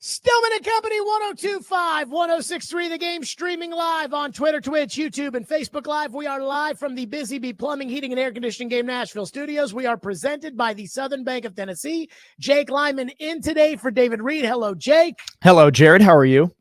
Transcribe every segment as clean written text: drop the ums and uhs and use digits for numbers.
Stillman and Company, 1025, 1063, the game streaming live on Twitter, Twitch, YouTube, and Facebook Live. We are live from the Busy Bee Plumbing, Heating, and Air Conditioning Game Nashville studios. We are presented by the Southern Bank of Tennessee. Jake Lyman in today for David Reed. Hello, Jake. Hello, Jared. How are you?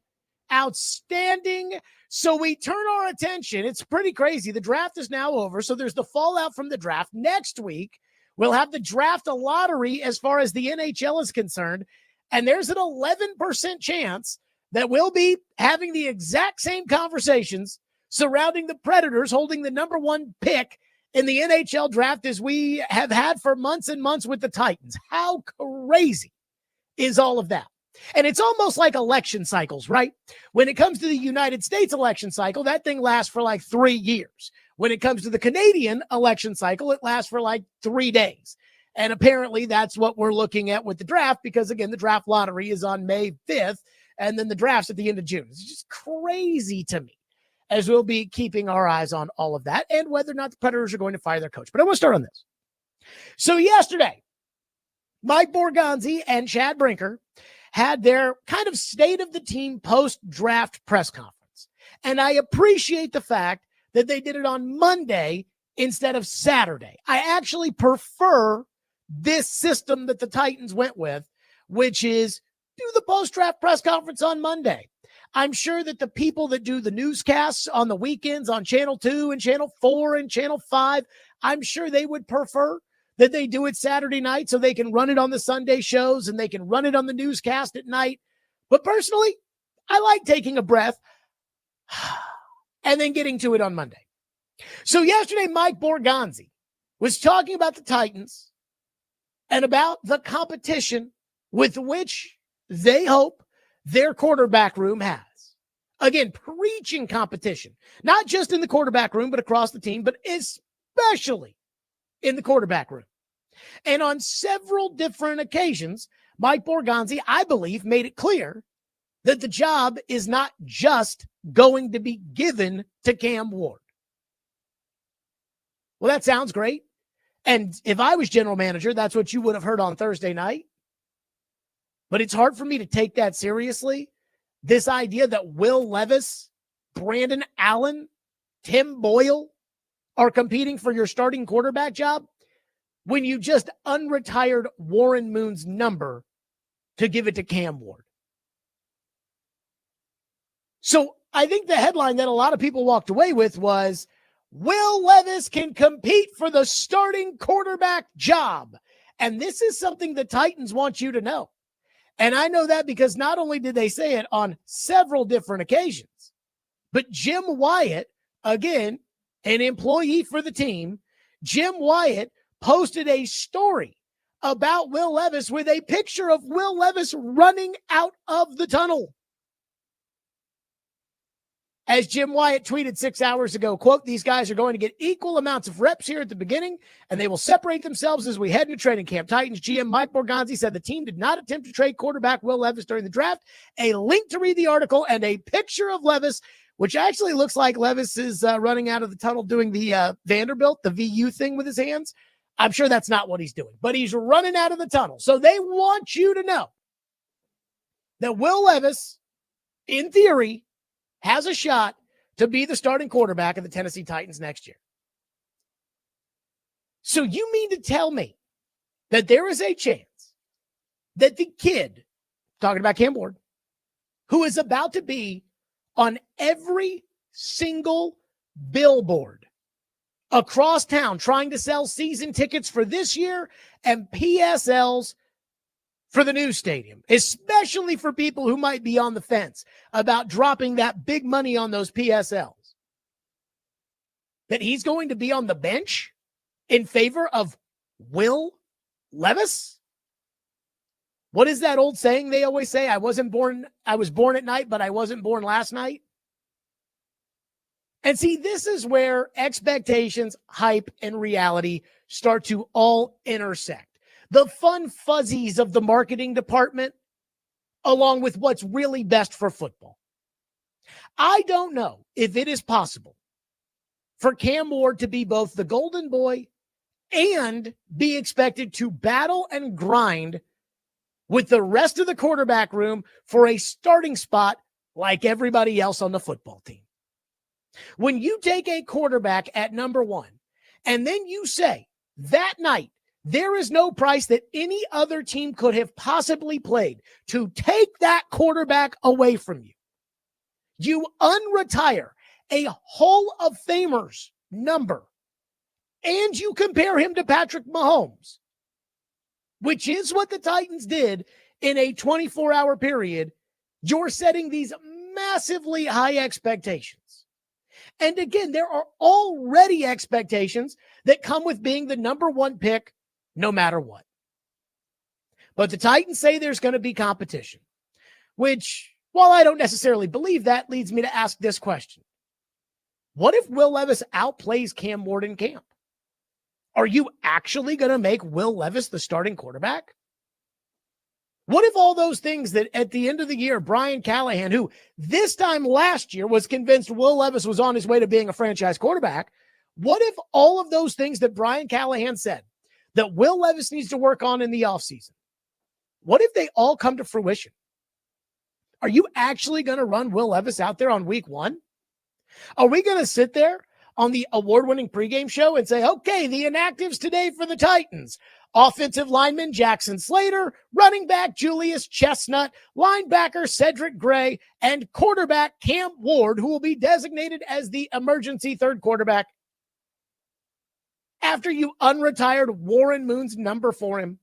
Outstanding. So we turn our attention. It's pretty crazy. The draft is now over, so there's the fallout from the draft. Next week, we'll have the draft a lottery as far as the NHL is concerned. And there's an 11% chance that we'll be having the exact same conversations surrounding the Predators holding the number one pick in the NHL draft as we have had for months and months with the Titans. How crazy is all of that? And it's almost like election cycles, right? When it comes to the United States election cycle, that thing lasts for like 3 years. When it comes to the Canadian election cycle, it lasts for like 3 days. And apparently that's what we're looking at with the draft because, again, the draft lottery is on May 5th, and then the draft's at the end of June. It's just crazy to me as we'll be keeping our eyes on all of that and whether or not the Predators are going to fire their coach. But I want to start on this. So yesterday, Mike Borgonzi and Chad Brinker had their kind of state of the team post-draft press conference. And I appreciate the fact that they did it on Monday instead of Saturday. I actually prefer this system that the Titans went with, which is do the post-draft press conference on Monday. I'm sure that the people that do the newscasts on the weekends on Channel 2 and Channel 4 and Channel 5, I'm sure they would prefer that they do it Saturday night so they can run it on the Sunday shows and they can run it on the newscast at night. But personally, I like taking a breath and then getting to it on Monday. So yesterday, Mike Borgonzi was talking about the Titans and about the competition with which they hope their quarterback room has. Again, preaching competition, not just in the quarterback room, but across the team, but especially in the quarterback room. And on several different occasions, Mike Borgonzi, I believe, made it clear that the job is not just going to be given to Cam Ward. Well, that sounds great. And if I was general manager, that's what you would have heard on Thursday night. But it's hard for me to take that seriously. This idea that Will Levis, Brandon Allen, Tim Boyle are competing for your starting quarterback job when you just unretired Warren Moon's number to give it to Cam Ward. So I think the headline that a lot of people walked away with was, Will Levis can compete for the starting quarterback job. And this is something the Titans want you to know. And I know that because not only did they say it on several different occasions, but Jim Wyatt, again, an employee for the team, Jim Wyatt posted a story about Will Levis with a picture of Will Levis running out of the tunnel. As Jim Wyatt tweeted 6 hours ago, quote, these guys are going to get equal amounts of reps here at the beginning, and they will separate themselves as we head into training camp. Titans GM Mike Borgonzi said the team did not attempt to trade quarterback Will Levis during the draft. A link to read the article and a picture of Levis, which actually looks like Levis is running out of the tunnel doing the Vanderbilt, the VU thing with his hands. I'm sure that's not what he's doing, but he's running out of the tunnel. So they want you to know that Will Levis, in theory, has a shot to be the starting quarterback of the Tennessee Titans next year. So you mean to tell me that there is a chance that the kid, talking about Cam Ward, who is about to be on every single billboard across town trying to sell season tickets for this year and PSLs for the new stadium, especially for people who might be on the fence about dropping that big money on those PSLs, that he's going to be on the bench in favor of Will Levis? What is that old saying they always say? I was born at night, but I wasn't born last night. And see, this is where expectations, hype, and reality start to all intersect. The fun fuzzies of the marketing department, along with what's really best for football. I don't know if it is possible for Cam Ward to be both the golden boy and be expected to battle and grind with the rest of the quarterback room for a starting spot like everybody else on the football team. When you take a quarterback at number one, and then you say that night, there is no price that any other team could have possibly played to take that quarterback away from you. You unretire a Hall of Famer's number, and you compare him to Patrick Mahomes, which is what the Titans did in a 24-hour period. You're setting these massively high expectations. And again, there are already expectations that come with being the number one pick no matter what. But the Titans say there's going to be competition, which, while I don't necessarily believe that, leads me to ask this question. What if Will Levis outplays Cam Ward in camp? Are you actually going to make Will Levis the starting quarterback? What if all those things that at the end of the year, Brian Callahan, who this time last year was convinced Will Levis was on his way to being a franchise quarterback, what if all of those things that Brian Callahan said that Will Levis needs to work on in the offseason, what if they all come to fruition? Are you actually going to run Will Levis out there on week one? Are we going to sit there on the award-winning pregame show and say, okay, the inactives today for the Titans: offensive lineman Jackson Slater, running back Julius Chestnut, linebacker Cedric Gray, and quarterback Cam Ward, who will be designated as the emergency third quarterback after you unretired Warren Moon's number for him?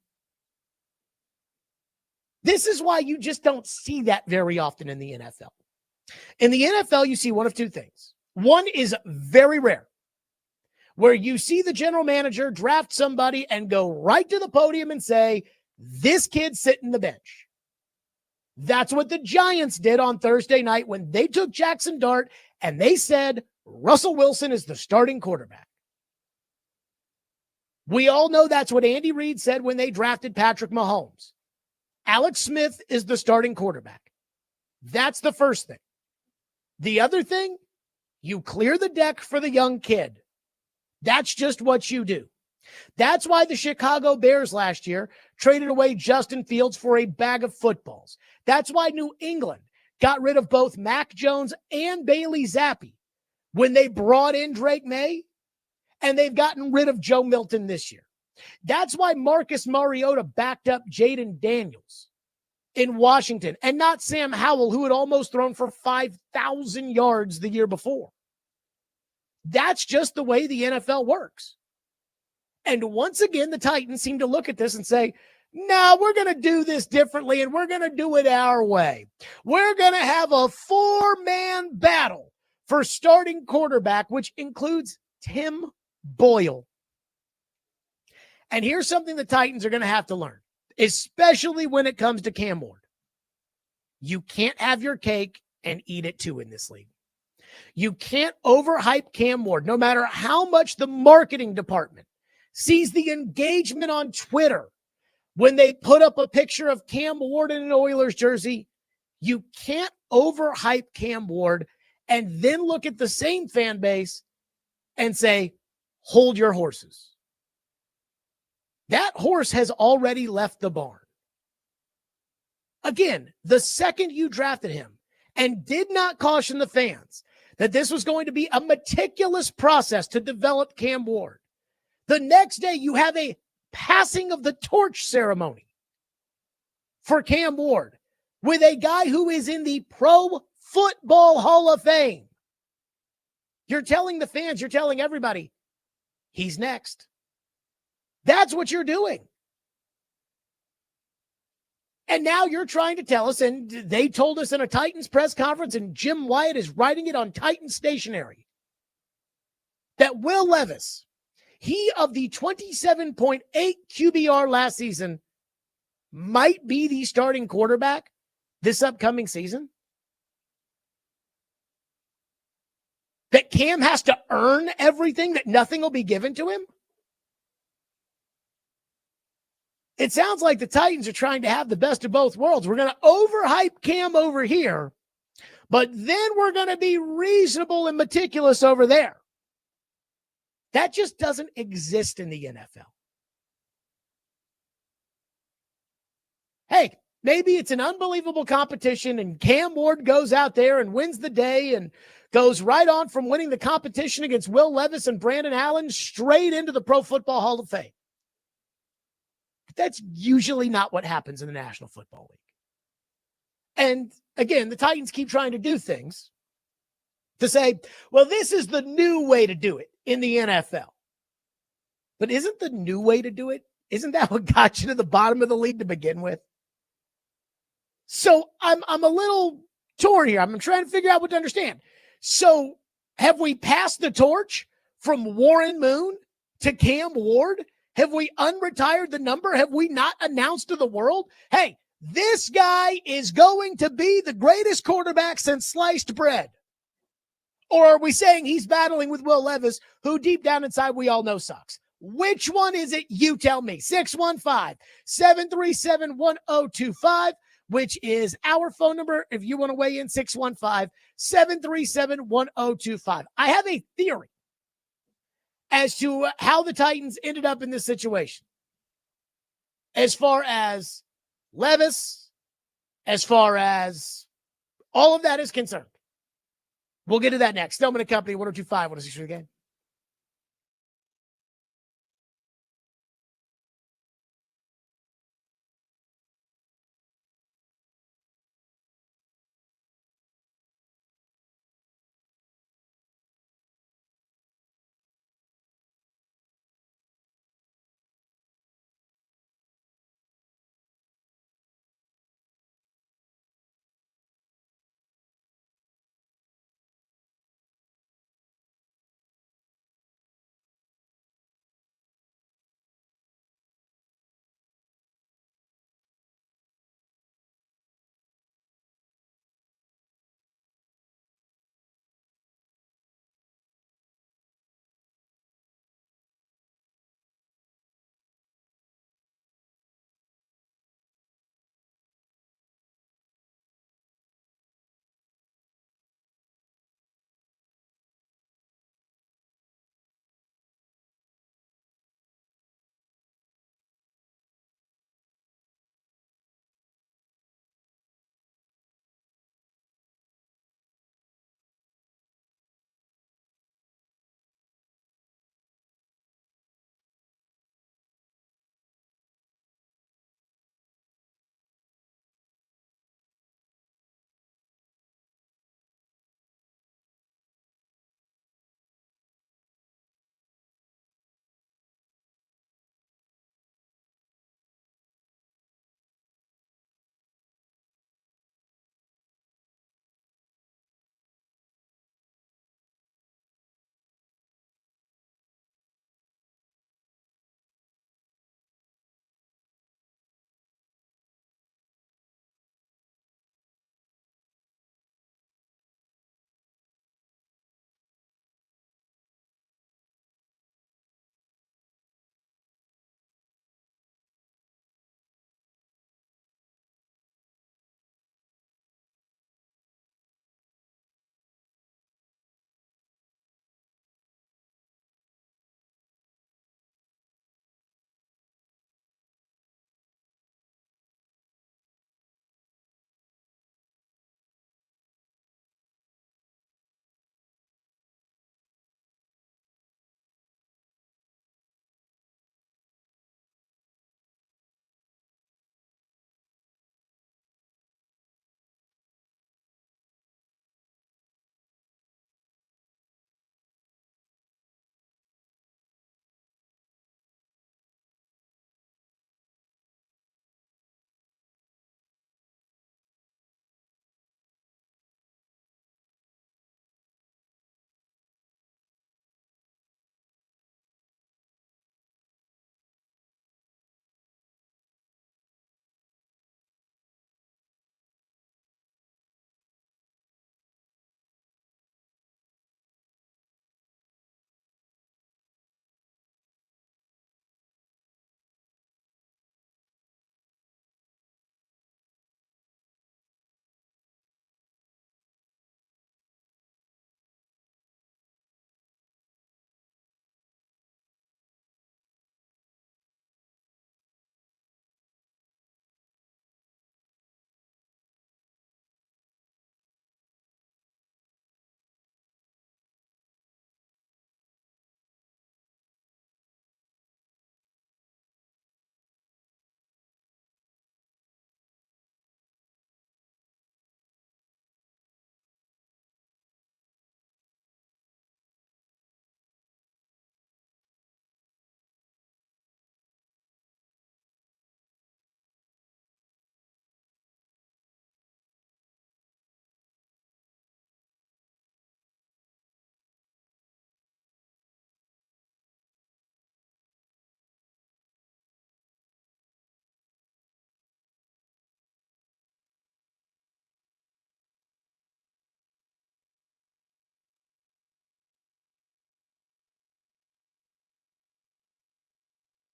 This is why you just don't see that very often in the NFL. In the NFL, you see one of two things. One is very rare, where you see the general manager draft somebody and go right to the podium and say, this kid's sitting the bench. That's what the Giants did on Thursday night when they took Jackson Dart and they said, Russell Wilson is the starting quarterback. We all know that's what Andy Reid said when they drafted Patrick Mahomes. Alex Smith is the starting quarterback. That's the first thing. The other thing, you clear the deck for the young kid. That's just what you do. That's why the Chicago Bears last year traded away Justin Fields for a bag of footballs. That's why New England got rid of both Mac Jones and Bailey Zappi when they brought in Drake May, and they've gotten rid of Joe Milton this year. That's why Marcus Mariota backed up Jaden Daniels in Washington and not Sam Howell, who had almost thrown for 5,000 yards the year before. That's just the way the NFL works. And once again, the Titans seem to look at this and say, no, we're going to do this differently, and we're going to do it our way. We're going to have a four-man battle for starting quarterback, which includes Tim Boyle. And here's something the Titans are going to have to learn, especially when it comes to Cam Ward. You can't have your cake and eat it too in this league. You can't overhype Cam Ward, no matter how much the marketing department sees the engagement on Twitter when they put up a picture of Cam Ward in an Oilers jersey. You can't overhype Cam Ward and then look at the same fan base and say, hold your horses. That horse has already left the barn. Again, the second you drafted him and did not caution the fans that this was going to be a meticulous process to develop Cam Ward, the next day you have a passing of the torch ceremony for Cam Ward with a guy who is in the Pro Football Hall of Fame. You're telling the fans, you're telling everybody, he's next. That's what you're doing. And now you're trying to tell us, and they told us in a Titans press conference, and Jim Wyatt is writing it on Titans stationery, that Will Levis, he of the 27.8 QBR last season, might be the starting quarterback this upcoming season. That Cam has to earn everything, that nothing will be given to him. It sounds like the Titans are trying to have the best of both worlds. We're going to overhype Cam over here, but then we're going to be reasonable and meticulous over there. That just doesn't exist in the NFL. Hey, Maybe it's an unbelievable competition and Cam Ward goes out there and wins the day and goes right on from winning the competition against Will Levis and Brandon Allen straight into the Pro Football Hall of Fame. But that's usually not what happens in the National Football League. And again, the Titans keep trying to do things to say, well, this is the new way to do it in the NFL. But isn't the new way to do it? Isn't that what got you to the bottom of the league to begin with? So I'm a little torn here. I'm trying to figure out what to understand. So have we passed the torch from Warren Moon to Cam Ward? Have we unretired the number? Have we not announced to the world, hey, this guy is going to be the greatest quarterback since sliced bread? Or are we saying he's battling with Will Levis, who deep down inside we all know sucks? Which one is it? You tell me. 615-737-1025, which is our phone number. If you want to weigh in, 615-737-1025. I have a theory as to how the Titans ended up in this situation. As far as Levis, as far as all of that is concerned. We'll get to that next. Stillman & Company, 1025, 106 again.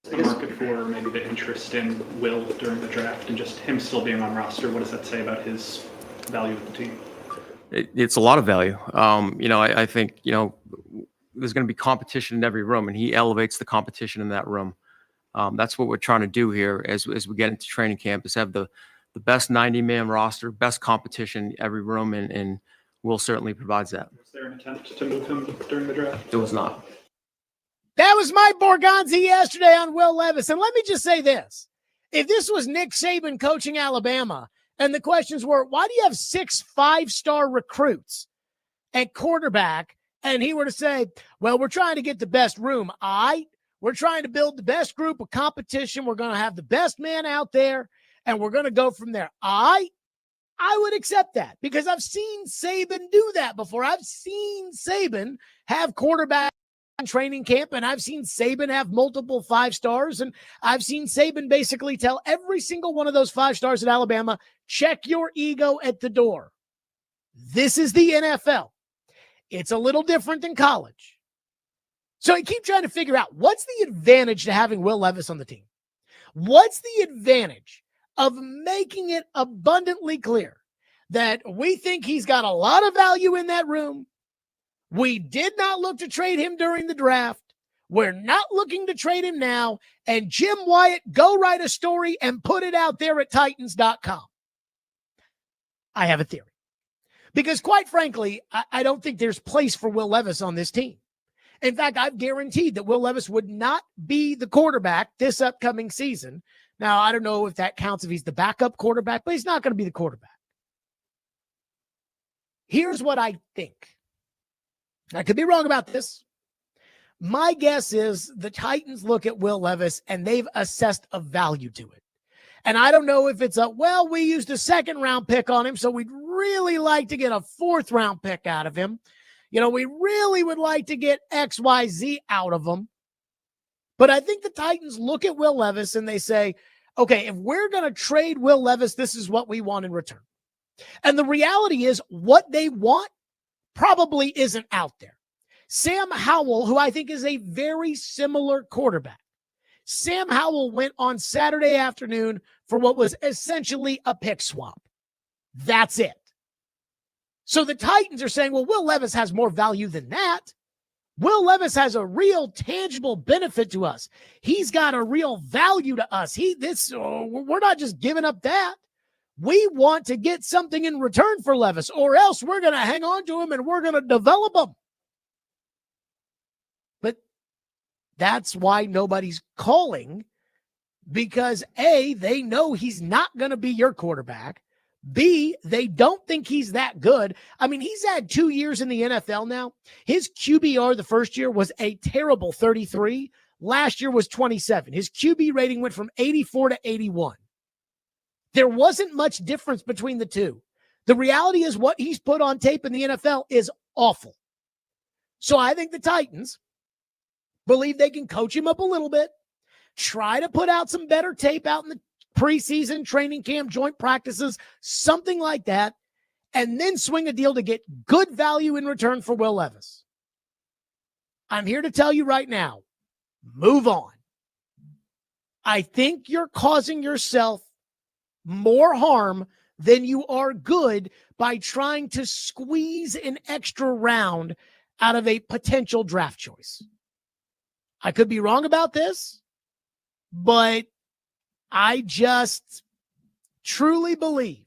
The market for maybe the interest in Will during the draft and just him still being on roster, what does that say about his value with the team? It's a lot of value. I think, there's going to be competition in every room, and he elevates the competition in that room. That's what we're trying to do here as we get into training camp, is have the best 90-man roster, best competition in every room, and Will certainly provides that. Was there an attempt to move him during the draft? There was not. That was Mike Borgonzi yesterday on Will Levis. And let me just say this. If this was Nick Saban coaching Alabama, and the questions were, why do you have 6 5-star recruits at quarterback? And he were to say, well, we're trying to get the best room. We're trying to build the best group of competition. We're going to have the best man out there, and we're going to go from there. I would accept that, because I've seen Saban do that before. I've seen Saban have quarterback training camp, and I've seen Saban have multiple 5 stars, and I've seen Saban basically tell every single one of those 5 stars at Alabama, check your ego at the door. This is the NFL. It's a little different than college. So I keep trying to figure out, what's the advantage to having Will Levis on the team? What's the advantage of making it abundantly clear that we think he's got a lot of value in that room? We did not look to trade him during the draft. We're not looking to trade him now. And Jim Wyatt, go write a story and put it out there at Titans.com. I have a theory. Because quite frankly, I don't think there's place for Will Levis on this team. In fact, I've guaranteed that Will Levis would not be the quarterback this upcoming season. Now, I don't know if that counts if he's the backup quarterback, but he's not going to be the quarterback. Here's what I think. I could be wrong about this. My guess is the Titans look at Will Levis and they've assessed a value to it. And I don't know if it's we used a 2nd-round pick on him, so we'd really like to get a 4th-round pick out of him. We really would like to get XYZ out of him. But I think the Titans look at Will Levis and they say, okay, if we're going to trade Will Levis, this is what we want in return. And the reality is, what they want probably isn't out there. Sam Howell, who I think is a very similar quarterback. Sam Howell went on Saturday afternoon for what was essentially a pick swap. That's it. So the Titans are saying, well, Will Levis has more value than that. Will Levis has a real tangible benefit to us. He's got a real value to us. We're not just giving up that. We want to get something in return for Levis, or else we're going to hang on to him and we're going to develop him. But that's why nobody's calling, because A, they know he's not going to be your quarterback. B, they don't think he's that good. I mean, he's had 2 years in the NFL now. His QBR the first year was a terrible 33. Last year was 27. His QB rating went from 84 to 81. There wasn't much difference between the two. The reality is, what he's put on tape in the NFL is awful. So I think the Titans believe they can coach him up a little bit, try to put out some better tape out in the preseason, training camp, joint practices, something like that, and then swing a deal to get good value in return for Will Levis. I'm here to tell you right now, move on. I think you're causing yourself more harm than you are good by trying to squeeze an extra round out of a potential draft choice. I could be wrong about this, but I just truly believe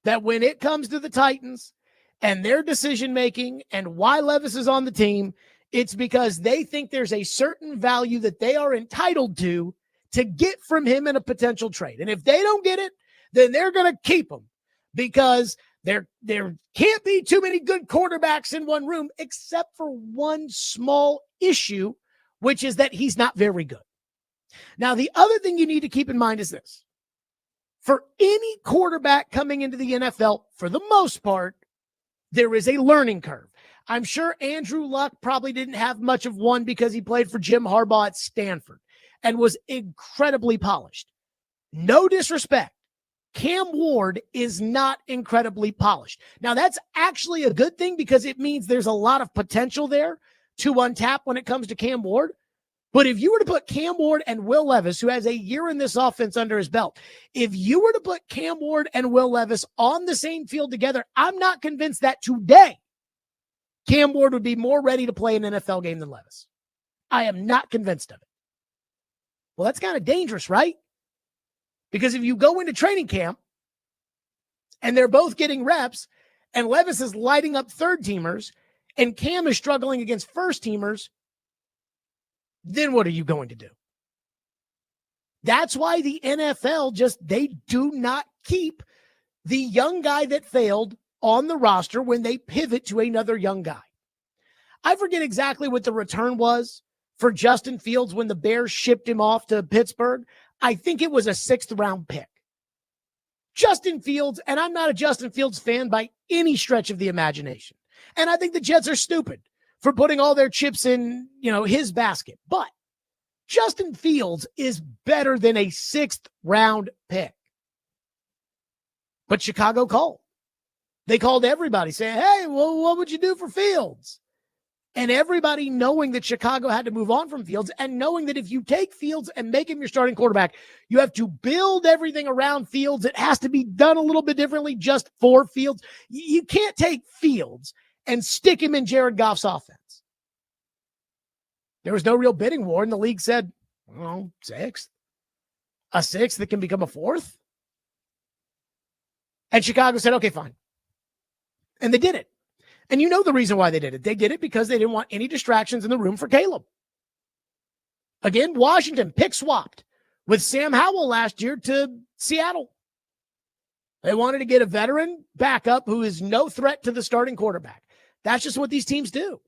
that when it comes to the Titans and their decision-making and why Levis is on the team, it's because they think there's a certain value that they are entitled to get from him in a potential trade. And if they don't get it, then they're going to keep him, because there can't be too many good quarterbacks in one room, except for one small issue, which is that he's not very good. Now, the other thing you need to keep in mind is this. For any quarterback coming into the NFL, for the most part, there is a learning curve. I'm sure Andrew Luck probably didn't have much of one because he played for Jim Harbaugh at Stanford and was incredibly polished. No disrespect. Cam Ward is not incredibly polished. Now, that's actually a good thing, because it means there's a lot of potential there to untap when it comes to Cam Ward. But if you were to put Cam Ward and Will Levis, who has a year in this offense under his belt, if you were to put Cam Ward and Will Levis on the same field together, I'm not convinced that today Cam Ward would be more ready to play an NFL game than Levis. I am not convinced of it. Well, that's kind of dangerous, right? Because if you go into training camp and they're both getting reps and Levis is lighting up third teamers and Cam is struggling against first teamers, then what are you going to do? That's why the NFL they do not keep the young guy that failed on the roster when they pivot to another young guy. I forget exactly what the return was for Justin Fields when the Bears shipped him off to Pittsburgh. I think it was a 6th round pick. Justin Fields, and I'm not a Justin Fields fan by any stretch of the imagination. And I think the Jets are stupid for putting all their chips in, his basket. But Justin Fields is better than a 6th round pick. But Chicago called. They called everybody saying, hey, well, what would you do for Fields? And everybody knowing that Chicago had to move on from Fields and knowing that if you take Fields and make him your starting quarterback, you have to build everything around Fields. It has to be done a little bit differently just for Fields. You can't take Fields and stick him in Jared Goff's offense. There was no real bidding war, and the league said, well, 6th. A 6th that can become a 4th? And Chicago said, okay, fine. And they did it. And you know the reason why they did it. They did it because they didn't want any distractions in the room for Caleb. Again, Washington pick swapped with Sam Howell last year to Seattle. They wanted to get a veteran backup who is no threat to the starting quarterback. That's just what these teams do.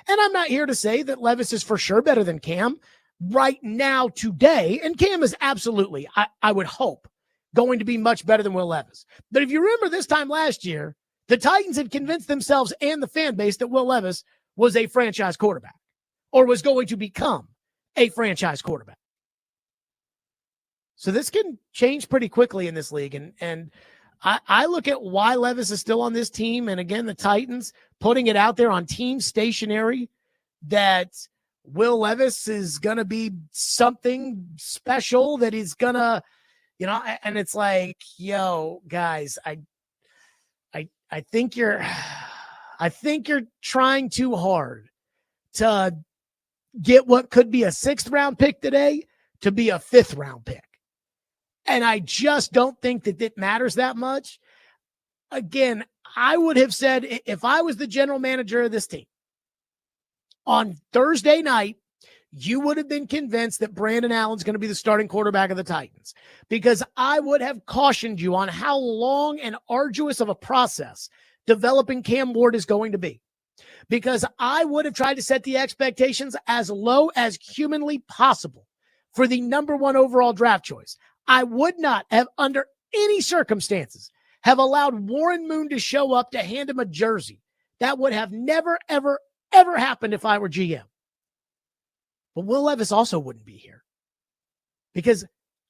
And I'm not here to say that Levis is for sure better than Cam right now today. And Cam is absolutely, I would hope, going to be much better than Will Levis. But if you remember this time last year, the Titans had convinced themselves and the fan base that Will Levis was a franchise quarterback or was going to become a franchise quarterback. So this can change pretty quickly in this league. And I look at why Levis is still on this team. And again, the Titans putting it out there on Team Stationery that Will Levis is going to be something special, that he's going to, and it's like, yo, guys, I think you're trying too hard to get what could be a 6th round pick today to be a 5th round pick. And I just don't think that it matters that much. Again, I would have said if I was the general manager of this team on Thursday night, you would have been convinced that Brandon Allen's going to be the starting quarterback of the Titans, because I would have cautioned you on how long and arduous of a process developing Cam Ward is going to be, because I would have tried to set the expectations as low as humanly possible for the number 1 overall draft choice. I would not have, under any circumstances, have allowed Warren Moon to show up to hand him a jersey. That would have never, ever, ever happened if I were GM. But Will Levis also wouldn't be here, because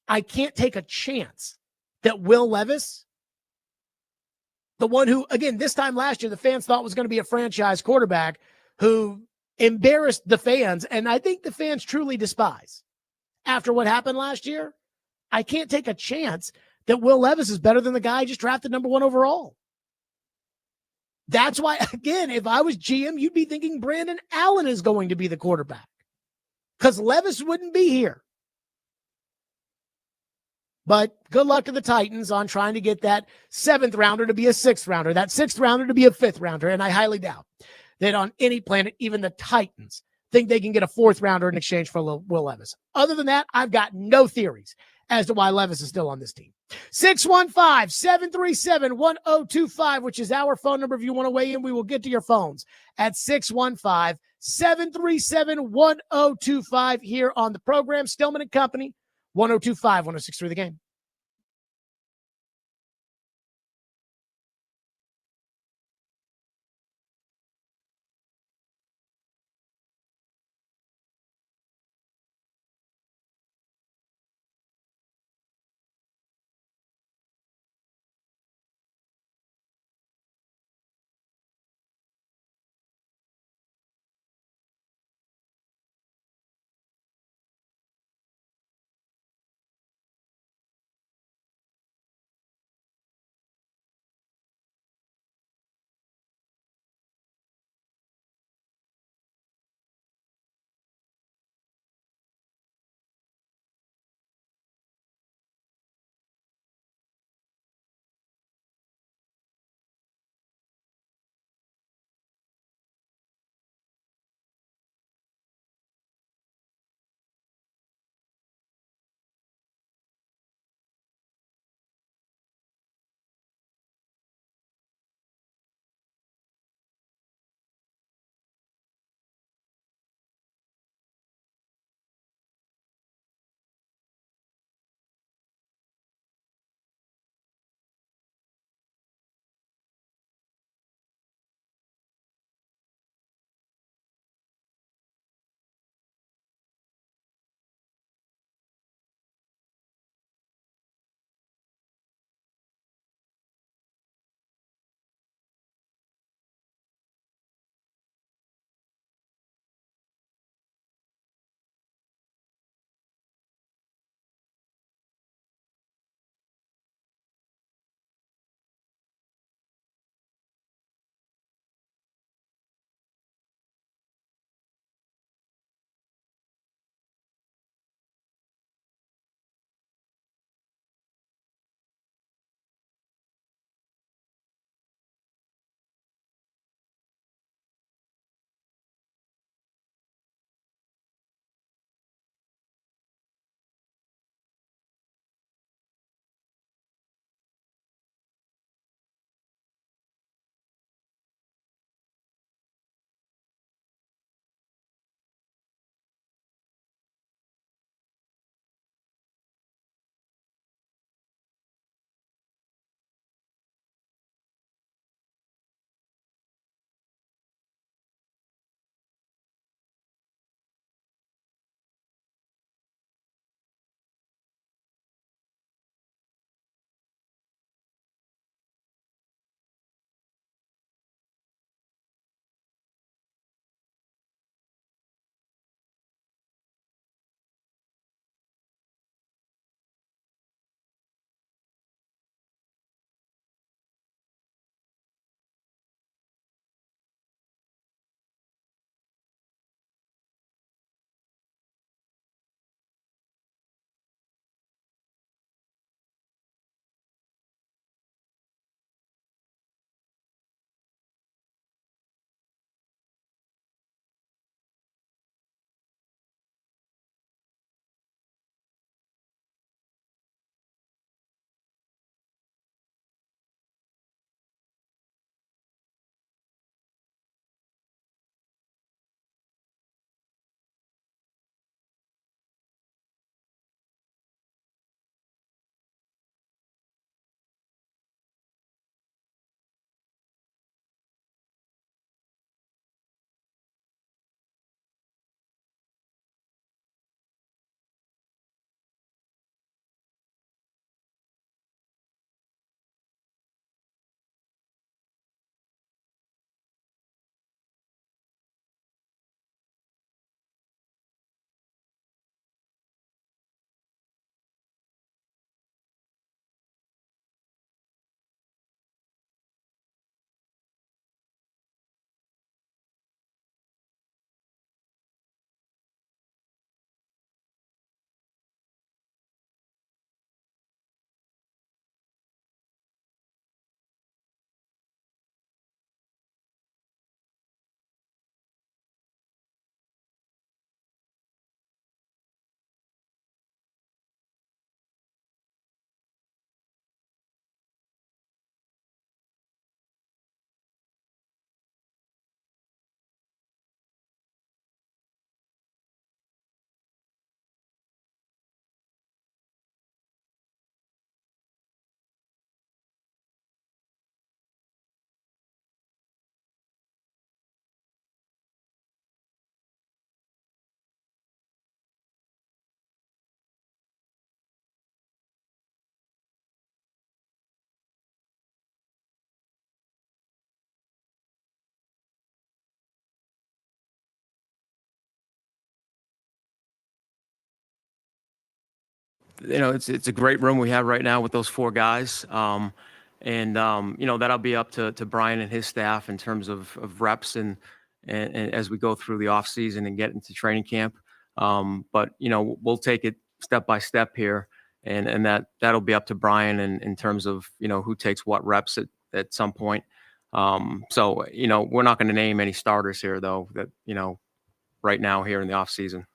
I can't take a chance that Will Levis, the one who, again, this time last year, the fans thought was going to be a franchise quarterback, who embarrassed the fans, and I think the fans truly despise. After what happened last year, I can't take a chance that Will Levis is better than the guy I just drafted number 1 overall. That's why, again, if I was GM, you'd be thinking Brandon Allen is going to be the quarterback, because Levis wouldn't be here. But good luck to the Titans on trying to get that 7th rounder to be a 6th rounder, that 6th rounder to be a 5th rounder. And I highly doubt that on any planet, even the Titans think they can get a 4th rounder in exchange for Will Levis. Other than that, I've got no theories as to why Levis is still on this team. 615-737-1025, which is our phone number. If you want to weigh in, we will get to your phones at 615-737-1025 here on the program. Stillman and Company, 1025, 1063 The Game. it's a great room we have right now with those 4 guys. That'll be up to Brian and his staff in terms of reps and as we go through the off season and get into training camp. But we'll take it step by step here, and that'll be up to Brian in terms of who takes what reps at some point. So we're not going to name any starters here though, that right now here in the off season.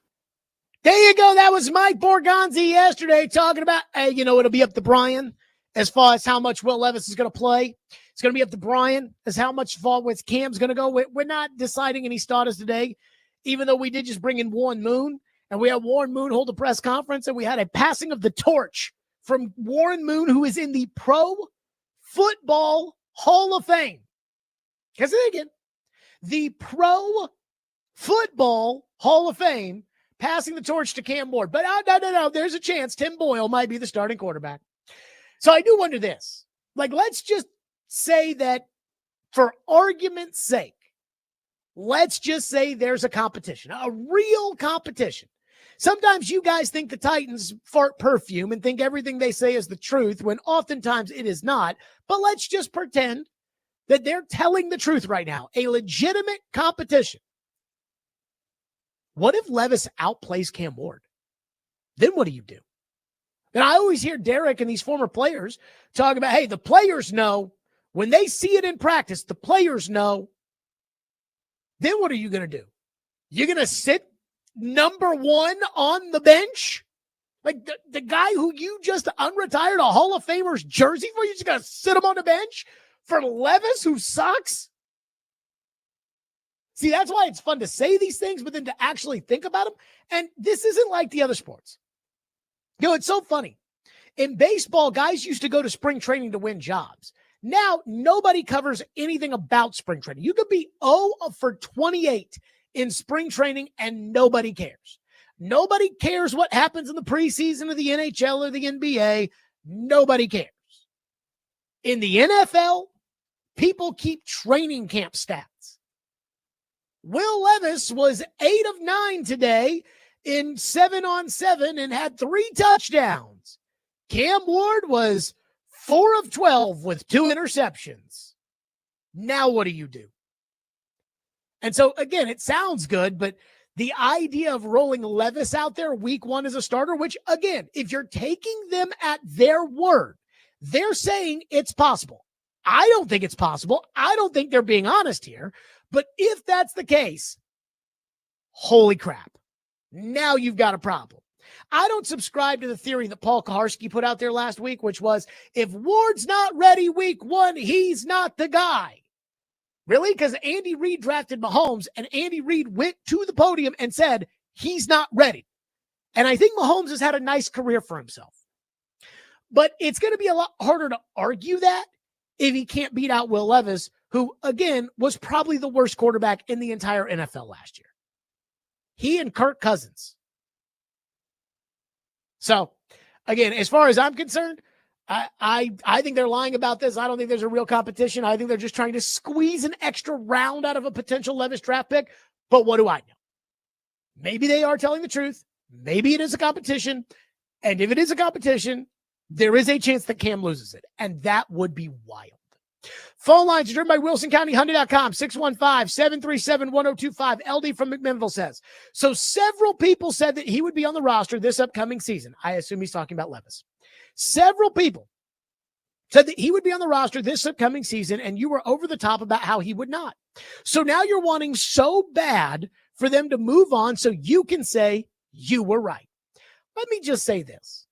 There you go. That was Mike Borgonzi yesterday talking about, it'll be up to Brian as far as how much Will Levis is going to play. It's going to be up to Brian as how much fall with Cam's going to go. We're not deciding any starters today, even though we did just bring in Warren Moon, and we had Warren Moon hold a press conference, and we had a passing of the torch from Warren Moon, who is in the Pro Football Hall of Fame. Because again, the Pro Football Hall of Fame, passing the torch to Cam Ward. But no. There's a chance Tim Boyle might be the starting quarterback. So I do wonder this. Let's just say that for argument's sake, let's just say there's a competition, a real competition. Sometimes you guys think the Titans fart perfume and think everything they say is the truth when oftentimes it is not. But let's just pretend that they're telling the truth right now, a legitimate competition. What if Levis outplays Cam Ward? Then what do you do? And I always hear Derek and these former players talk about, hey, the players know. When they see it in practice, the players know. Then what are you going to do? You're going to sit number 1 on the bench? The guy who you just unretired a Hall of Famer's jersey for, you just got to sit him on the bench for Levis, who sucks? See, that's why it's fun to say these things, but then to actually think about them. And this isn't like the other sports. It's so funny. In baseball, guys used to go to spring training to win jobs. Now, nobody covers anything about spring training. You could be 0 for 28 in spring training, and nobody cares. Nobody cares what happens in the preseason of the NHL or the NBA. Nobody cares. In the NFL, people keep training camp stats. Will Levis was 8 of 9 today in 7-on-7 and had 3 touchdowns. Cam Ward was 4 of 12 with 2 interceptions. Now what do you do? And so, again, it sounds good, but the idea of rolling Levis out there week 1 as a starter, which, again, if you're taking them at their word, they're saying it's possible. I don't think it's possible. I don't think they're being honest here. But if that's the case, holy crap. Now you've got a problem. I don't subscribe to the theory that Paul Kaharski put out there last week, which was, if Ward's not ready week 1, he's not the guy. Really? Because Andy Reid drafted Mahomes, and Andy Reid went to the podium and said, he's not ready. And I think Mahomes has had a nice career for himself. But it's going to be a lot harder to argue that if he can't beat out Will Levis, who, again, was probably the worst quarterback in the entire NFL last year. He and Kirk Cousins. So, again, as far as I'm concerned, I think they're lying about this. I don't think there's a real competition. I think they're just trying to squeeze an extra round out of a potential Levis draft pick. But what do I know? Maybe they are telling the truth. Maybe it is a competition. And if it is a competition, there is a chance that Cam loses it. And that would be wild. Phone lines are driven by WilsonCountyHyundai.com, 615-737-1025. LD from McMinnville says, so several people said that he would be on the roster this upcoming season. I assume he's talking about Levis. Several people said that he would be on the roster this upcoming season, and you were over the top about how he would not. So now you're wanting so bad for them to move on so you can say you were right. Let me just say this.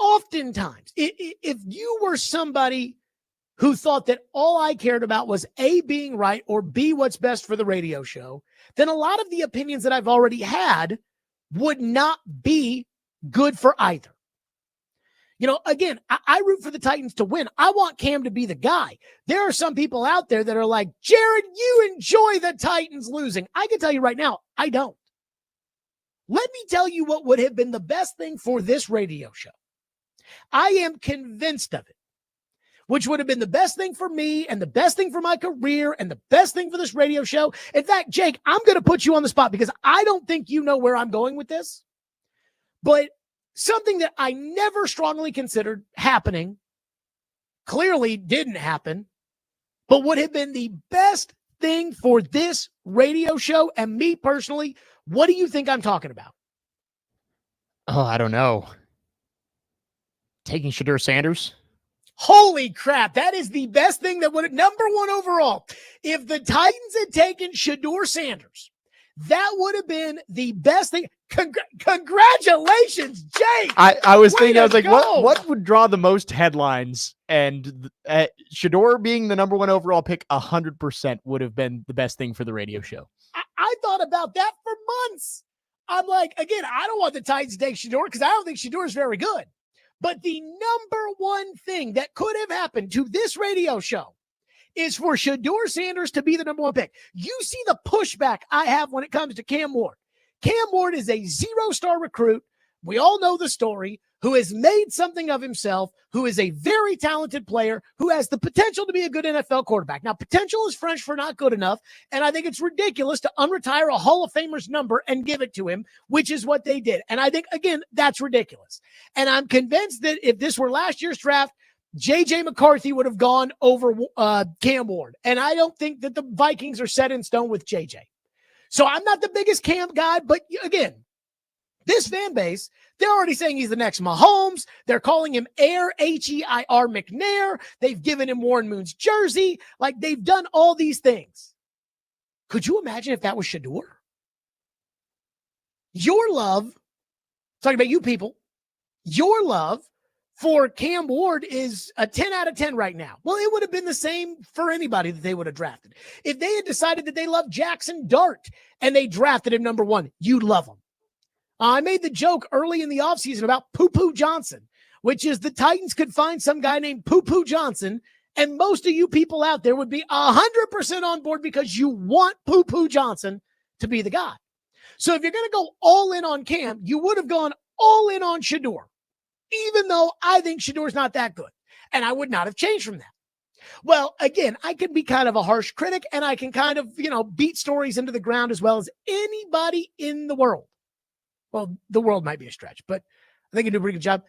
Oftentimes, if you were somebody who thought that all I cared about was A, being right, or B, what's best for the radio show, then a lot of the opinions that I've already had would not be good for either. Again, I root for the Titans to win. I want Cam to be the guy. There are some people out there that are like, Jared, you enjoy the Titans losing. I can tell you right now, I don't. Let me tell you what would have been the best thing for this radio show. I am convinced of it. Which would have been the best thing for me and the best thing for my career and the best thing for this radio show. In fact, Jake, I'm going to put you on the spot because I don't think you know where I'm going with this. But something that I never strongly considered happening, clearly didn't happen, but would have been the best thing for this radio show and me personally. What do you think I'm talking about? Oh, I don't know. Taking Shedeur Sanders? Holy crap. That is the best thing that would, number one overall. If the Titans had taken Shedeur Sanders, that would have been the best thing. Congratulations, Jake. I was Way thinking, to I was like, go. what would draw the most headlines? And Shedeur being the number one overall pick 100% would have been the best thing for the radio show. I thought about that for months. I'm like, again, I don't want the Titans to take Shedeur because I don't think Shedeur is very good. But the number one thing that could have happened to this radio show is for Shedeur Sanders to be the number one pick. You see the pushback I have when it comes to Cam Ward. Cam Ward is a 0-star recruit. We all know the story, who has made something of himself, who is a very talented player, who has the potential to be a good NFL quarterback. Now, potential is French for not good enough, and I think it's ridiculous to unretire a Hall of Famer's number and give it to him, which is what they did. And I think, again, that's ridiculous. And I'm convinced that if this were last year's draft, J.J. McCarthy would have gone over Cam Ward. And I don't think that the Vikings are set in stone with J.J. So I'm not the biggest Cam guy, but again, this fan base, they're already saying he's the next Mahomes. They're calling him Air, H-E-I-R McNair. They've given him Warren Moon's jersey. Like, they've done all these things. Could you imagine if that was Shedeur? Your love, talking about you people, your love for Cam Ward is a 10 out of 10 right now. Well, it would have been the same for anybody that they would have drafted. If they had decided that they loved Jackson Dart and they drafted him number one, you'd love him. I made the joke early in the offseason about Poo-Poo Johnson, which is the Titans could find some guy named Poo-Poo Johnson, and most of you people out there would be 100% on board because you want Poo-Poo Johnson to be the guy. So if you're going to go all in on Cam, you would have gone all in on Shedeur, even though I think Shedeur's not that good, and I would not have changed from that. Well, again, I can be kind of a harsh critic, and I can kind of, beat stories into the ground as well as anybody in the world. Well, the world might be a stretch, but I think I do a pretty good job.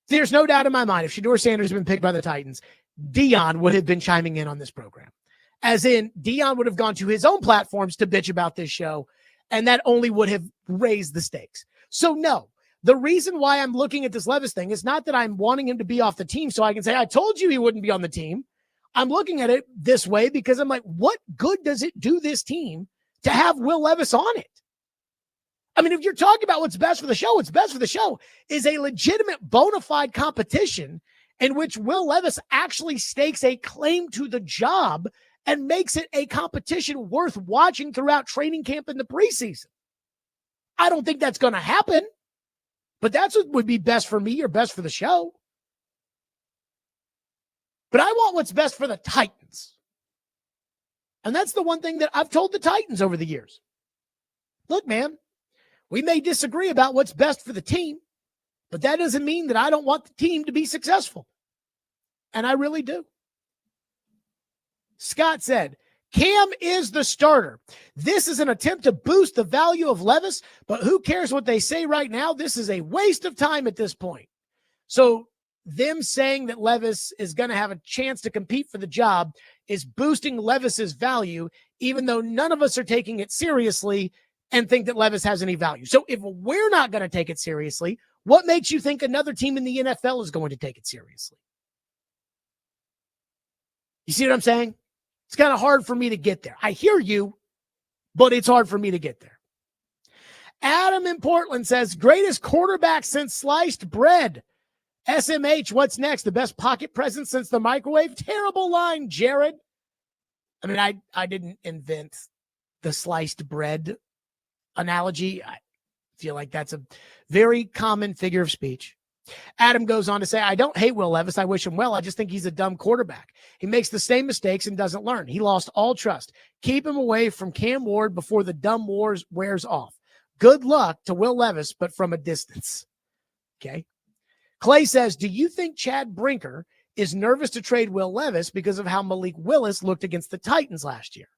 There's no doubt in my mind, if Shedeur Sanders had been picked by the Titans, Dion would have been chiming in on this program. As in, Dion would have gone to his own platforms to bitch about this show, and that only would have raised the stakes. So no, the reason why I'm looking at this Levis thing is not that I'm wanting him to be off the team so I can say, I told you he wouldn't be on the team. I'm looking at it this way because I'm like, what good does it do this team to have Will Levis on it? I mean, if you're talking about what's best for the show, what's best for the show is a legitimate bona fide competition in which Will Levis actually stakes a claim to the job and makes it a competition worth watching throughout training camp in the preseason. I don't think that's going to happen, but that's what would be best for me or best for the show. But I want what's best for the Titans. And that's the one thing that I've told the Titans over the years. Look, man, we may disagree about what's best for the team, but that doesn't mean that I don't want the team to be successful. And I really do. Scott said, Cam is the starter. This is an attempt to boost the value of Levis, but who cares what they say right now? This is a waste of time at this point. So them saying that Levis is going to have a chance to compete for the job is boosting Levis's value, even though none of us are taking it seriously and think that Levis has any value. So if we're not going to take it seriously, what makes you think another team in the NFL is going to take it seriously? You see what I'm saying? It's kind of hard for me to get there. I hear you, but it's hard for me to get there. Adam in Portland says, greatest quarterback since sliced bread. SMH, what's next? The best pocket present since the microwave? Terrible line, Jared. I mean, I didn't invent the sliced bread analogy. I feel like that's a very common figure of speech. Adam goes on to say, I don't hate Will Levis. I wish him well. I just think he's a dumb quarterback. He makes the same mistakes and doesn't learn. He lost all trust. Keep him away from Cam Ward before the dumb wars wears off. Good luck to Will Levis, but from a distance. Okay. Clay says, do you think Chad Brinker is nervous to trade Will Levis because of how Malik Willis looked against the Titans last year?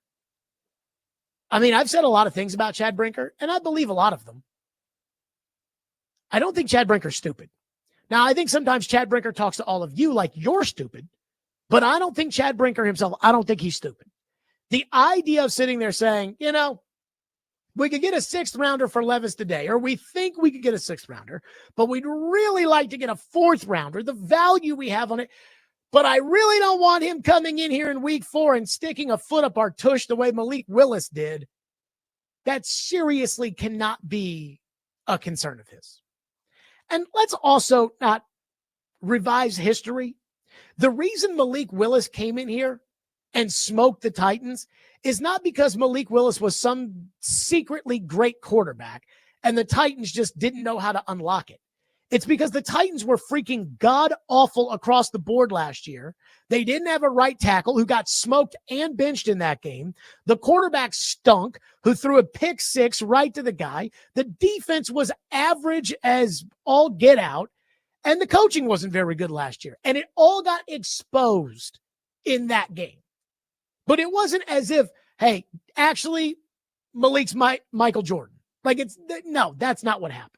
I mean, I've said a lot of things about Chad Brinker, and I believe a lot of them. I don't think Chad Brinker's stupid. Now, I think sometimes Chad Brinker talks to all of you like you're stupid, but I don't think Chad Brinker himself, I don't think he's stupid. The idea of sitting there saying, we could get a 6th rounder for Levis today, or we think we could get a 6th rounder, but we'd really like to get a 4th rounder, the value we have on it. But I really don't want him coming in here in week 4 and sticking a foot up our tush the way Malik Willis did. That seriously cannot be a concern of his. And let's also not revise history. The reason Malik Willis came in here and smoked the Titans is not because Malik Willis was some secretly great quarterback and the Titans just didn't know how to unlock it. It's because the Titans were freaking god-awful across the board last year. They didn't have a right tackle who got smoked and benched in that game. The quarterback stunk, who threw a pick 6 right to the guy. The defense was average as all get out, and the coaching wasn't very good last year. And it all got exposed in that game. But it wasn't as if, hey, actually, Malik's Michael Jordan. No, that's not what happened.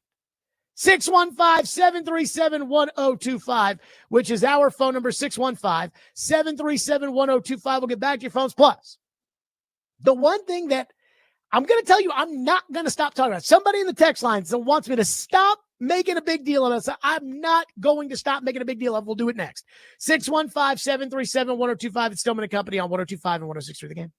615-737-1025, which is our phone number, 615-737-1025. We'll get back to your phones. Plus, the one thing that I'm going to tell you I'm not going to stop talking about, somebody in the text line wants me to stop making a big deal of it. So I'm not going to stop making a big deal of it. We'll do it next. 615-737-1025. It's Stillman & Company on 102.5 and 106.3 The Game.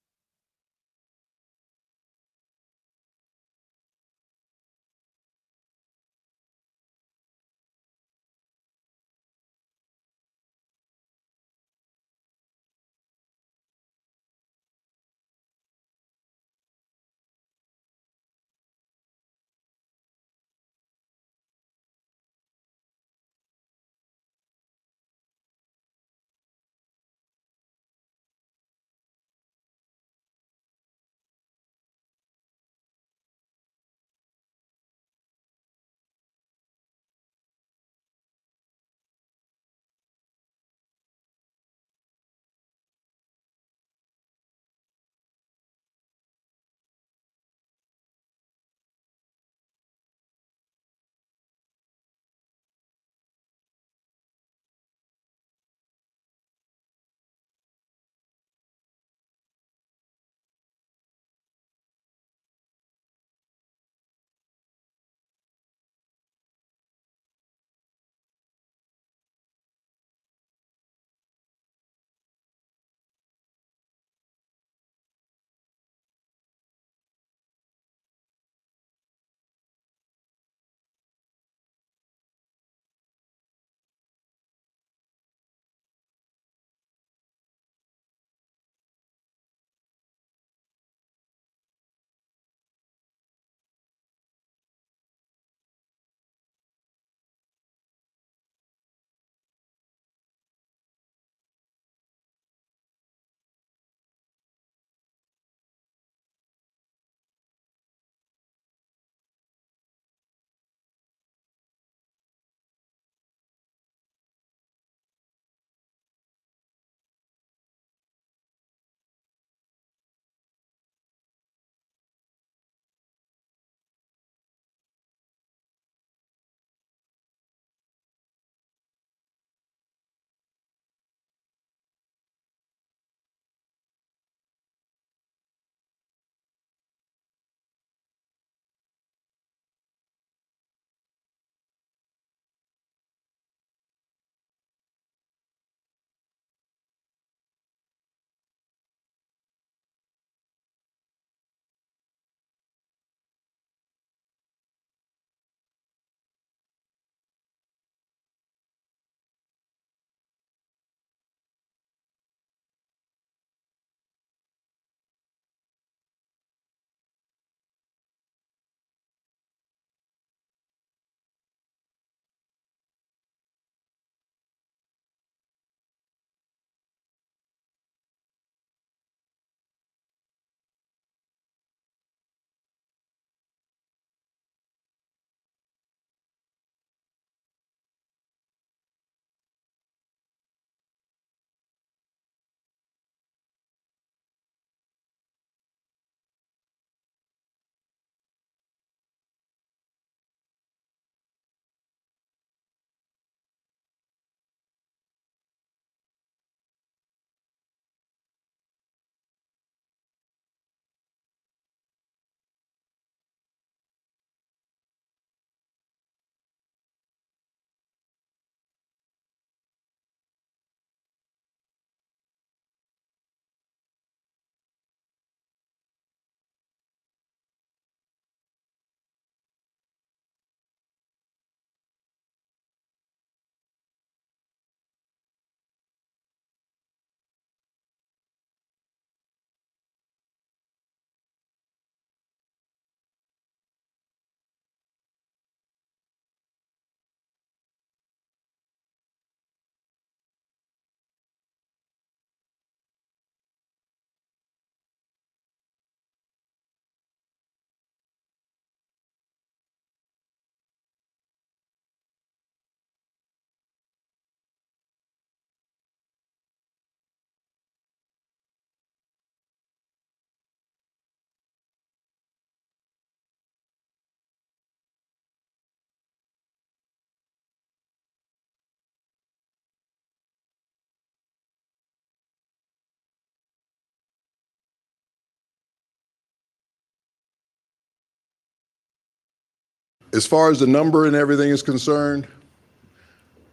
As far as the number and everything is concerned,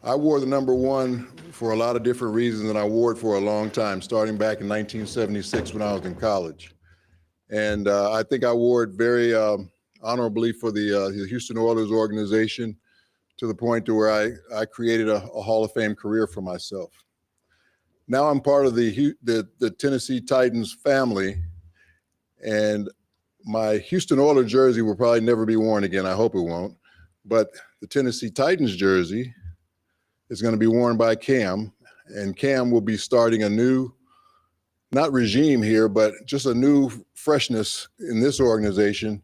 I wore the number 1 for a lot of different reasons, and I wore it for a long time, starting back in 1976 when I was in college. And I think I wore it very honorably for the Houston Oilers organization, to the point to where I created a Hall of Fame career for myself. Now I'm part of the Tennessee Titans family, and my Houston Oilers jersey will probably never be worn again. I hope it won't. But the Tennessee Titans jersey is going to be worn by Cam, and Cam will be starting a new, not regime here, but just a new freshness in this organization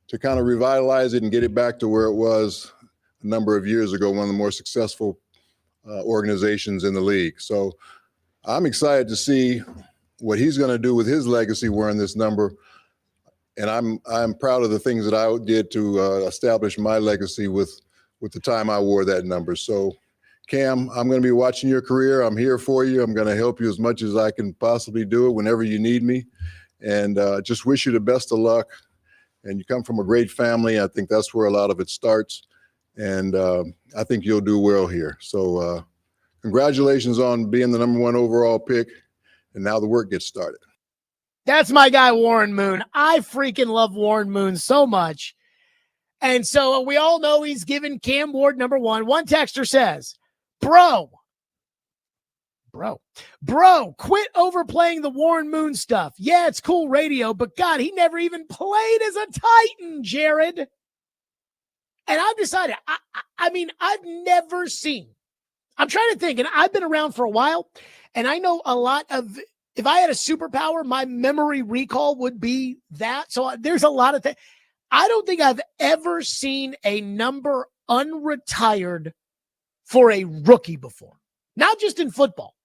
to kind of revitalize it and get it back to where it was a number of years ago, one of the more successful organizations in the league. So I'm excited to see what he's going to do with his legacy wearing this number. And I'm proud of the things that I did to establish my legacy with the time I wore that number. So Cam, I'm going to be watching your career. I'm here for you. I'm going to help you as much as I can possibly do it whenever you need me. And just wish you the best of luck. And you come from a great family. I think that's where a lot of it starts. And I think you'll do well here. So congratulations on being the number 1 overall pick. And now the work gets started. That's my guy, Warren Moon. I freaking love Warren Moon so much. And so we all know he's given Cam Ward number 1. One texter says, bro, quit overplaying the Warren Moon stuff. Yeah, it's cool radio, but God, he never even played as a Titan, Jared. And I've decided, I mean, I've never seen, I'm trying to think, and I've been around for a while, and I know a lot of, if I had a superpower, my memory recall would be that. So there's a lot of things. I don't think I've ever seen a number unretired for a rookie before. Not just in football,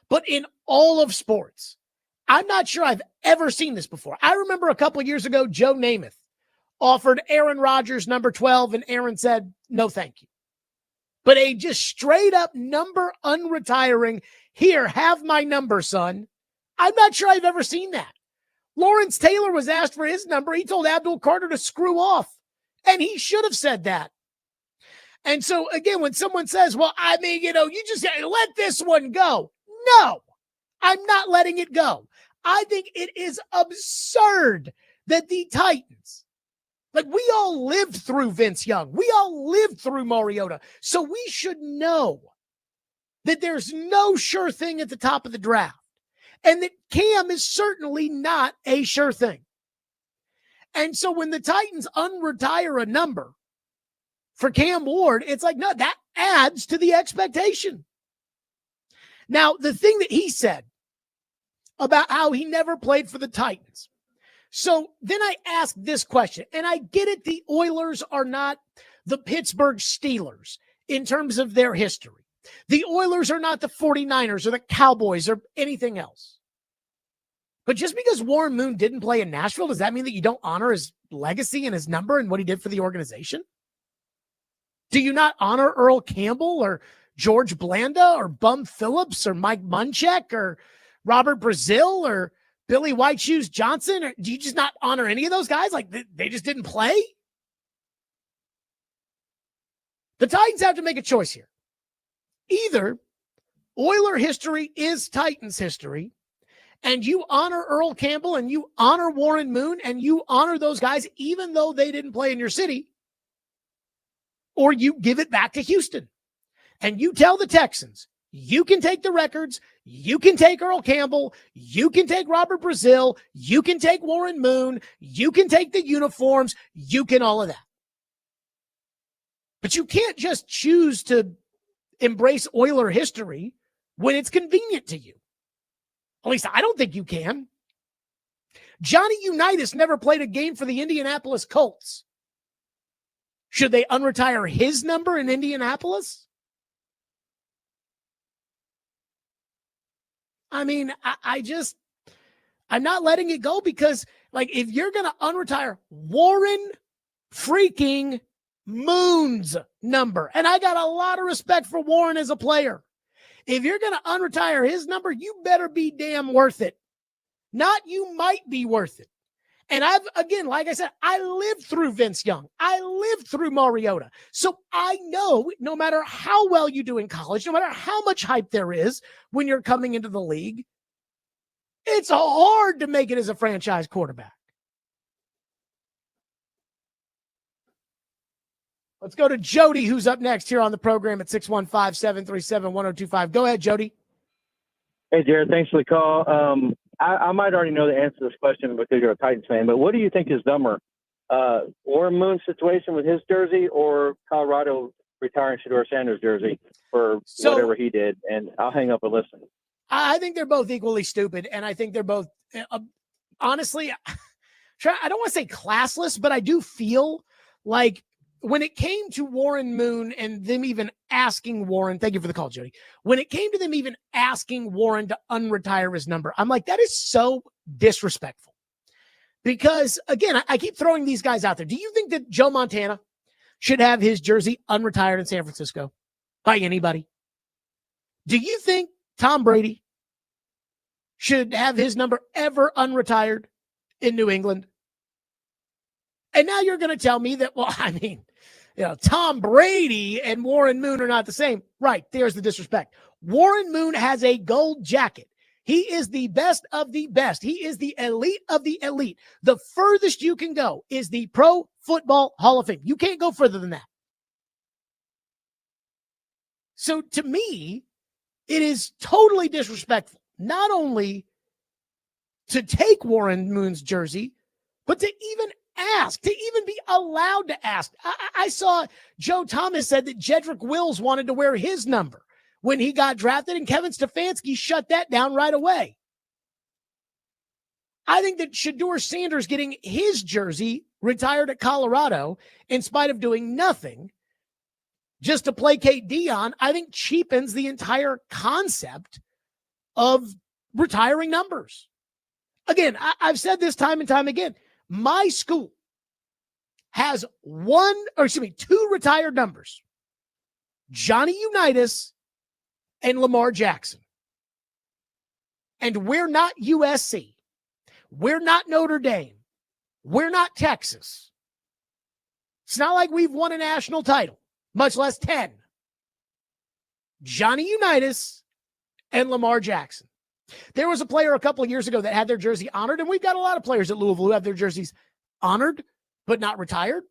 but in all of sports. I'm not sure I've ever seen this before. I remember a couple of years ago, Joe Namath offered Aaron Rodgers number 12, and Aaron said, no, thank you. But a just straight up number unretiring, here, have my number, son. I'm not sure I've ever seen that. Lawrence Taylor was asked for his number. He told Abdul Carter to screw off, and he should have said that. And so, again, when someone says, well, I mean, you just let this one go. No, I'm not letting it go. I think it is absurd that the Titans, like, we all lived through Vince Young. We all lived through Mariota. So we should know that there's no sure thing at the top of the draft. And that Cam is certainly not a sure thing. And so when the Titans unretire a number for Cam Ward, it's like, no, that adds to the expectation. Now, the thing that he said about how he never played for the Titans. So then I asked this question, and I get it. The Oilers are not the Pittsburgh Steelers in terms of their history. The Oilers are not the 49ers or the Cowboys or anything else. But just because Warren Moon didn't play in Nashville, does that mean that you don't honor his legacy and his number and what he did for the organization? Do you not honor Earl Campbell or George Blanda or Bum Phillips or Mike Munchak or Robert Brazil or Billy White Shoes Johnson? Or do you just not honor any of those guys? Like they just didn't play? The Titans have to make a choice here. Either Oiler history is Titans history, and you honor Earl Campbell and you honor Warren Moon and you honor those guys even though they didn't play in your city, or you give it back to Houston and you tell the Texans, you can take the records, you can take Earl Campbell, you can take Robert Brazil, you can take Warren Moon, you can take the uniforms, you can all of that. But you can't just choose to embrace Oiler history when it's convenient to you. At least I don't think you can. Johnny Unitas never played a game for the Indianapolis Colts. Should they unretire his number in Indianapolis? I mean, I'm not letting it go because, like, if you're going to unretire Warren freaking Moon's number, and I got a lot of respect for Warren as a player. If you're going to unretire his number, you better be damn worth it. Not you might be worth it. And again, like I said, I lived through Vince Young. I lived through Mariota. So I know no matter how well you do in college, no matter how much hype there is when you're coming into the league, it's hard to make it as a franchise quarterback. Let's go to Jody, who's up next here on the program at 615-737-1025. Go ahead, Jody. Hey, Jared, thanks for the call. I might already know the answer to this question because you're a Titans fan, but what do you think is dumber, Warren Moon's situation with his jersey or Colorado retiring Shedeur Sanders' jersey for whatever he did? And I'll hang up and listen. I think they're both equally stupid, and I think they're both, honestly, I don't want to say classless, but I do feel like when it came to Warren Moon and them even asking Warren, thank you for the call, Jody. When it came to them even asking Warren to unretire his number, I'm like, that is so disrespectful. Because, again, I keep throwing these guys out there. Do you think that Joe Montana should have his jersey unretired in San Francisco by anybody? Do you think Tom Brady should have his number ever unretired in New England? And now you're going to tell me that, well, I mean, Tom Brady and Warren Moon are not the same. Right, there's the disrespect. Warren Moon has a gold jacket. He is the best of the best. He is the elite of the elite. The furthest you can go is the Pro Football Hall of Fame. You can't go further than that. So to me, it is totally disrespectful, not only to take Warren Moon's jersey, but to even ask, to even be allowed to ask. I saw Joe Thomas said that Jedrick Wills wanted to wear his number when he got drafted, and Kevin Stefanski shut that down right away. I think that Shedeur Sanders getting his jersey retired at Colorado in spite of doing nothing just to placate Dion, I think cheapens the entire concept of retiring numbers. Again, I've said this time and time again. My school has two retired numbers, Johnny Unitas and Lamar Jackson. And we're not USC. We're not Notre Dame. We're not Texas. It's not like we've won a national title, much less 10. Johnny Unitas and Lamar Jackson. There was a player a couple of years ago that had their jersey honored, and we've got a lot of players at Louisville who have their jerseys honored but not retired.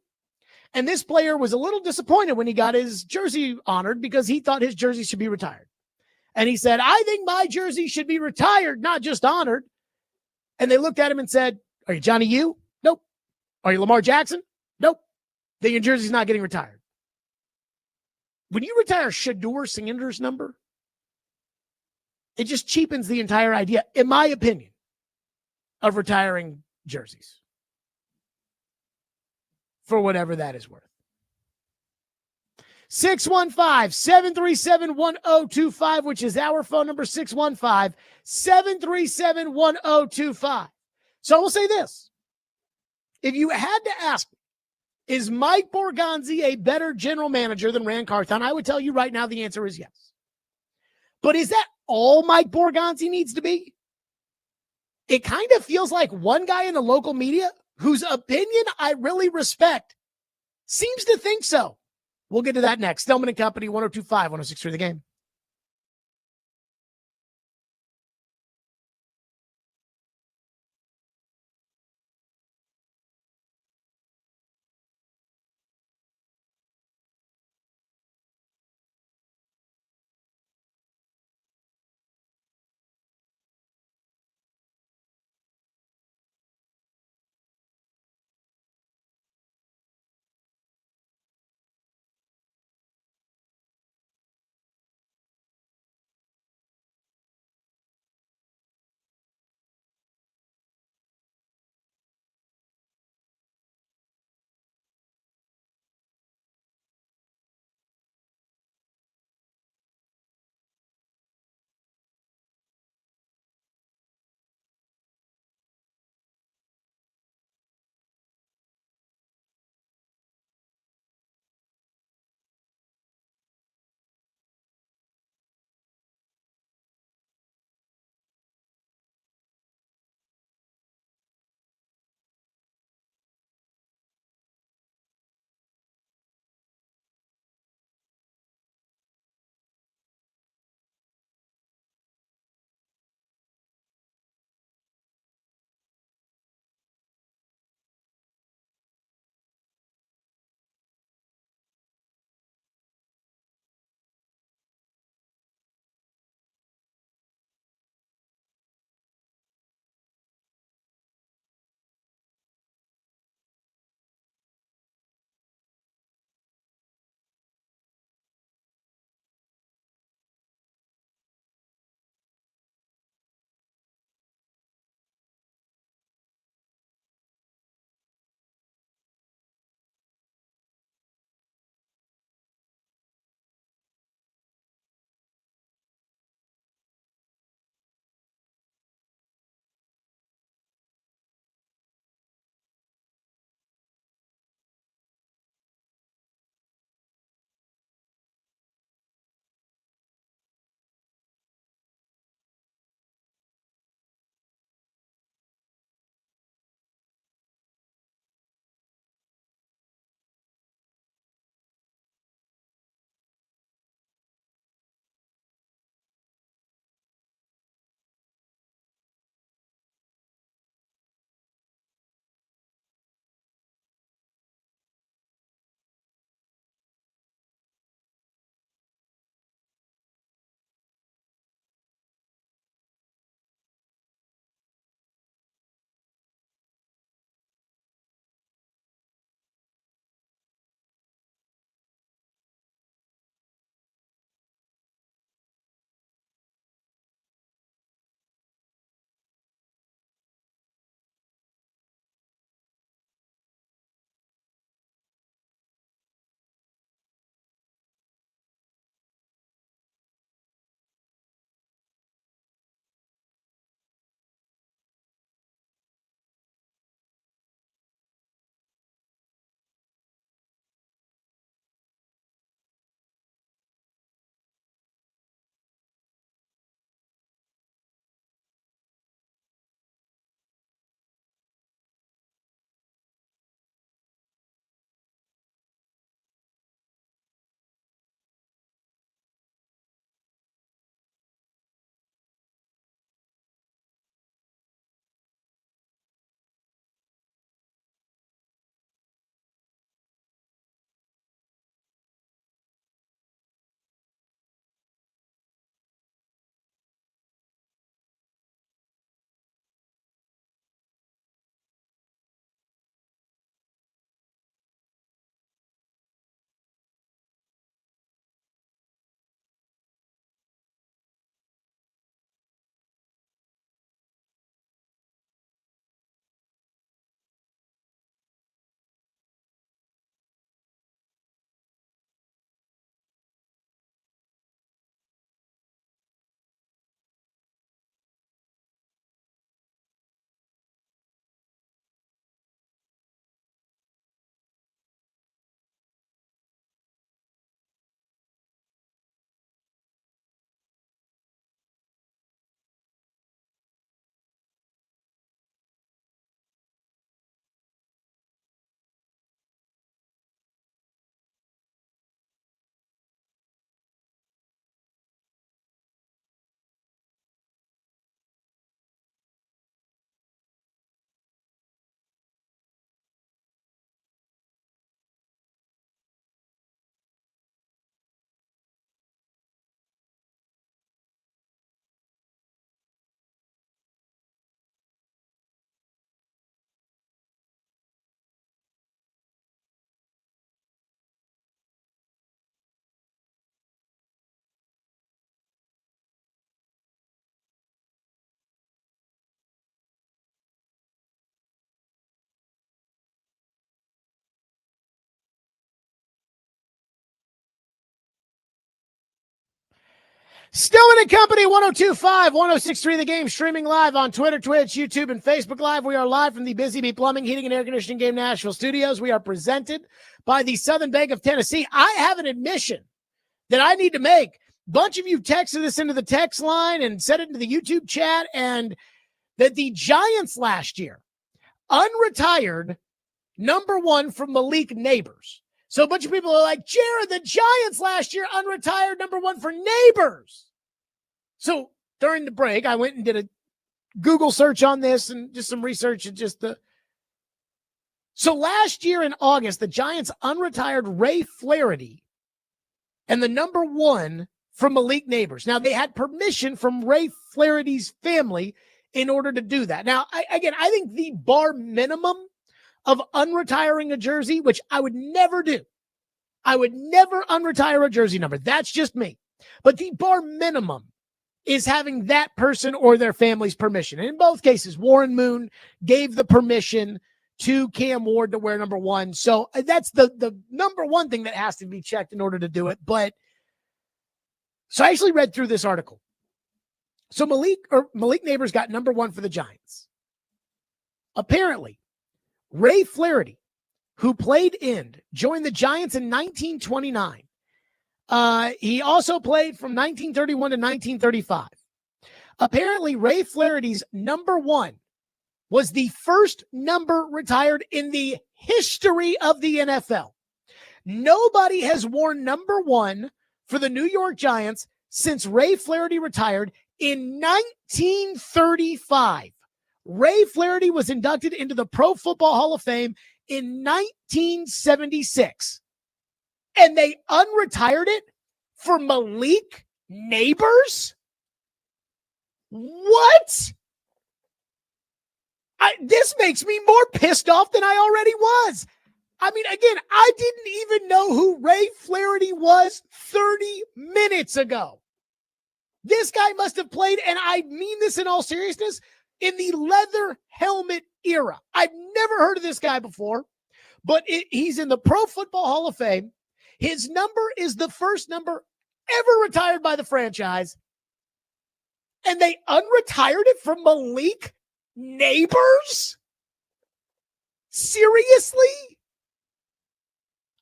And this player was a little disappointed when he got his jersey honored because he thought his jersey should be retired. And he said, I think my jersey should be retired, not just honored. And they looked at him and said, are you Johnny U? Nope. Are you Lamar Jackson? Nope. Then your jersey's not getting retired. When you retire Shedeur Sanders' number, it just cheapens the entire idea, in my opinion, of retiring jerseys for whatever that is worth. 615-737-1025, which is our phone number, 615-737-1025. So I will say this. If you had to ask, is Mike Borgonzi a better general manager than Rand Carthon? I would tell you right now the answer is yes. But is that all Mike Borgonzi needs to be? It kind of feels like one guy in the local media whose opinion I really respect seems to think so. We'll get to that next. Stillman and Company, 102.5, 106.3 The Game. Stillman and Company, 1025, 1063 The Game, streaming live on Twitter, Twitch, YouTube, and Facebook Live. We are live from the Busy Bee Plumbing, Heating, and Air Conditioning Game Nashville studios. We are presented by the Southern Bank of Tennessee. I have an admission that I need to make. A bunch of you texted this into the text line and sent it into the YouTube chat, and that the Giants last year unretired number one from Malik Neighbors. So a bunch of people are like, Jared, the Giants last year unretired number one for Neighbors. So during the break, I went and did a Google search on this and just some research and So last year in August, the Giants unretired Ray Flaherty and the number one from Malik Neighbors. Now, they had permission from Ray Flaherty's family in order to do that. Now, I think the bar minimum of unretiring a jersey, which I would never do. I would never unretire a jersey number. That's just me. But the bar minimum is having that person or their family's permission. And in both cases, Warren Moon gave the permission to Cam Ward to wear number one. So that's the number one thing that has to be checked in order to do it. But so I actually read through this article. So Malik Neighbors got number one for the Giants. Apparently, Ray Flaherty, who played end, joined the Giants in 1929. He also played from 1931 to 1935. Apparently, Ray Flaherty's number one was the first number retired in the history of the NFL. Nobody has worn number one for the New York Giants since Ray Flaherty retired in 1935. Ray Flaherty was inducted into the Pro Football Hall of Fame in 1976. And they unretired it for Malik Neighbors? What? This makes me more pissed off than I already was. I mean, again, I didn't even know who Ray Flaherty was 30 minutes ago. This guy must have played, and I mean this in all seriousness, in the leather helmet era. I've never heard of this guy before, but he's in the Pro Football Hall of Fame. His number is the first number ever retired by the franchise, and they unretired it from Malik Neighbors? Seriously?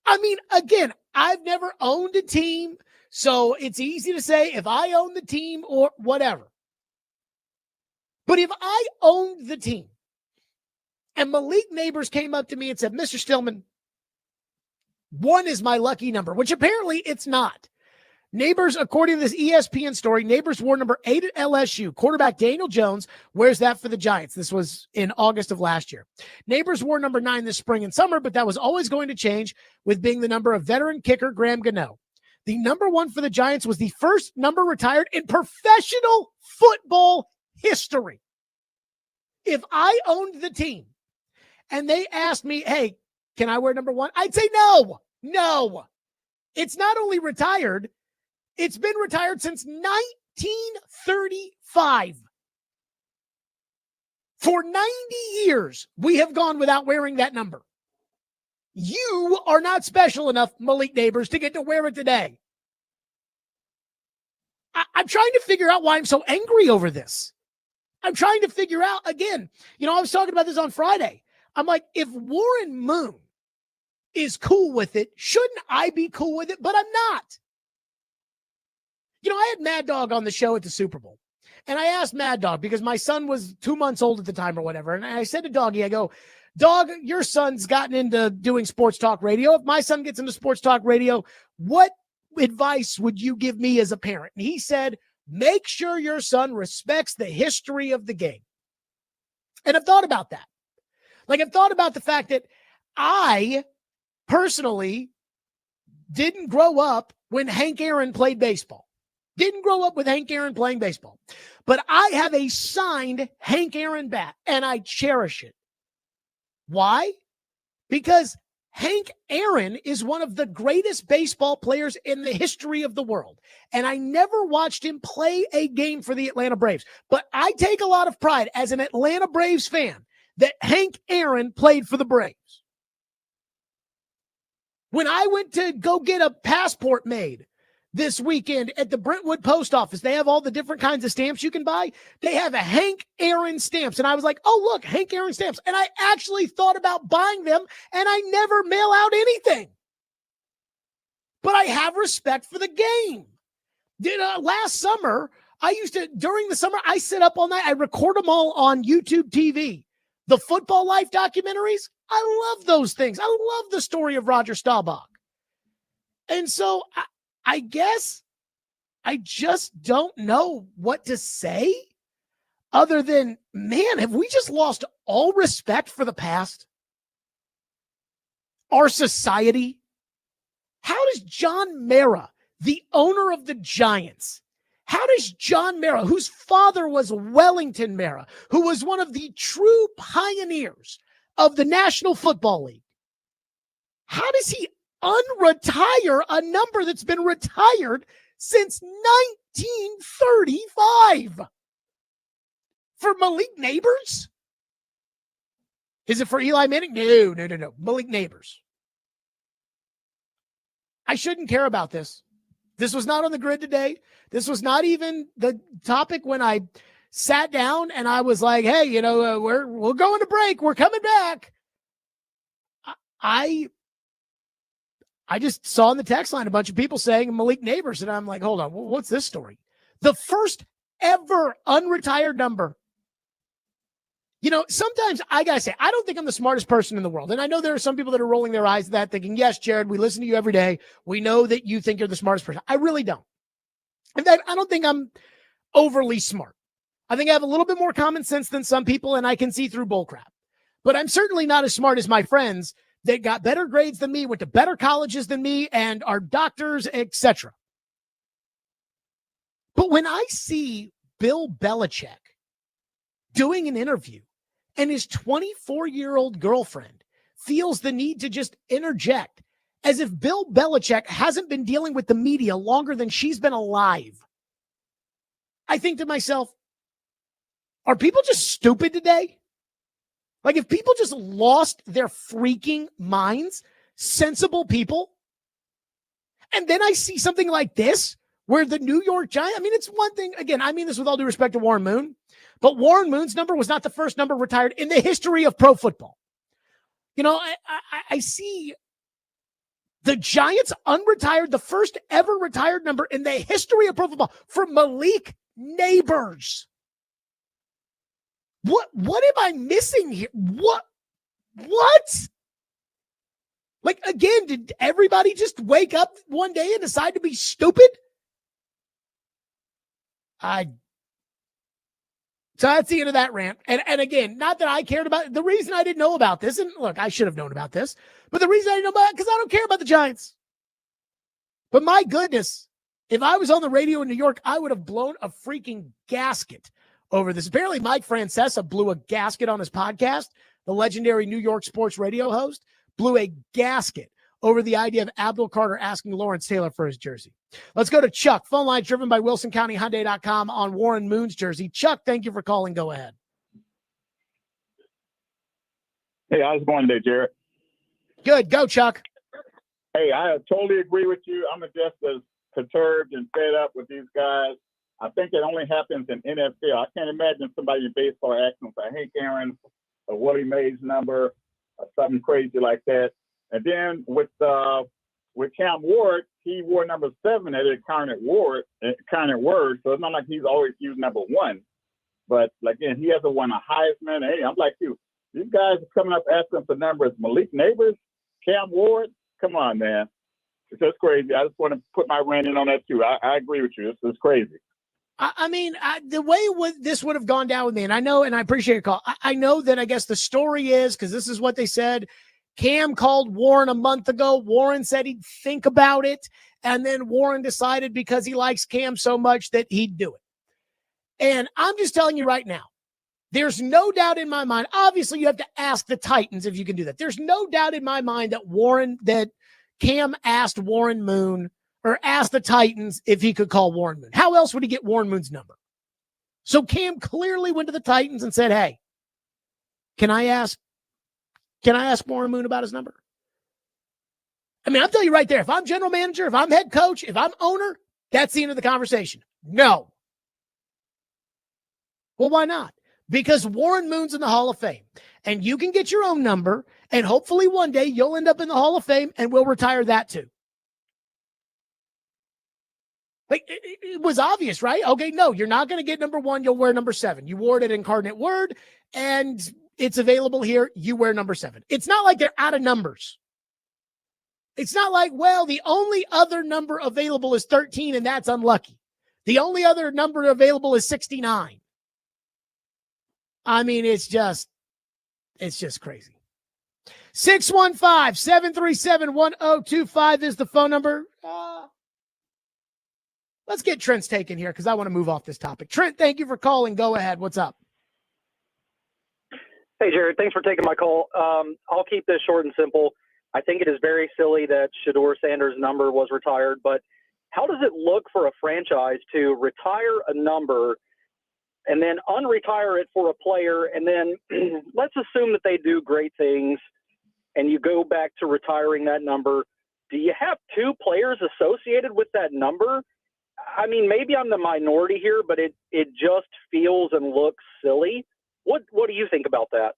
I mean, again, I've never owned a team, so it's easy to say if I own the team or whatever. But if I owned the team and Malik Neighbors came up to me and said, Mr. Stillman, one is my lucky number, which apparently it's not. Neighbors, according to this ESPN story, Neighbors wore number 8 at LSU. Quarterback Daniel Jones wears that for the Giants. This was in August of last year. Neighbors wore number 9 this spring and summer, but that was always going to change with being the number of veteran kicker Graham Gano. The number one for the Giants was the first number retired in professional football history. If I owned the team and they asked me, hey, can I wear number one? I'd say no. It's not only retired, it's been retired since 1935. For 90 years, we have gone without wearing that number. You are not special enough, Malik Neighbors, to get to wear it today. I'm trying to figure out why I'm so angry over this. I'm trying to figure out, again, I was talking about this on Friday. I'm like, if Warren Moon is cool with it, shouldn't I be cool with it? But I'm not. I had Mad Dog on the show at the Super Bowl. And I asked Mad Dog, because my son was 2 months old at the time or whatever. And I said to Doggy, I go, Dog, your son's gotten into doing sports talk radio. If my son gets into sports talk radio, what advice would you give me as a parent? And he said, make sure your son respects the history of the game. And I've thought about that. I've thought about the fact that I personally didn't grow up when Hank Aaron played baseball. Didn't grow up with Hank Aaron playing baseball. But I have a signed Hank Aaron bat, and I cherish it. Why? Because Hank Aaron is one of the greatest baseball players in the history of the world. And I never watched him play a game for the Atlanta Braves. But I take a lot of pride as an Atlanta Braves fan that Hank Aaron played for the Braves. When I went to go get a passport made, this weekend at the Brentwood Post Office. They have all the different kinds of stamps you can buy. They have a Hank Aaron stamps. And I was like, oh, look, Hank Aaron stamps. And I actually thought about buying them, and I never mail out anything. But I have respect for the game. Last summer, during the summer, I sit up all night. I record them all on YouTube TV. The Football Life documentaries, I love those things. I love the story of Roger Staubach. And so I guess I just don't know what to say other than, man, have we just lost all respect for the past? Our society? How does John Mara, the owner of the Giants, how does John Mara, whose father was Wellington Mara, who was one of the true pioneers of the National Football League, how does he unretire a number that's been retired since 1935? For Malik Neighbors? Is it for Eli Manning? No. Malik Neighbors. I shouldn't care about this. This was not on the grid today. This was not even the topic when I sat down and I was like, hey, we'll go into break. We're coming back. I just saw in the text line a bunch of people saying Malik Neighbors, and I'm like, hold on, what's this story? The first ever unretired number. Sometimes I got to say, I don't think I'm the smartest person in the world. And I know there are some people that are rolling their eyes at that thinking, yes, Jared, we listen to you every day. We know that you think you're the smartest person. I really don't. In fact, I don't think I'm overly smart. I think I have a little bit more common sense than some people, and I can see through bullcrap. But I'm certainly not as smart as my friends that got better grades than me, went to better colleges than me, and are doctors, etc. But when I see Bill Belichick doing an interview and his 24-year-old girlfriend feels the need to just interject as if Bill Belichick hasn't been dealing with the media longer than she's been alive, I think to myself, are people just stupid today? Like, if people just lost their freaking minds, sensible people, and then I see something like this, where the New York Giants, it's one thing, again, I mean this with all due respect to Warren Moon, but Warren Moon's number was not the first number retired in the history of pro football. I see the Giants unretired the first ever retired number in the history of pro football for Malik Neighbors. What am I missing here? What? Like, again, did everybody just wake up one day and decide to be stupid? So that's the end of that rant. And again, not that I cared about it. The reason I didn't know about this, and look, I should have known about this, but the reason I didn't know about it, because I don't care about the Giants. But my goodness, if I was on the radio in New York, I would have blown a freaking gasket over this. Apparently, Mike Francesa blew a gasket on his podcast. The legendary New York sports radio host blew a gasket over the idea of Abdul Carter asking Lawrence Taylor for his jersey. Let's go to Chuck. Phone line driven by WilsonCountyHyundai.com on Warren Moon's jersey. Chuck, thank you for calling. Go ahead. Hey, how's it going today, Jared? Good. Go, Chuck. Hey, I totally agree with you. I'm just as perturbed and fed up with these guys. I think it only happens in NFL. I can't imagine somebody in baseball asking for Hank Aaron or Willie Mays number or something crazy like that. And then with Cam Ward, he wore number 7 at Incarnate Word. So it's not like he's always used number 1. But again, he hasn't won a Heisman. Hey, I'm like you. These guys are coming up asking for numbers. Malik Neighbors, Cam Ward. Come on, man. It's just crazy. I just want to put my rant in on that too. I agree with you. This is crazy. The way this would have gone down with me, and I know, and I appreciate your call. I know that I guess the story is, because this is what they said, Cam called Warren a month ago. Warren said he'd think about it. And then Warren decided because he likes Cam so much that he'd do it. And I'm just telling you right now, there's no doubt in my mind. Obviously, you have to ask the Titans if you can do that. There's no doubt in my mind that Cam asked Warren Moon or asked the Titans if he could call Warren Moon. How else would he get Warren Moon's number? So Cam clearly went to the Titans and said, hey, can I ask Warren Moon about his number? I'm telling you right there, if I'm general manager, if I'm head coach, if I'm owner, That's the end of the conversation. No. Well, why not? Because Warren Moon's in the Hall of Fame, and you can get your own number, and hopefully one day you'll end up in the Hall of Fame, and we'll retire that too. Like, it was obvious, right? Okay, no, you're not going to get number 1. You'll wear number 7. You wore it at Incarnate Word, and it's available here. You wear number 7. It's not like they're out of numbers. It's not like, well, the only other number available is 13, and that's unlucky. The only other number available is 69. I mean, it's just crazy. 615-737-1025 is the phone number. Let's get Trent's taken here because I want to move off this topic. Trent, thank you for calling. Go ahead. What's up? Hey, Jared. Thanks for taking my call. I'll keep this short and simple. I think it is very silly that Shedeur Sanders' number was retired, but how does it look for a franchise to retire a number and then unretire it for a player, and then let's assume that they do great things and you go back to retiring that number? Do you have 2 players associated with that number? I mean, maybe I'm the minority here, but it just feels and looks silly. What do you think about that?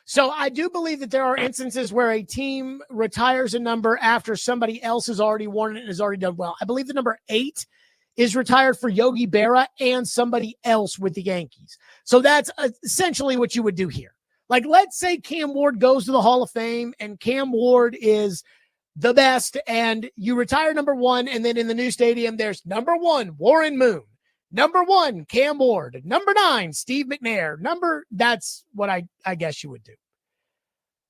So I do believe that there are instances where a team retires a number after somebody else has already worn it and has already done well. I believe the number 8 is retired for Yogi Berra and somebody else with the Yankees. So that's essentially what you would do here. Like, let's say Cam Ward goes to the Hall of Fame and Cam Ward is the best, and you retire number 1, and then in the new stadium, there's number 1, Warren Moon, number 1, Cam Ward, number 9, Steve McNair. That's what I guess you would do.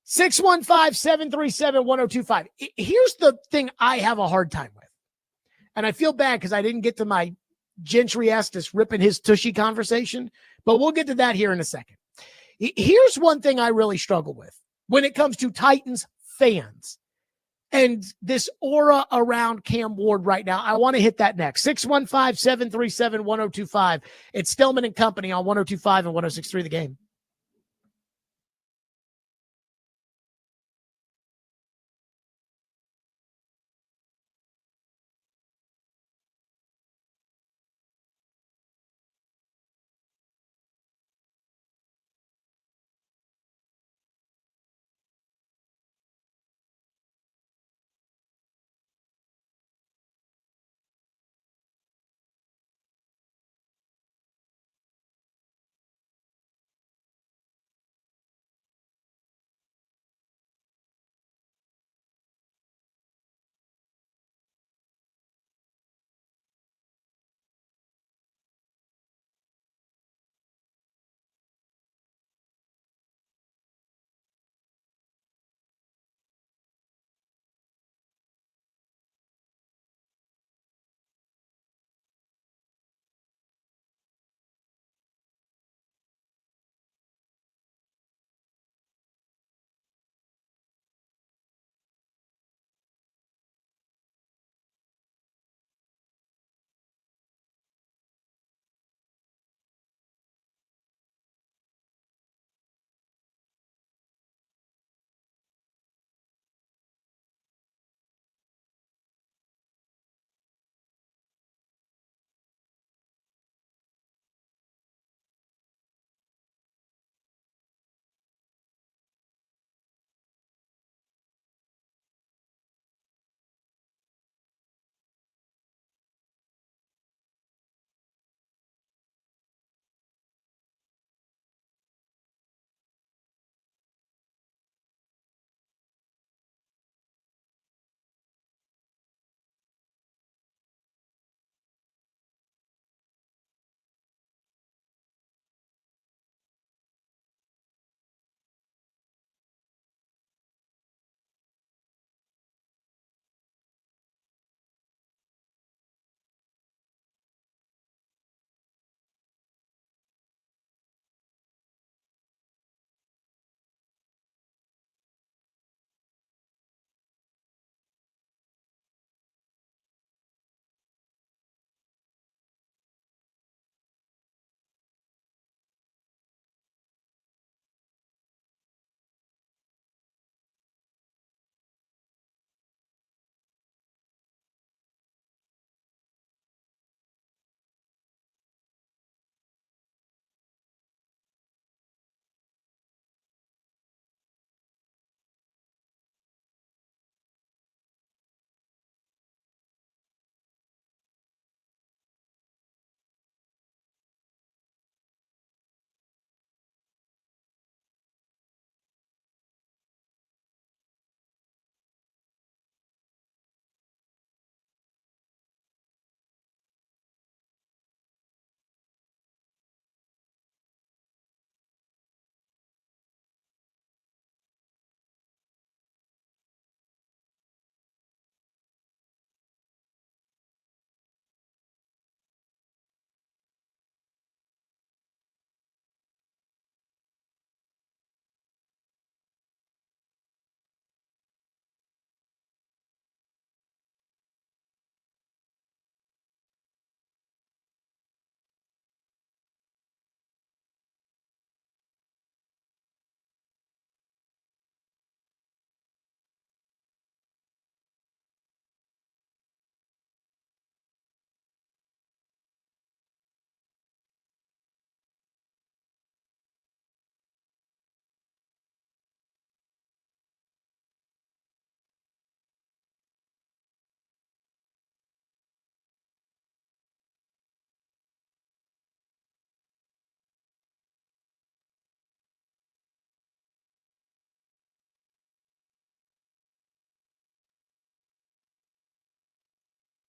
615-737-1025. Here's the thing I have a hard time with. And I feel bad because I didn't get to my Gentry Estes ripping his tushy conversation, but we'll get to that here in a second. Here's one thing I really struggle with when it comes to Titans fans and this aura around Cam Ward right now. I want to hit that next. 615-737-1025. It's Stillman and Company on 102.5 and 106.3 The Game.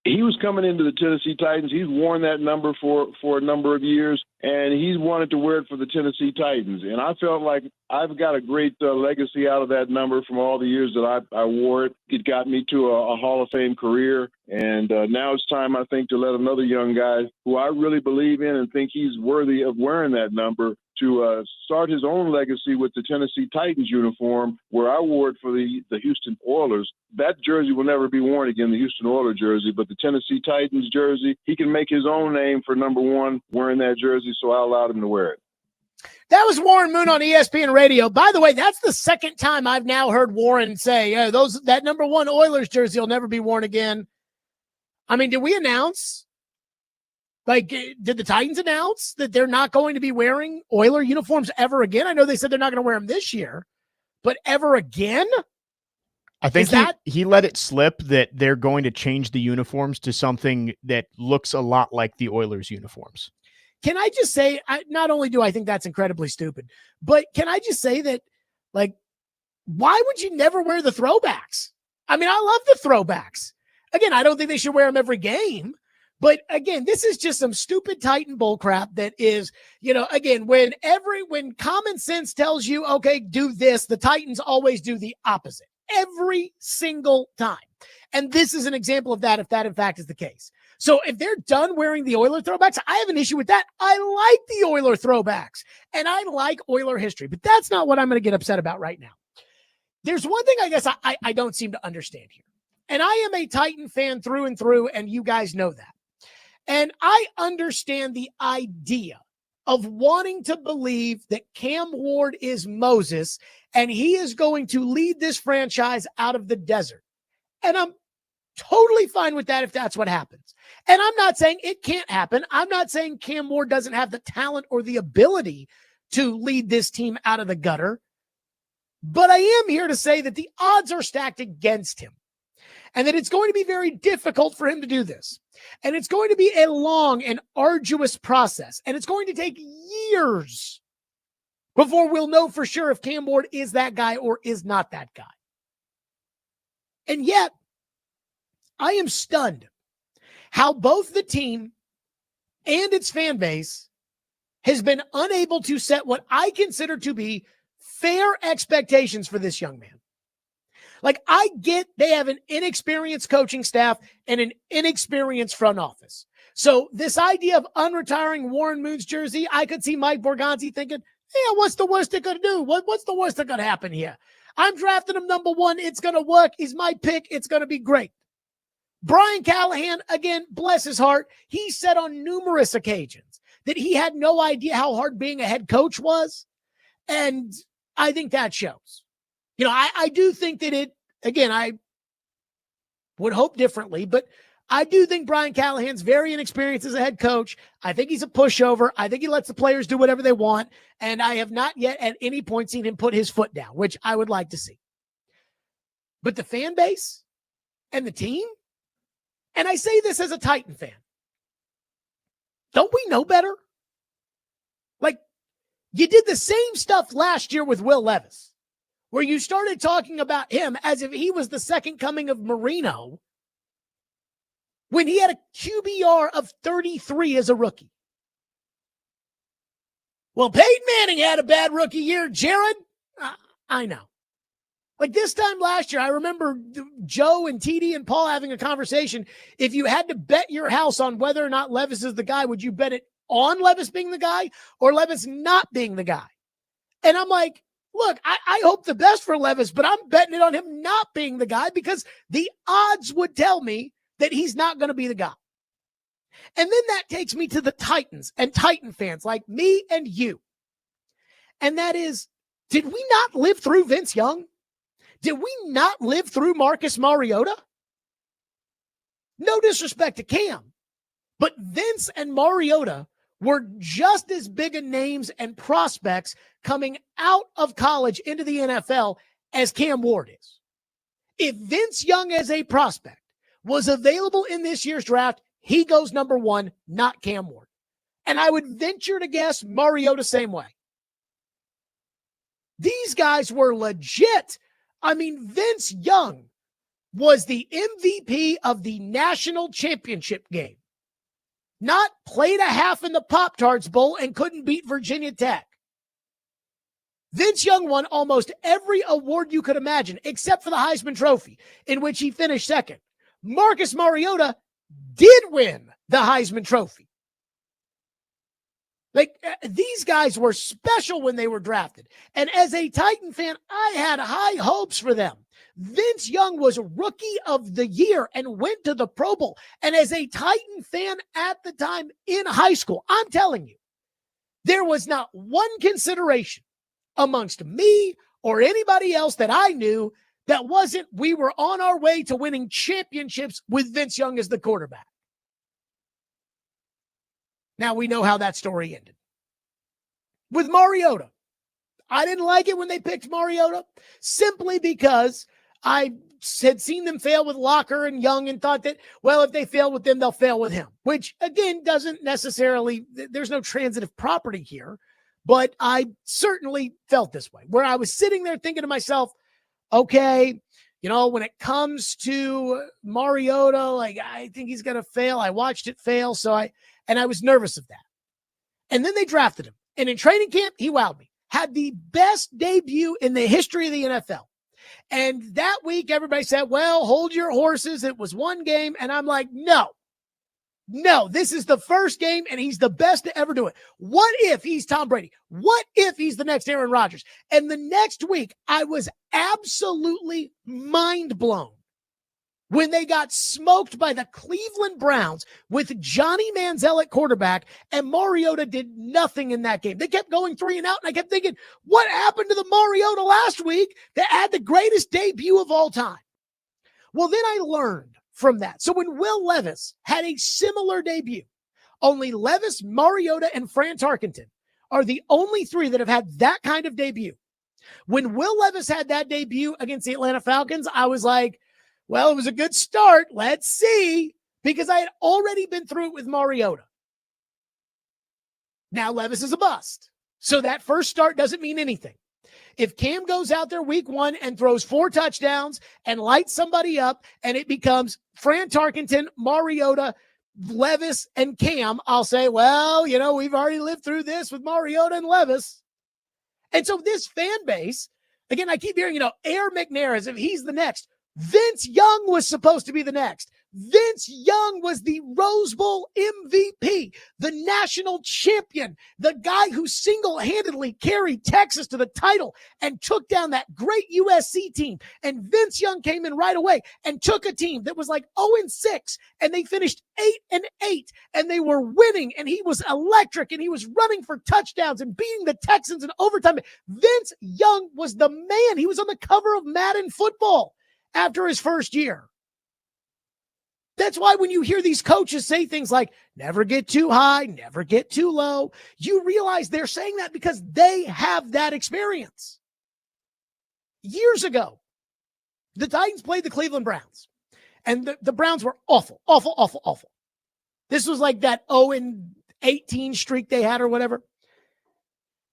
he was coming into the Tennessee Titans. He's worn that number for a number of years, and he's wanted to wear it for the Tennessee Titans. And I felt like I've got a great legacy out of that number from all the years that I wore it. It got me to a Hall of Fame career, and now it's time, I think, to let another young guy who I really believe in and think he's worthy of wearing that number to start his own legacy with the Tennessee Titans uniform, where I wore it for the Houston Oilers. That jersey will never be worn again, the Houston Oilers jersey, but the Tennessee Titans jersey, he can make his own name for number one wearing that jersey, so I allowed him to wear it. That was Warren Moon on ESPN Radio. By the way, that's the second time I've now heard Warren say, that number one Oilers jersey will never be worn again. I mean, did we announce? Did the Titans announce that they're not going to be wearing Oiler uniforms ever again? I know they said they're not going to wear them this year, but ever again? I think he let it slip that they're going to change the uniforms to something that looks a lot like the Oilers uniforms. Can I just say, not only do I think that's incredibly stupid, but can I just say that, why would you never wear the throwbacks? I mean, I love the throwbacks. Again, I don't think they should wear them every game. But again, this is just some stupid Titan bullcrap that is, again, when common sense tells you, okay, do this, the Titans always do the opposite every single time. And this is an example of that, if that in fact is the case. So if they're done wearing the Oiler throwbacks, I have an issue with that. I like the Oiler throwbacks and I like Oiler history, but that's not what I'm going to get upset about right now. There's one thing I guess I don't seem to understand here. And I am a Titan fan through and through, and you guys know that. And I understand the idea of wanting to believe that Cam Ward is Moses and he is going to lead this franchise out of the desert. And I'm totally fine with that if that's what happens. And I'm not saying it can't happen. I'm not saying Cam Ward doesn't have the talent or the ability to lead this team out of the gutter. But I am here to say that the odds are stacked against him and that it's going to be very difficult for him to do this. And it's going to be a long and arduous process. And it's going to take years before we'll know for sure if Cam Ward is that guy or is not that guy. And yet, I am stunned how both the team and its fan base has been unable to set what I consider to be fair expectations for this young man. I get they have an inexperienced coaching staff and an inexperienced front office. So this idea of unretiring Warren Moon's jersey, I could see Mike Borgonzi thinking, yeah, what's the worst that could do? What's the worst that could happen here? I'm drafting him number one. It's going to work. He's my pick. It's going to be great. Brian Callahan, again, bless his heart, he said on numerous occasions that he had no idea how hard being a head coach was. And I think that shows. I do think that I would hope differently, but I do think Brian Callahan's very inexperienced as a head coach. I think he's a pushover. I think he lets the players do whatever they want. And I have not yet at any point seen him put his foot down, which I would like to see. But the fan base and the team, and I say this as a Titan fan, don't we know better? You did the same stuff last year with Will Levis, where you started talking about him as if he was the second coming of Marino when he had a QBR of 33 as a rookie. Well, Peyton Manning had a bad rookie year, Jared. I know. This time last year, I remember Joe and TD and Paul having a conversation. If you had to bet your house on whether or not Levis is the guy, would you bet it on Levis being the guy or Levis not being the guy? And I'm like, look, I hope the best for Levis, but I'm betting it on him not being the guy because the odds would tell me that he's not going to be the guy. And then that takes me to the Titans and Titan fans like me and you. And that is, did we not live through Vince Young? Did we not live through Marcus Mariota? No disrespect to Cam, but Vince and Mariota were just as big a names and prospects coming out of college into the NFL as Cam Ward is. If Vince Young as a prospect was available in this year's draft, he goes number one, not Cam Ward. And I would venture to guess Mariota same way. These guys were legit. I mean, Vince Young was the MVP of the national championship game. Not played a half in the Pop-Tarts Bowl and couldn't beat Virginia Tech. Vince Young won almost every award you could imagine, except for the Heisman Trophy, in which he finished second. Marcus Mariota did win the Heisman Trophy. These guys were special when they were drafted. And as a Titan fan, I had high hopes for them. Vince Young was Rookie of the Year and went to the Pro Bowl. And as a Titan fan at the time in high school, I'm telling you, there was not one consideration amongst me or anybody else that I knew that wasn't we were on our way to winning championships with Vince Young as the quarterback. Now we know how that story ended. With Mariota, I didn't like it when they picked Mariota simply because I had seen them fail with Locker and Young and thought that, well, if they fail with them, they'll fail with him, which again doesn't necessarily, there's no transitive property here, but I certainly felt this way where I was sitting there thinking to myself, okay, when it comes to Mariota, I think he's going to fail. I watched it fail. And I was nervous of that. And then they drafted him. And in training camp, he wowed me. Had the best debut in the history of the NFL. And that week, everybody said, well, hold your horses. It was one game. And I'm like, no, this is the first game, and he's the best to ever do it. What if he's Tom Brady? What if he's the next Aaron Rodgers? And the next week, I was absolutely mind blown when they got smoked by the Cleveland Browns with Johnny Manziel at quarterback, and Mariota did nothing in that game. They kept going 3 and out, and I kept thinking, what happened to the Mariota last week that had the greatest debut of all time? Well, then I learned from that. So when Will Levis had a similar debut, only Levis, Mariota, and Fran Tarkenton are the only 3 that have had that kind of debut. When Will Levis had that debut against the Atlanta Falcons, I was like, well, it was a good start. Let's see. Because I had already been through it with Mariota. Now Levis is a bust. So that first start doesn't mean anything. If Cam goes out there week 1 and throws 4 touchdowns and lights somebody up and it becomes Fran Tarkenton, Mariota, Levis, and Cam, I'll say, well, we've already lived through this with Mariota and Levis. And so this fan base, again, I keep hearing, Air McNair as if he's the next. Vince Young was supposed to be the next. Vince Young was the Rose Bowl MVP, the national champion, the guy who single-handedly carried Texas to the title and took down that great USC team. And Vince Young came in right away and took a team that was like 0-6, and they finished 8-8, and they were winning, and he was electric, and he was running for touchdowns and beating the Texans in overtime. Vince Young was the man. He was on the cover of Madden Football after his first year. That's why when you hear these coaches say things like, never get too high, never get too low, you realize they're saying that because they have that experience. Years ago, the Titans played the Cleveland Browns, and the Browns were awful, awful, awful, awful. This was like that 0-18 streak they had or whatever.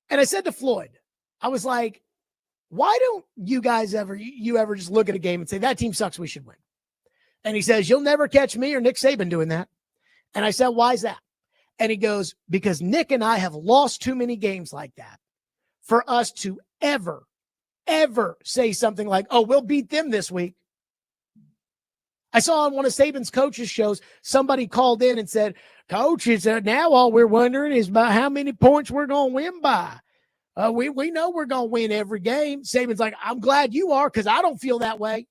And I said to Floyd, I was like, why don't you guys ever just look at a game and say, that team sucks, we should win? And he says, you'll never catch me or Nick Saban doing that. And I said, why is that? And he goes, because Nick and I have lost too many games like that for us to ever say something like, oh, we'll beat them this week. I saw on one of Saban's coaches' shows, somebody called in and said, Coach, now all we're wondering is about how many points we're going to win by. We know we're going to win every game. Saban's like, I'm glad you are, because I don't feel that way.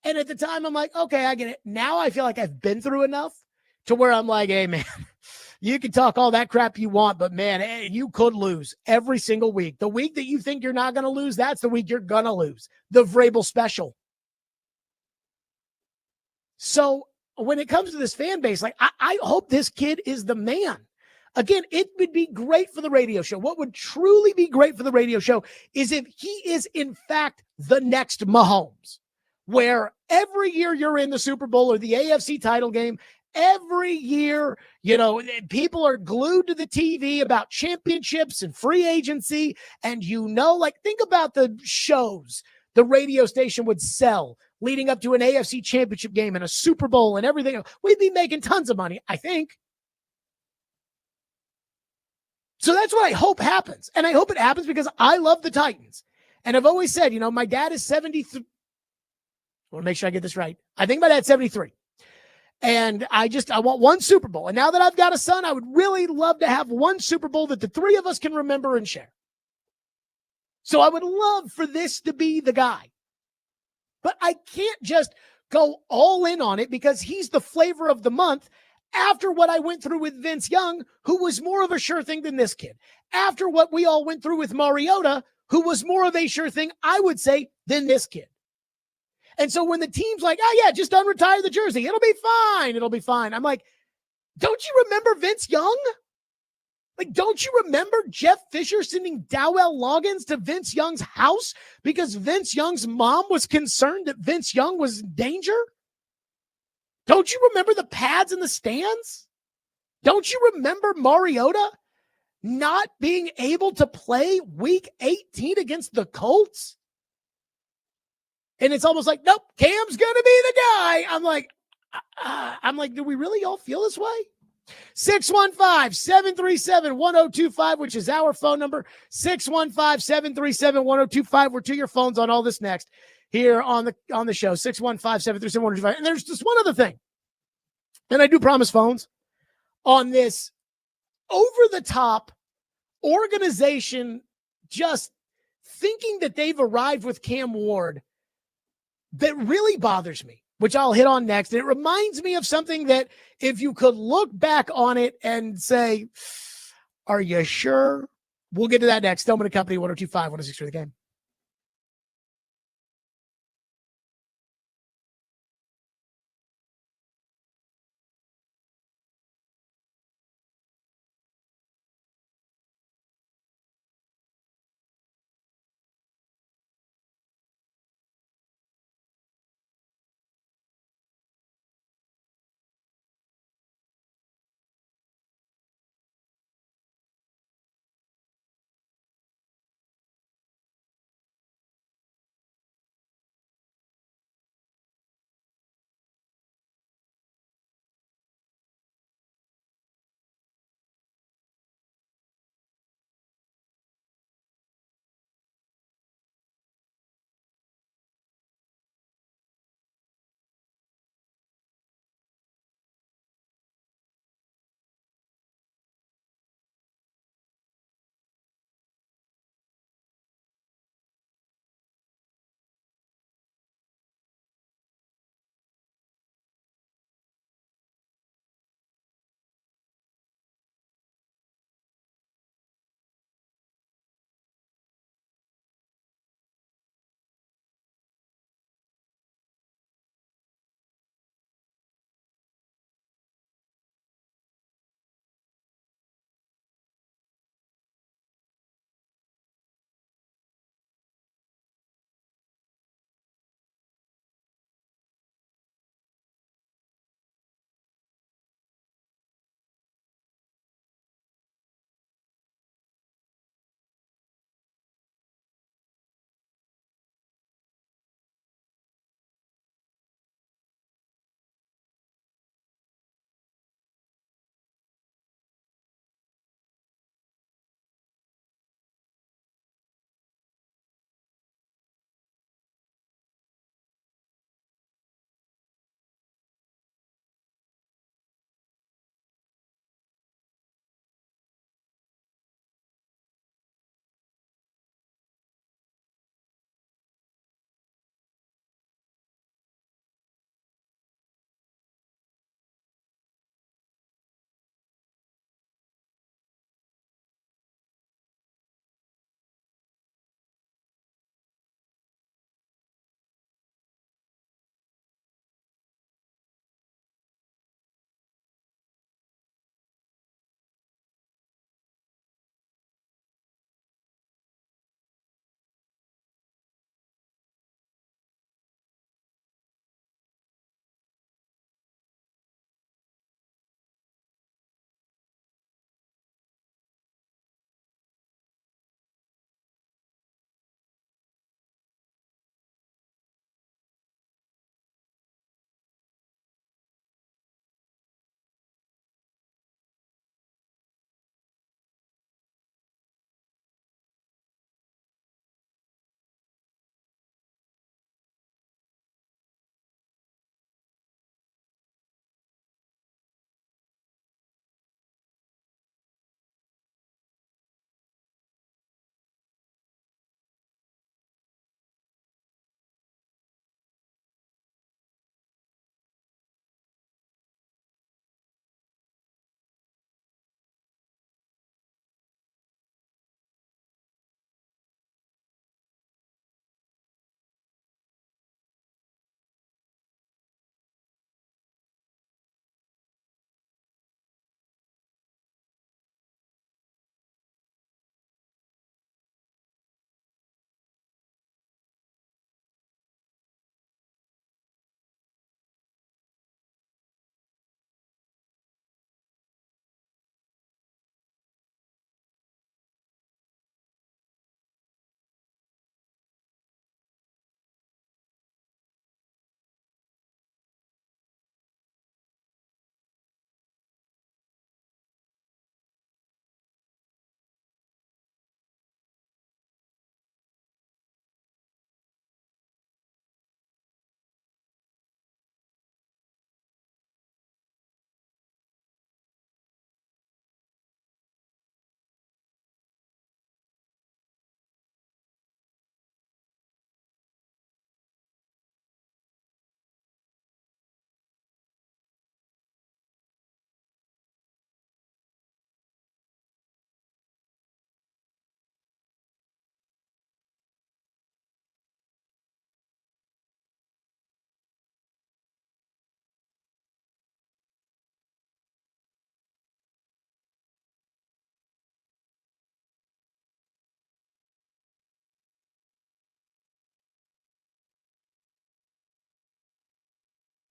And at the time, I'm like, okay, I get it. Now I feel like I've been through enough to where I'm like, hey, man, you can talk all that crap you want, but, man, you could lose every single week. The week that you think you're not going to lose, that's the week you're going to lose. The Vrabel special. So when it comes to this fan base, I hope this kid is the man. Again, it would be great for the radio show. What would truly be great for the radio show is if he is, in fact, the next Mahomes, where every year you're in the Super Bowl or the AFC title game, every year, people are glued to the TV about championships and free agency. And think about the shows the radio station would sell leading up to an AFC championship game and a Super Bowl and everything. We'd be making tons of money, I think. So that's what I hope happens. And I hope it happens because I love the Titans. And I've always said, my dad is 73. I want to make sure I get this right. I think my dad's 73. And I want one Super Bowl. And now that I've got a son, I would really love to have one Super Bowl that the three of us can remember and share. So I would love for this to be the guy. But I can't just go all in on it because he's the flavor of the month after what I went through with Vince Young, who was more of a sure thing than this kid. After what we all went through with Mariota, who was more of a sure thing, I would say, than this kid. And so when the team's like, oh yeah, just unretire the jersey. It'll be fine. It'll be fine. I'm like, don't you remember Vince Young? Like, don't you remember Jeff Fisher sending Dowell Loggins to Vince Young's house because Vince Young's mom was concerned that Vince Young was in danger? Don't you remember the pads in the stands? Don't you remember Mariota not being able to play week 18 against the Colts? And it's almost like, nope, Cam's going to be the guy. I'm like, do we really all feel this way? 615-737-1025, which is our phone number. 615-737-1025. We're to your phones on all this next here on the show. 615-737-1025. And there's just one other thing. And I do promise phones on this over-the-top organization just thinking that they've arrived with Cam Ward that really bothers me, which I'll hit on next. And it reminds me of something that if you could look back on it and say, are you sure? We'll get to that next. Stillman & Company, 102.5, 106 for the game.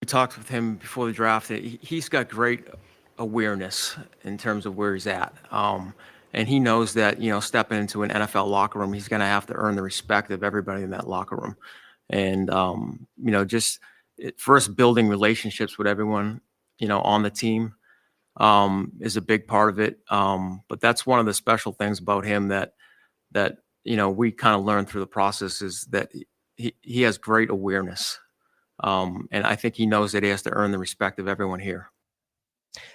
talked with him before the draft. He's got great awareness in terms of where he's at. And he knows that, stepping into an NFL locker room, he's going to have to earn the respect of everybody in that locker room. And, just first building relationships with everyone, on the team is a big part of it. But that's one of the special things about him that we kind of learned through the process is that he has great awareness. And I think he knows that he has to earn the respect of everyone here.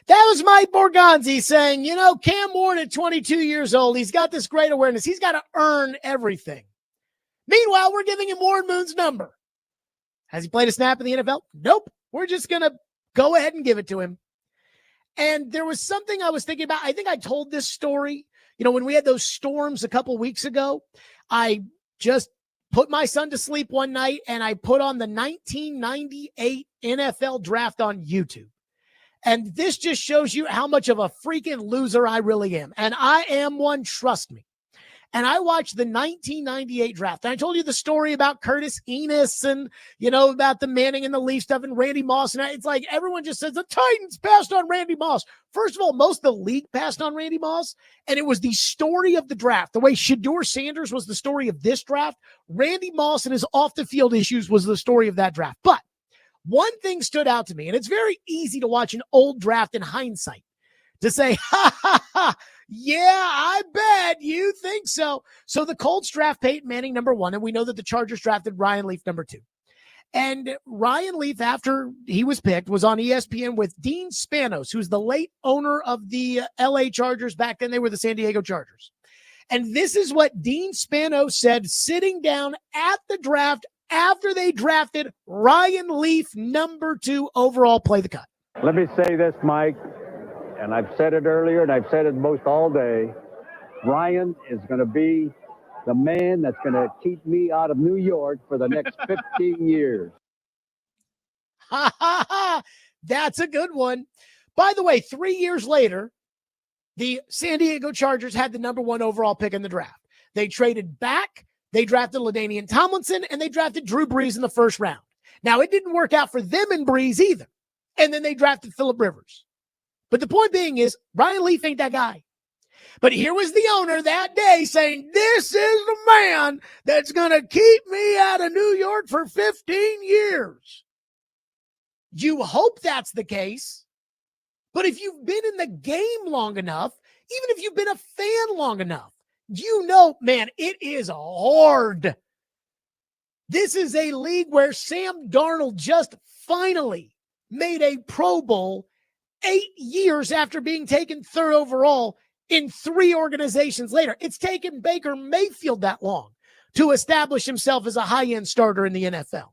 That was Mike Borgonzi saying, Cam Ward at 22 years old, he's got this great awareness. He's got to earn everything. Meanwhile, we're giving him Warren Moon's number. Has he played a snap in the NFL? Nope. We're just going to go ahead and give it to him. And there was something I was thinking about. I think I told this story. When we had those storms a couple weeks ago, I just put my son to sleep one night and I put on the 1998 NFL draft on YouTube. And this just shows you how much of a freaking loser I really am. And I am one, trust me. And I watched the 1998 draft. And I told you the story about Curtis Enos and, about the Manning and the Leaf stuff and Randy Moss. And it's like everyone just says the Titans passed on Randy Moss. First of all, most of the league passed on Randy Moss. And it was the story of the draft. The way Shedeur Sanders was the story of this draft, Randy Moss and his off-the-field issues was the story of that draft. But one thing stood out to me, and it's very easy to watch an old draft in hindsight to say, yeah, I bet you think so. So the Colts draft Peyton Manning number 1, and we know that the Chargers drafted Ryan Leaf number 2. And Ryan Leaf, after he was picked, was on ESPN with Dean Spanos, who's the late owner of the LA Chargers. Back then, they were the San Diego Chargers. And this is what Dean Spanos said sitting down at the draft after they drafted Ryan Leaf number 2 overall. Play the cut. Let me say this, Mike, and I've said it earlier, and I've said it most all day. Ryan is going to be the man that's going to keep me out of New York for the next 15 years. That's a good one. By the way, 3 years later, the San Diego Chargers had the number 1 overall pick in the draft. They traded back. They drafted LaDainian Tomlinson, and they drafted Drew Brees in the first round. Now, it didn't work out for them and Brees either. And then they drafted Phillip Rivers. But the point being is, Ryan Leaf ain't that guy. But here was the owner that day saying, this is the man that's going to keep me out of New York for 15 years. You hope that's the case. But if you've been in the game long enough, even if you've been a fan long enough, man, it is hard. This is a league where Sam Darnold just finally made a Pro Bowl 8 years after being taken 3rd overall in 3 organizations later. It's taken Baker Mayfield that long to establish himself as a high-end starter in the NFL.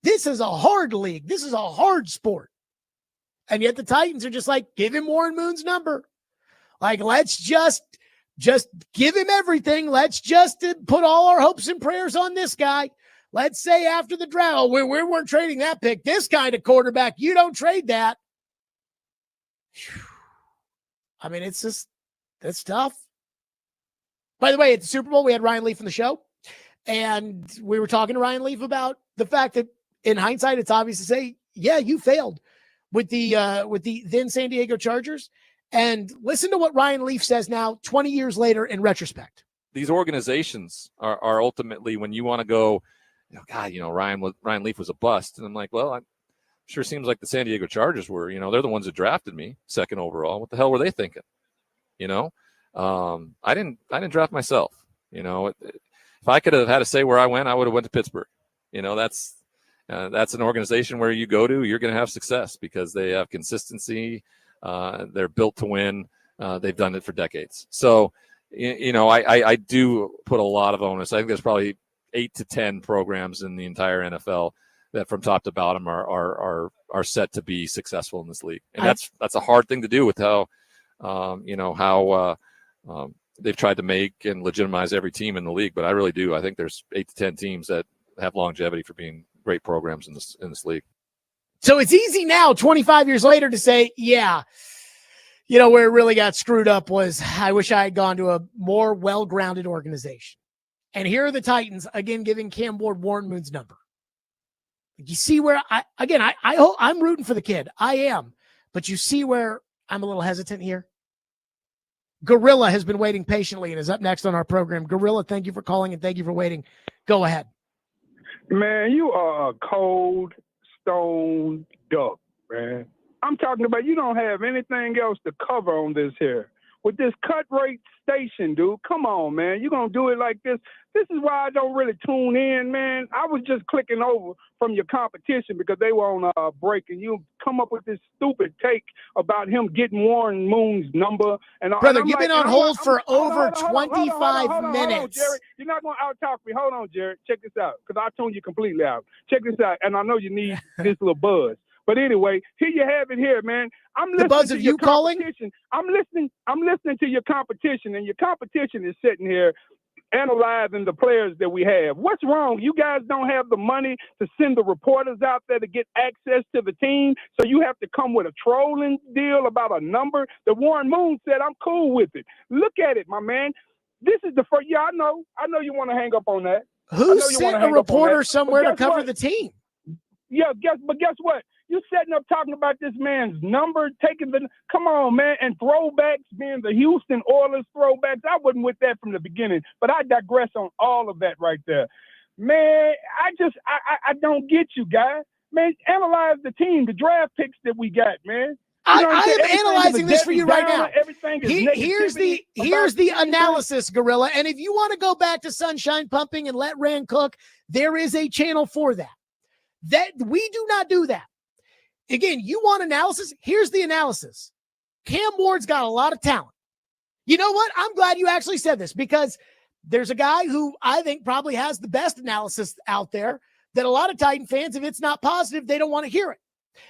This is a hard league. This is a hard sport. And yet the Titans are just like, give him Warren Moon's number. Like, let's just give him everything. Let's just put all our hopes and prayers on this guy. Let's say after the draft, we weren't trading that pick. This kind of quarterback, you don't trade that. I mean, that's tough. By the way, at the Super Bowl, we had Ryan Leaf on the show, and we were talking to Ryan Leaf about the fact that in hindsight, it's obvious to say, yeah, you failed with the then San Diego Chargers. And listen to what Ryan Leaf says now, 20 years later in retrospect. These organizations are ultimately, when you want to go, Ryan Leaf was a bust. And I'm like, well, I'm sure seems like the San Diego Chargers were, they're the ones that drafted me 2nd overall. What the hell were they thinking? I didn't draft myself. If I could have had to say where I went, I would have went to Pittsburgh. That's an organization where you go to, you're going to have success because they have consistency. They're built to win. They've done it for decades. So, I do put a lot of onus. I think there's probably 8 to 10 programs in the entire NFL that from top to bottom are set to be successful in this league. And that's a hard thing to do with how they've tried to make and legitimize every team in the league. But I really do. I think there's 8 to 10 teams that have longevity for being great programs in this league. So it's easy now, 25 years later, to say, yeah, where it really got screwed up was I wish I had gone to a more well-grounded organization. And here are the Titans, again, giving Cam Ward Warren Moon's number. You see where I hope I'm rooting for the kid. I am. But you see where I'm a little hesitant here? Gorilla has been waiting patiently and is up next on our program. Gorilla, thank you for calling and thank you for waiting. Go ahead. Man, you are a cold stone duck, man. I'm talking about you don't have anything else to cover on this here. With this cut rate station, dude, come on, man. You're going to do it like this. This is why I don't really tune in, man. I was just clicking over from your competition because they were on a break, and you come up with this stupid take about him getting Warren Moon's number. Brother, and you've been on hold for over 25 minutes. Hold on, Jerry. You're not going to out-talk me. Hold on, Jerry. Check this out, because I tuned you completely out. Check this out, and I know you need this little buzz. But anyway, here you have it here, man. I'm listening the buzz to of your you calling? competition. I'm listening to your competition, and your competition is sitting here analyzing the players that we have. What's wrong? You guys don't have the money to send the reporters out there to get access to the team, so you have to come with a trolling deal about a number. The Warren Moon said, I'm cool with it. Look at it, my man. This is the first. Yeah, I know you want to hang up on that. Who sent a reporter somewhere to cover the team? Yeah, guess what? You're setting up talking about this man's number, come on, man, and throwbacks, being the Houston Oilers throwbacks. I wasn't with that from the beginning, but I digress on all of that right there. Man, I don't get you, guys. Man, analyze the team, the draft picks that we got, man. I am analyzing this for you right now. Here's the analysis, Gorilla. And if you want to go back to Sunshine Pumping and let Rand cook, there is a channel for that. That we do not do that. Again, you want analysis? Here's the analysis. Cam Ward's got a lot of talent. You know what? I'm glad you actually said this because there's a guy who I think probably has the best analysis out there that a lot of Titan fans, if it's not positive, they don't want to hear it.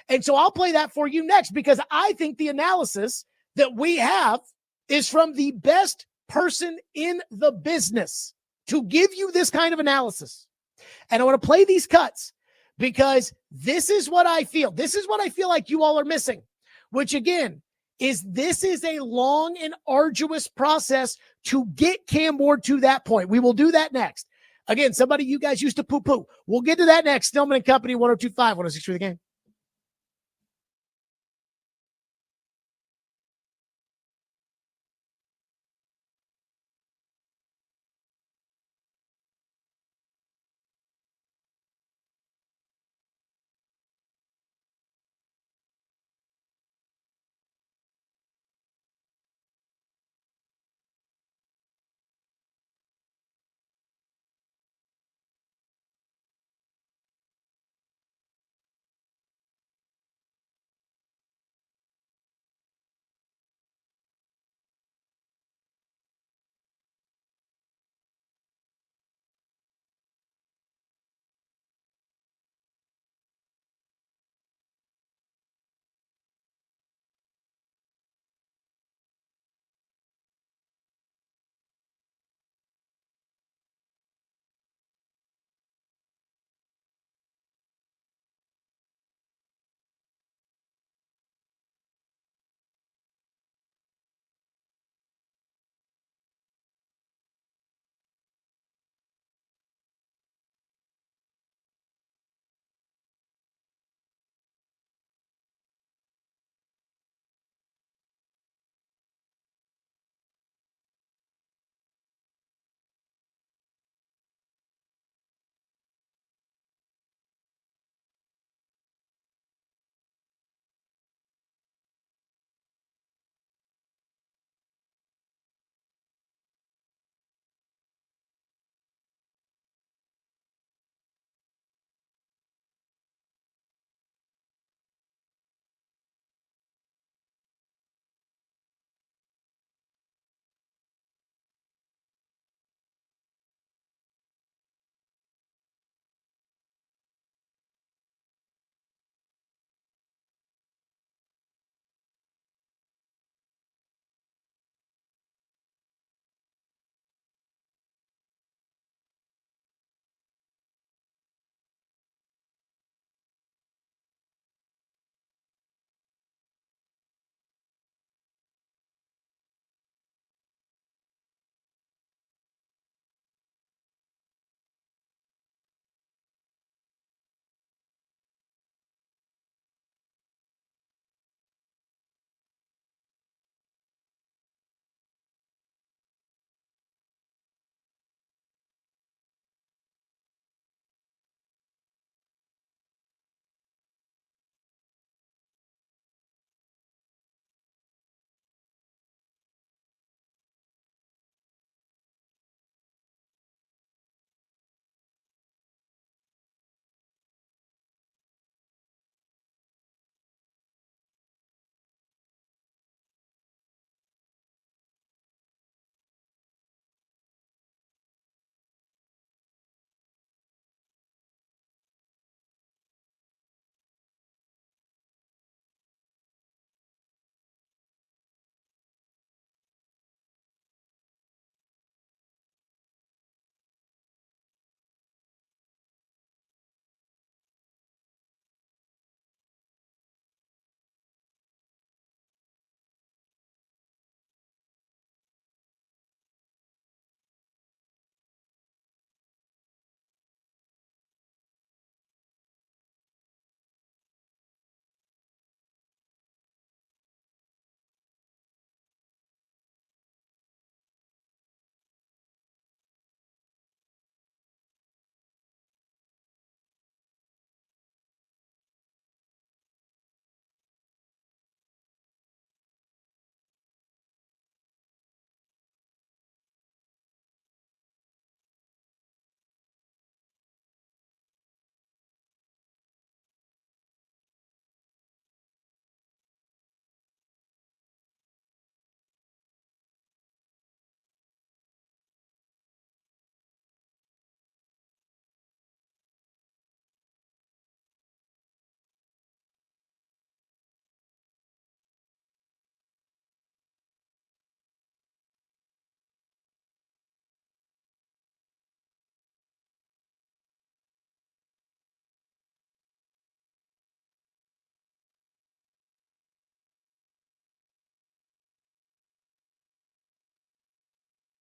And so I'll play that for you next because I think the analysis that we have is from the best person in the business to give you this kind of analysis. And I want to play these cuts because this is what I feel. This is what I feel like you all are missing, which again this is a long and arduous process to get Cam Ward to that point. We will do that next. Again, somebody you guys used to poo-poo. We'll get to that next. Stillman and Company, 102.5, 106 for the game.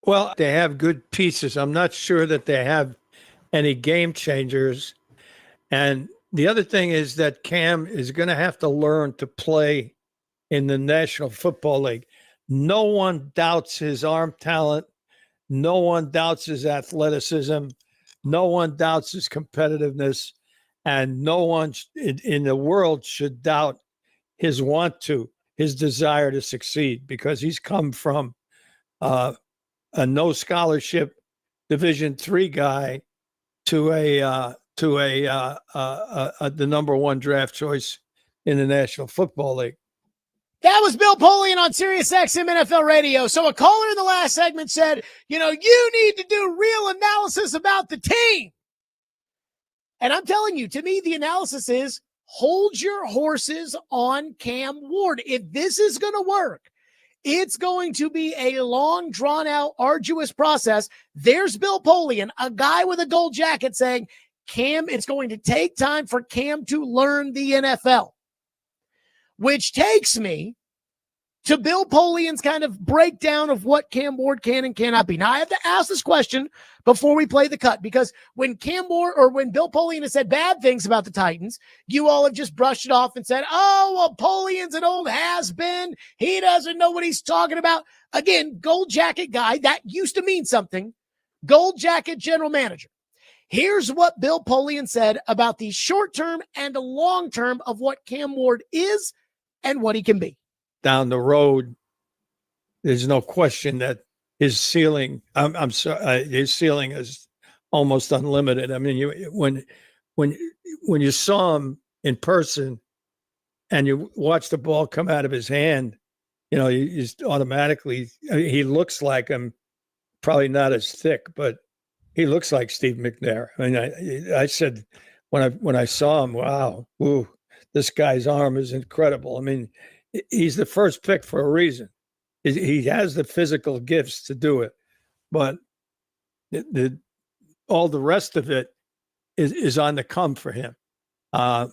Well, they have good pieces. I'm not sure that they have any game changers. And the other thing is that Cam is going to have to learn to play in the National Football League. No one doubts his arm talent. No one doubts his athleticism. No one doubts his competitiveness. And no one in the world should doubt his his desire to succeed, because he's come from a no scholarship Division III guy to the number one draft choice in the National Football League. That was Bill Polian on Sirius XM NFL Radio. So a caller in the last segment said, you need to do real analysis about the team. And I'm telling you, to me, the analysis is hold your horses on Cam Ward. If this is going to work, it's going to be a long, drawn-out, arduous process. There's Bill Polian, a guy with a gold jacket, saying, Cam, it's going to take time for Cam to learn the NFL. Which takes me to Bill Polian's kind of breakdown of what Cam Ward can and cannot be. Now, I have to ask this question before we play the cut, because when when Bill Polian has said bad things about the Titans, you all have just brushed it off and said, oh, well, Polian's an old has-been. He doesn't know what he's talking about. Again, gold jacket guy, that used to mean something. Gold jacket general manager. Here's what Bill Polian said about the short-term and the long-term of what Cam Ward is and what he can be. Down the road, there's no question that his ceiling, his ceiling is almost unlimited. I mean, when you saw him in person and you watch the ball come out of his hand, you just automatically, he looks like him, probably not as thick, but he looks like Steve McNair. I mean, I said when I saw him, wow, ooh, this guy's arm is incredible. I mean, he's the first pick for a reason. He has the physical gifts to do it, but all the rest of it is on the come for him. And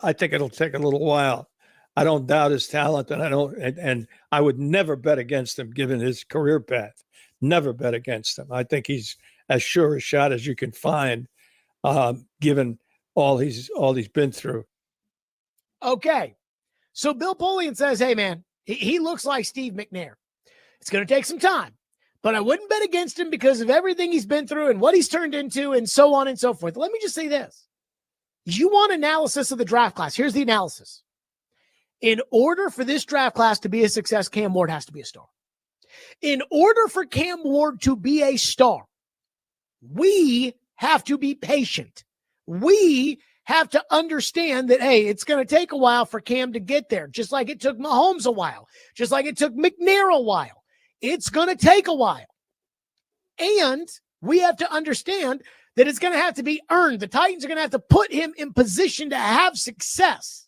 I think it'll take a little while. I don't doubt his talent, and I would never bet against him given his career path. Never bet against him. I think he's as sure a shot as you can find, given all he's been through. Okay. So Bill Polian says, hey, man, he looks like Steve McNair. It's going to take some time, but I wouldn't bet against him because of everything he's been through and what he's turned into and so on and so forth. Let me just say this. You want analysis of the draft class. Here's the analysis. In order for this draft class to be a success, Cam Ward has to be a star. In order for Cam Ward to be a star, we have to be patient. We have to understand that, hey, it's going to take a while for Cam to get there, just like it took Mahomes a while, just like it took McNair a while. It's going to take a while. And we have to understand that it's going to have to be earned. The Titans are going to have to put him in position to have success.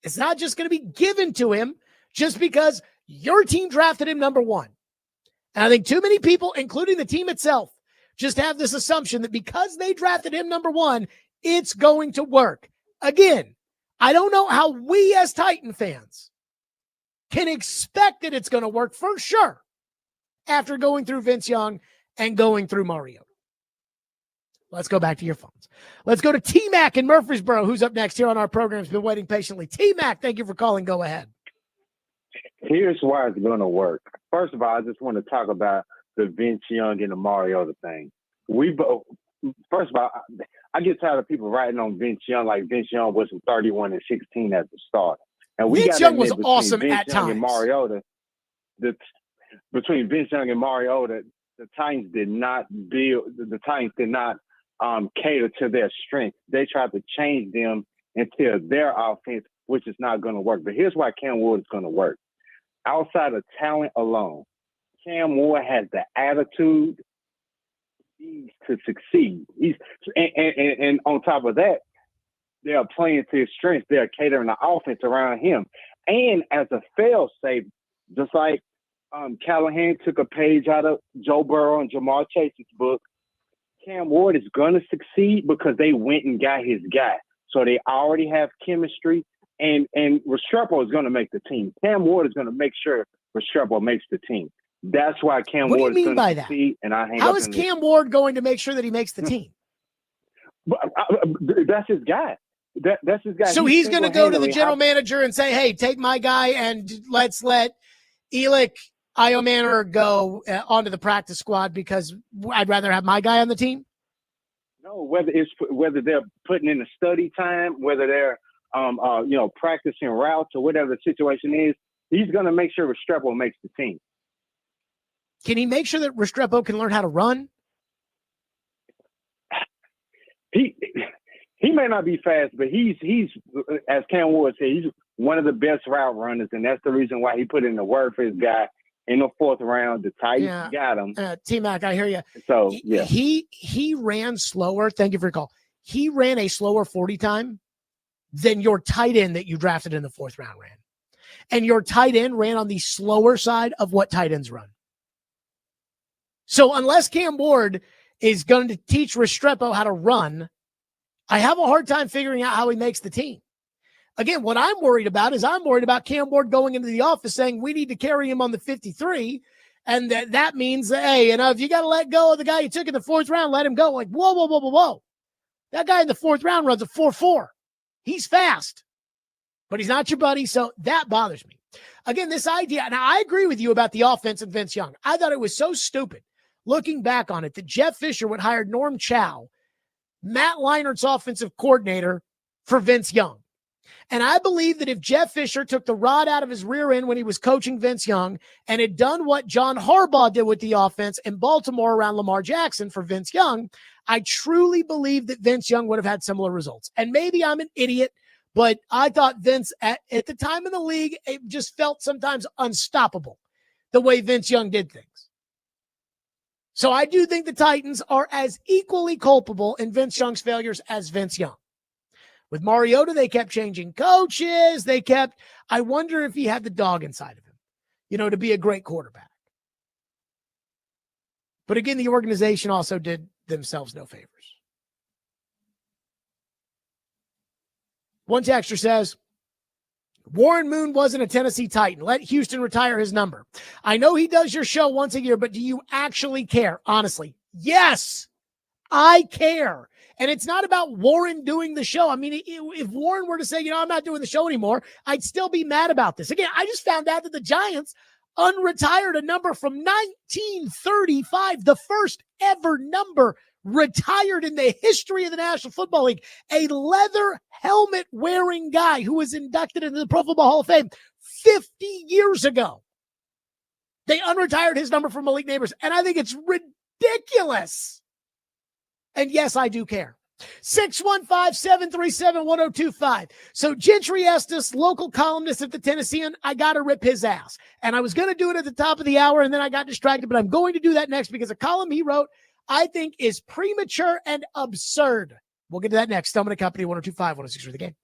It's not just going to be given to him just because your team drafted him number one. And I think too many people, including the team itself, just have this assumption that because they drafted him number one, it's going to work. Again, I don't know how we as Titan fans can expect that it's going to work for sure after going through Vince Young and going through Mariota. Let's go back to your phones. Let's go to T-Mac in Murfreesboro, who's up next here on our program. Has been waiting patiently. T-Mac, thank you for calling. Go ahead. Here's why it's going to work. First of all, I just want to talk about the Vince Young and the Mariota thing. First of all, I get tired of people writing on Vince Young like Vince Young wasn't 31-16 at the start. And Vince Young was awesome Vince at Young times. And Mariota, between Vince Young and Mariota, the Titans did not cater to their strengths. They tried to change them into their offense, which is not going to work. But here's why Cam Ward is going to work. Outside of talent alone, Cam Ward has the attitude to succeed. And on top of that, they are playing to his strengths. They are catering the offense around him. And as a fail-safe, just like Callahan took a page out of Joe Burrow and Jamar Chase's book, Cam Ward is going to succeed because they went and got his guy. So they already have chemistry, and Restrepo is going to make the team. Cam Ward is going to make sure Restrepo makes the team. That's why Cam What do you Ward is mean going by to that? succeed. And I hang How up is in this. Cam Ward going to make sure that he makes the team? But, that's his guy. That's his guy. So he's going to go to the single-handedly general manager and say, hey, take my guy and let's let Elik Iomanor go onto the practice squad because I'd rather have my guy on the team? No, whether they're putting in the study time, whether they're practicing routes or whatever the situation is, he's going to make sure Restrepo makes the team. Can he make sure that Restrepo can learn how to run? He may not be fast, but he's as Cam Ward said, he's one of the best route runners, and that's the reason why he put in the word for his guy in the 4th round. The Titans got him. T-Mac, I hear you. So, yeah. He ran slower. Thank you for your call. He ran a slower 40 time than your tight end that you drafted in the 4th round ran. And your tight end ran on the slower side of what tight ends run. So unless Cam Ward is going to teach Restrepo how to run, I have a hard time figuring out how he makes the team. Again, what I'm worried about is I'm worried about Cam Ward going into the office saying we need to carry him on the 53, and that means that, hey, if you got to let go of the guy you took in the 4th round, let him go. Like, whoa. That guy in the 4th round runs a 4.4. He's fast, but he's not your buddy, so that bothers me. Again, this idea, and I agree with you about the offense and Vince Young. I thought it was so stupid, looking back on it, that Jeff Fisher would hire Norm Chow, Matt Leinert's offensive coordinator, for Vince Young. And I believe that if Jeff Fisher took the rod out of his rear end when he was coaching Vince Young and had done what John Harbaugh did with the offense in Baltimore around Lamar Jackson for Vince Young, I truly believe that Vince Young would have had similar results. And maybe I'm an idiot, but I thought Vince, at the time in the league, it just felt sometimes unstoppable the way Vince Young did things. So I do think the Titans are as equally culpable in Vince Young's failures as Vince Young. With Mariota, they kept changing coaches. I wonder if he had the dog inside of him, to be a great quarterback. But again, the organization also did themselves no favors. One texter says, Warren Moon wasn't a Tennessee Titan. Let Houston retire his number. I know he does your show once a year, but do you actually care? Honestly, yes, I care. And it's not about Warren doing the show. I mean, if Warren were to say, I'm not doing the show anymore, I'd still be mad about this. Again, I just found out that the Giants unretired a number from 1935, the first ever number retired in the history of the National Football League. A leather helmet wearing guy who was inducted into the Pro Football Hall of Fame 50 years ago. They unretired his number from Malik Neighbors, and I think it's ridiculous. And yes, I do care. 615-737-1025. So Gentry Estes, local columnist at the Tennessean, I got to rip his ass. And I was going to do it at the top of the hour, and then I got distracted, but I'm going to do that next because a column he wrote I think is premature and absurd. We'll get to that next. Stillman & Company, 102.5, 106 for the game.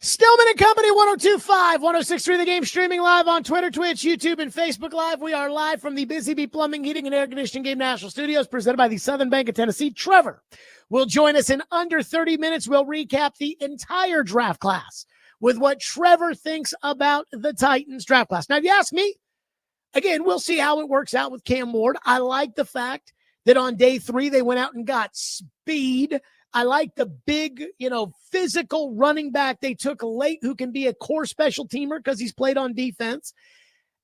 Stillman and Company, 102.5, 106.3 The Game, streaming live on Twitter, Twitch, YouTube, and Facebook Live. We are live from the Busy Bee Plumbing, Heating, and Air Conditioning Game National Studios, presented by the Southern Bank of Tennessee. Trevor will join us in under 30 minutes. We'll recap the entire draft class with what Trevor thinks about the Titans draft class. Now, if you ask me, again, we'll see how it works out with Cam Ward. I like the fact that on day 3, they went out and got speed. I like the big, physical running back they took late who can be a core special teamer because he's played on defense.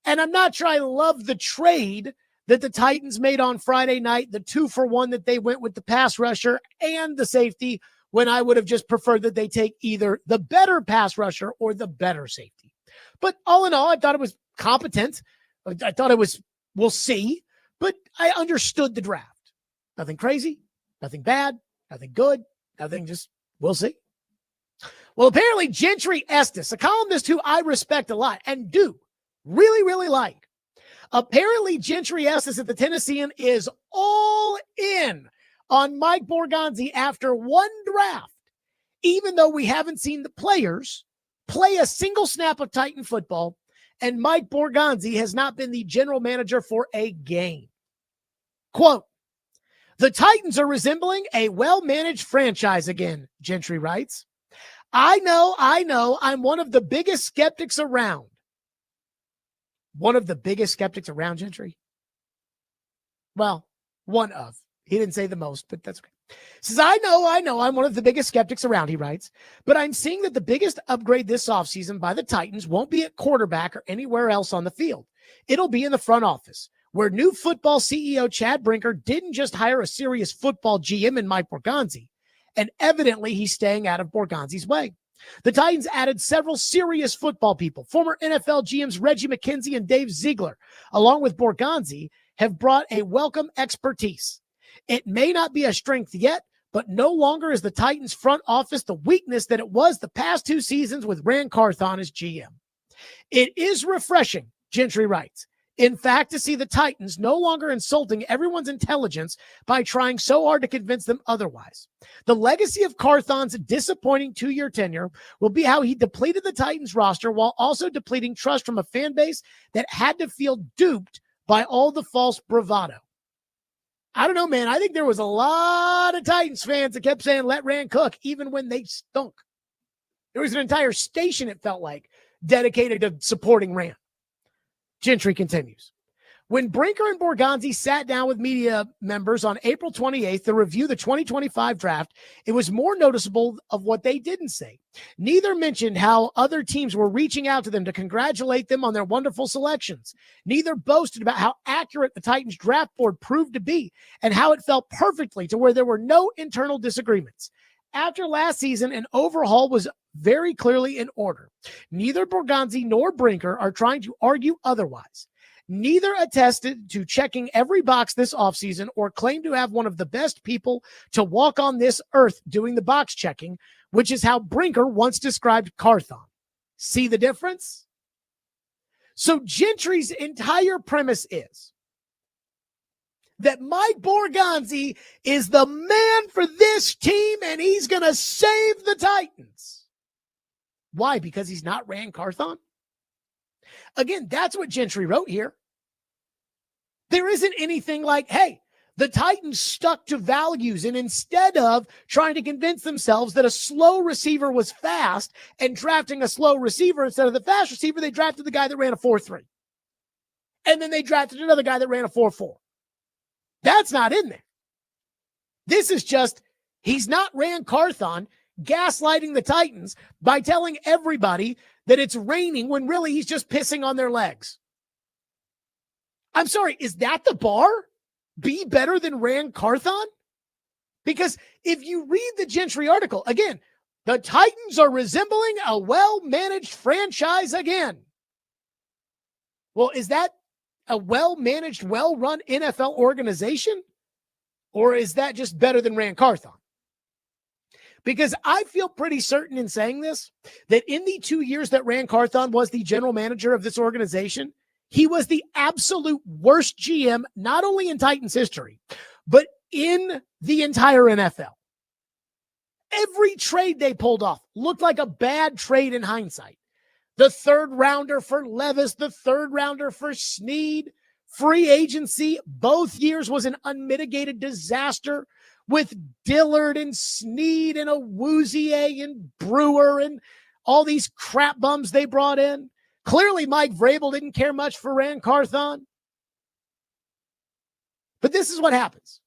And I'm not sure I love the trade that the Titans made on Friday night, the 2-for-1 that they went with the pass rusher and the safety, when I would have just preferred that they take either the better pass rusher or the better safety. But all in all, I thought it was competent. I thought it was, we'll see, but I understood the draft. Nothing crazy, nothing bad. Nothing good. Nothing, just we'll see. Well, apparently Gentry Estes, a columnist who I respect a lot and do really, really like. Apparently Gentry Estes at the Tennessean is all in on Mike Borgonzi after one draft, even though we haven't seen the players play a single snap of Titan football, and Mike Borgonzi has not been the general manager for a game. Quote, "The Titans are resembling a well-managed franchise again," Gentry writes. I know, I'm one of the biggest skeptics around. One of the biggest skeptics around, Gentry? Well, one of. He didn't say the most, but that's okay. Says, I know, I'm one of the biggest skeptics around, he writes, but I'm seeing that the biggest upgrade this offseason by the Titans won't be at quarterback or anywhere else on the field. It'll be in the front office, where new football CEO Chad Brinker didn't just hire a serious football GM in Mike Borgonzi, and evidently he's staying out of Borgonzi's way. The Titans added several serious football people. Former NFL GMs Reggie McKenzie and Dave Ziegler, along with Borgonzi, have brought a welcome expertise. It may not be a strength yet, but no longer is the Titans front office the weakness that it was the past 2 seasons with Rand Carthon as GM. It is refreshing, Gentry writes, in fact, to see the Titans no longer insulting everyone's intelligence by trying so hard to convince them otherwise. The legacy of Carthon's disappointing 2-year tenure will be how he depleted the Titans roster while also depleting trust from a fan base that had to feel duped by all the false bravado. I don't know, man. I think there was a lot of Titans fans that kept saying, let Rand cook, even when they stunk. There was an entire station, it felt like, dedicated to supporting Rand. Gentry continues. When Brinker and Borgonzi sat down with media members on April 28th to review the 2025 draft, it was more noticeable of what they didn't say. Neither mentioned how other teams were reaching out to them to congratulate them on their wonderful selections. Neither boasted about how accurate the Titans draft board proved to be and how it fell perfectly to where there were no internal disagreements. After last season, an overhaul was very clearly in order. Neither Borgonzi nor Brinker are trying to argue otherwise. Neither attested to checking every box this offseason or claim to have one of the best people to walk on this earth doing the box checking, which is how Brinker once described Carthon. See the difference? So Gentry's entire premise is that Mike Borgonzi is the man for this team and he's going to save the Titans. Why? Because he's not Rand Carthon? Again, that's what Gentry wrote here. There isn't anything like, hey, the Titans stuck to values, and instead of trying to convince themselves that a slow receiver was fast and drafting a slow receiver instead of the fast receiver, they drafted the guy that ran a 4.3. And then they drafted another guy that ran a 4.4. That's not in there. This is just, he's not Rand Carthon gaslighting the Titans by telling everybody that it's raining when really he's just pissing on their legs. I'm sorry, is that the bar? Be better than Rand Carthon? Because if you read the Gentry article, again, the Titans are resembling a well-managed franchise again. Well, is that a well-managed, well-run NFL organization? Or is that just better than Rand Carthon? Because I feel pretty certain in saying this, that in the 2 years that Rand Carthon was the general manager of this organization, he was the absolute worst GM, not only in Titans history, but in the entire NFL. Every trade they pulled off looked like a bad trade in hindsight. The third rounder for Levis, the third rounder for Snead, free agency both years was an unmitigated disaster with Dillard and Snead and Awuzie and Brewer and all these crap bums they brought in. Clearly, Mike Vrabel didn't care much for Ran Carthon. But this is what happens.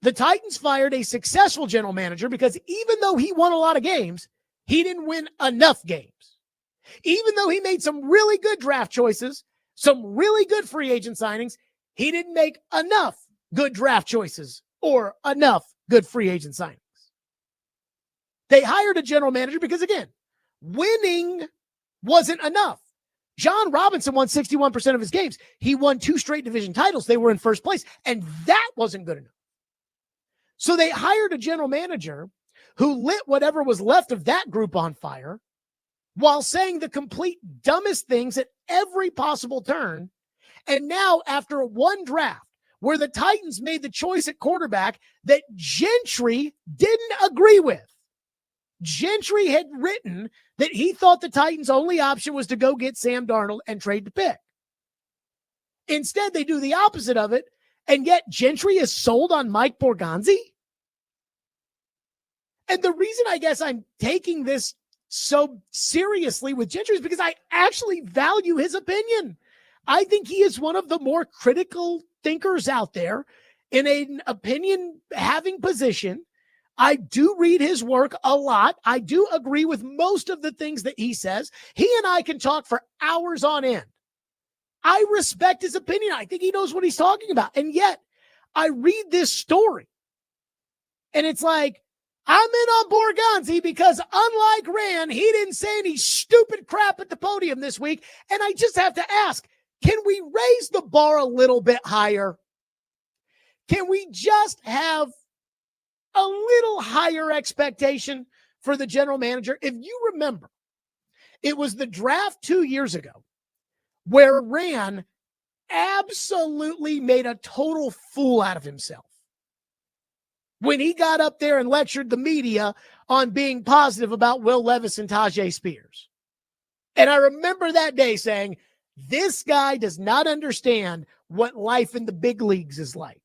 The Titans fired a successful general manager because even though he won a lot of games, he didn't win enough games. Even though he made some really good draft choices, some really good free agent signings, he didn't make enough good draft choices or enough good free agent signings. They hired a general manager because, again, winning wasn't enough. John Robinson won 61% of his games. He won 2 straight division titles. They were in first place, and that wasn't good enough. So they hired a general manager who lit whatever was left of that group on fire while saying the complete dumbest things at every possible turn. And now, after one draft where the Titans made the choice at quarterback that Gentry didn't agree with, Gentry had written that he thought the Titans' only option was to go get Sam Darnold and trade the pick. Instead, they do the opposite of it, and yet Gentry is sold on Mike Borgonzi. And the reason I guess I'm taking this so seriously with Gentry is because I actually value his opinion. I think he is one of the more critical thinkers out there in an opinion-having position. I do read his work a lot. I do agree with most of the things that he says. He and I can talk for hours on end. I respect his opinion. I think he knows what he's talking about. And yet, I read this story, and it's like, I'm in on Borgonzi because unlike Ran, he didn't say any stupid crap at the podium this week. And I just have to ask, can we raise the bar a little bit higher? Can we just have a little higher expectation for the general manager? If you remember, it was the draft 2 years ago where Ran absolutely made a total fool out of himself when he got up there and lectured the media on being positive about Will Levis and Tajay Spears. And I remember that day saying, this guy does not understand what life in the big leagues is like.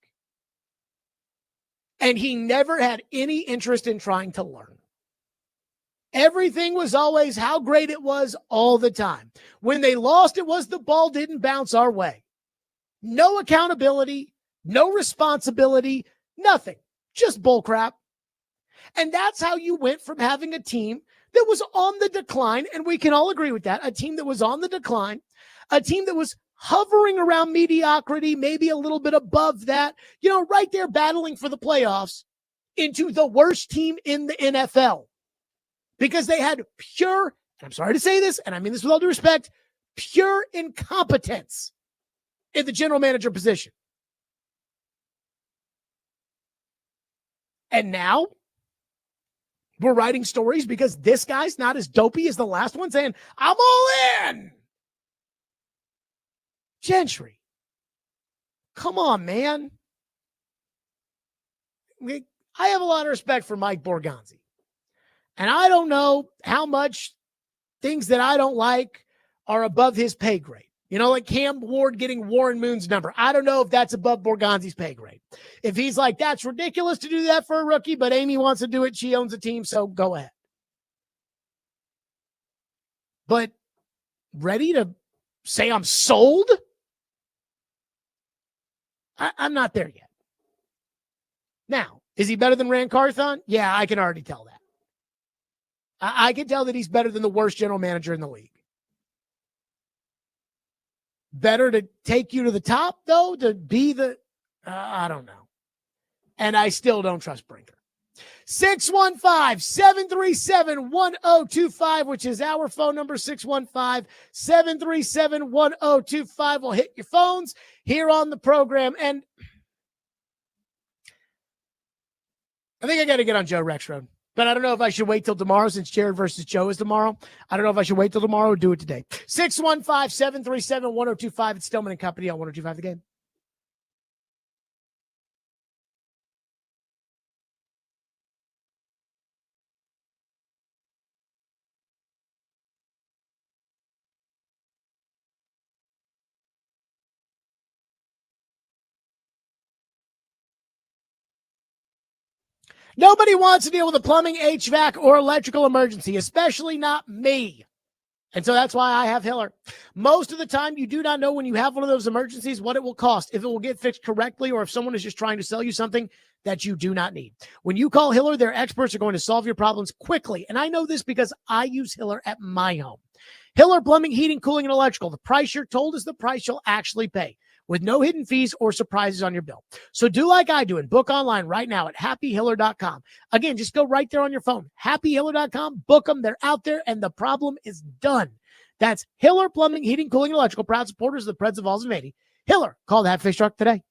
And he never had any interest in trying to learn. Everything was always how great it was all the time. When they lost, it was the ball didn't bounce our way. No accountability, no responsibility, nothing. Just bullcrap. And that's how you went from having a team that was on the decline, and we can all agree with that, a team that was on the decline, a team that was hovering around mediocrity, maybe a little bit above that, right there battling for the playoffs, into the worst team in the NFL. Because they had pure, and I'm sorry to say this, and I mean this with all due respect, pure incompetence in the general manager position. And now we're writing stories because this guy's not as dopey as the last one saying, I'm all in. Gentry. Come on, man. I have a lot of respect for Mike Borgonzi. And I don't know how much things that I don't like are above his pay grade. Like Cam Ward getting Warren Moon's number. I don't know if that's above Borgonzi's pay grade. If he's like, that's ridiculous to do that for a rookie, but Amy wants to do it. She owns a team, so go ahead. But ready to say I'm sold? I'm not there yet. Now, is he better than Ran Carthon? Yeah, I can already tell that. I can tell that he's better than the worst general manager in the league. Better to take you to the top, though, to be the, I don't know. And I still don't trust Brinker. 615-737-1025, which is our phone number, 615-737-1025. We'll hit your phones here on the program. And I think I got to get on Joe Rexrode. But I don't know if I should wait till tomorrow since Jared versus Joe is tomorrow. I don't know if I should wait till tomorrow or do it today. 615-737-1025. It's Stillman and Company on 1025 The Game. Nobody wants to deal with a plumbing, HVAC, or electrical emergency, especially not me. And so that's why I have Hiller. Most of the time, you do not know when you have one of those emergencies what it will cost, if it will get fixed correctly, or if someone is just trying to sell you something that you do not need. When you call Hiller, their experts are going to solve your problems quickly. And I know this because I use Hiller at my home. Hiller Plumbing, Heating, Cooling, and Electrical. The price you're told is the price you'll actually pay, with no hidden fees or surprises on your bill. So do like I do and book online right now at happyhiller.com. Again, just go right there on your phone, happyhiller.com, book them. They're out there and the problem is done. That's Hiller Plumbing, Heating, Cooling, and Electrical, proud supporters of the Preds of Falls and Mady. Hiller, call that fish truck today.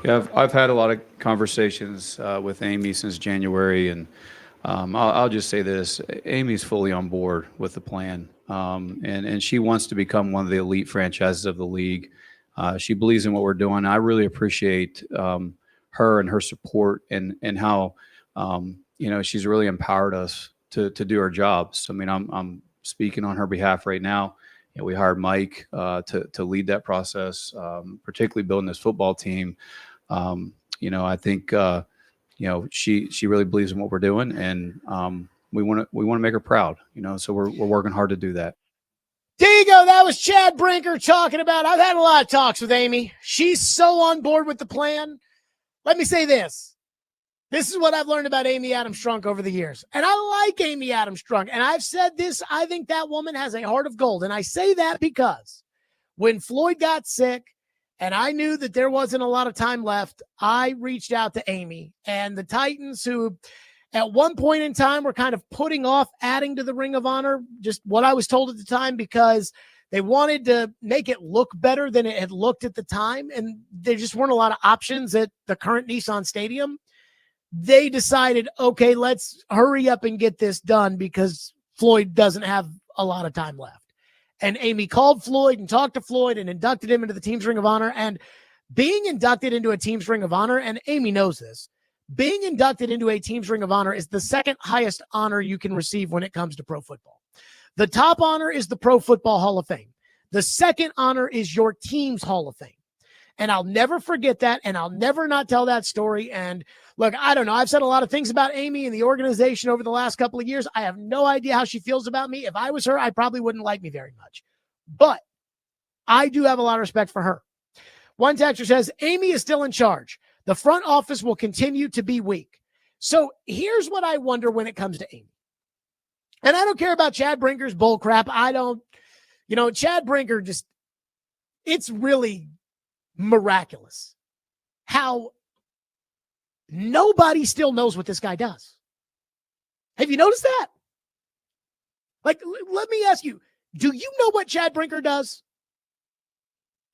Yeah, I've had a lot of conversations with Amy since January, and I'll just say this: Amy's fully on board with the plan, and she wants to become one of the elite franchises of the league. She believes in what we're doing. I really appreciate her and her support, and how she's really empowered us to do our jobs. I mean, I'm speaking on her behalf right now. We hired Mike to lead that process, particularly building this football team. I think she really believes in what we're doing, and we want to make her proud, so we're working hard to do that. There you go. That was Chad Brinker talking about, I've had a lot of talks with Amy. She's so on board with the plan. Let me say this. This is what I've learned about Amy Adams Strunk over the years. And I like Amy Adams Strunk. And I've said this, I think that woman has a heart of gold. And I say that because when Floyd got sick and I knew that there wasn't a lot of time left, I reached out to Amy. And the Titans, who at one point in time were kind of putting off adding to the Ring of Honor, just what I was told at the time, because they wanted to make it look better than it had looked at the time. And there just weren't a lot of options at the current Nissan Stadium. They decided, okay, let's hurry up and get this done because Floyd doesn't have a lot of time left. And Amy called Floyd and talked to Floyd and inducted him into the Team's Ring of Honor. And being inducted into a Team's Ring of Honor, and Amy knows this, being inducted into a Team's Ring of Honor is the second highest honor you can receive when it comes to pro football. The top honor is the Pro Football Hall of Fame. The second honor is your team's Hall of Fame. And I'll never forget that, and I'll never not tell that story. And look, I don't know. I've said a lot of things about Amy and the organization over the last couple of years. I have no idea how she feels about me. If I was her, I probably wouldn't like me very much. But I do have a lot of respect for her. One texter says, Amy is still in charge. The front office will continue to be weak. So here's what I wonder when it comes to Amy. And I don't care about Chad Brinker's bull crap. Chad Brinker just, it's really miraculous how nobody still knows what this guy does. Have you noticed that? Like, let me ask you, do you know what Chad Brinker does?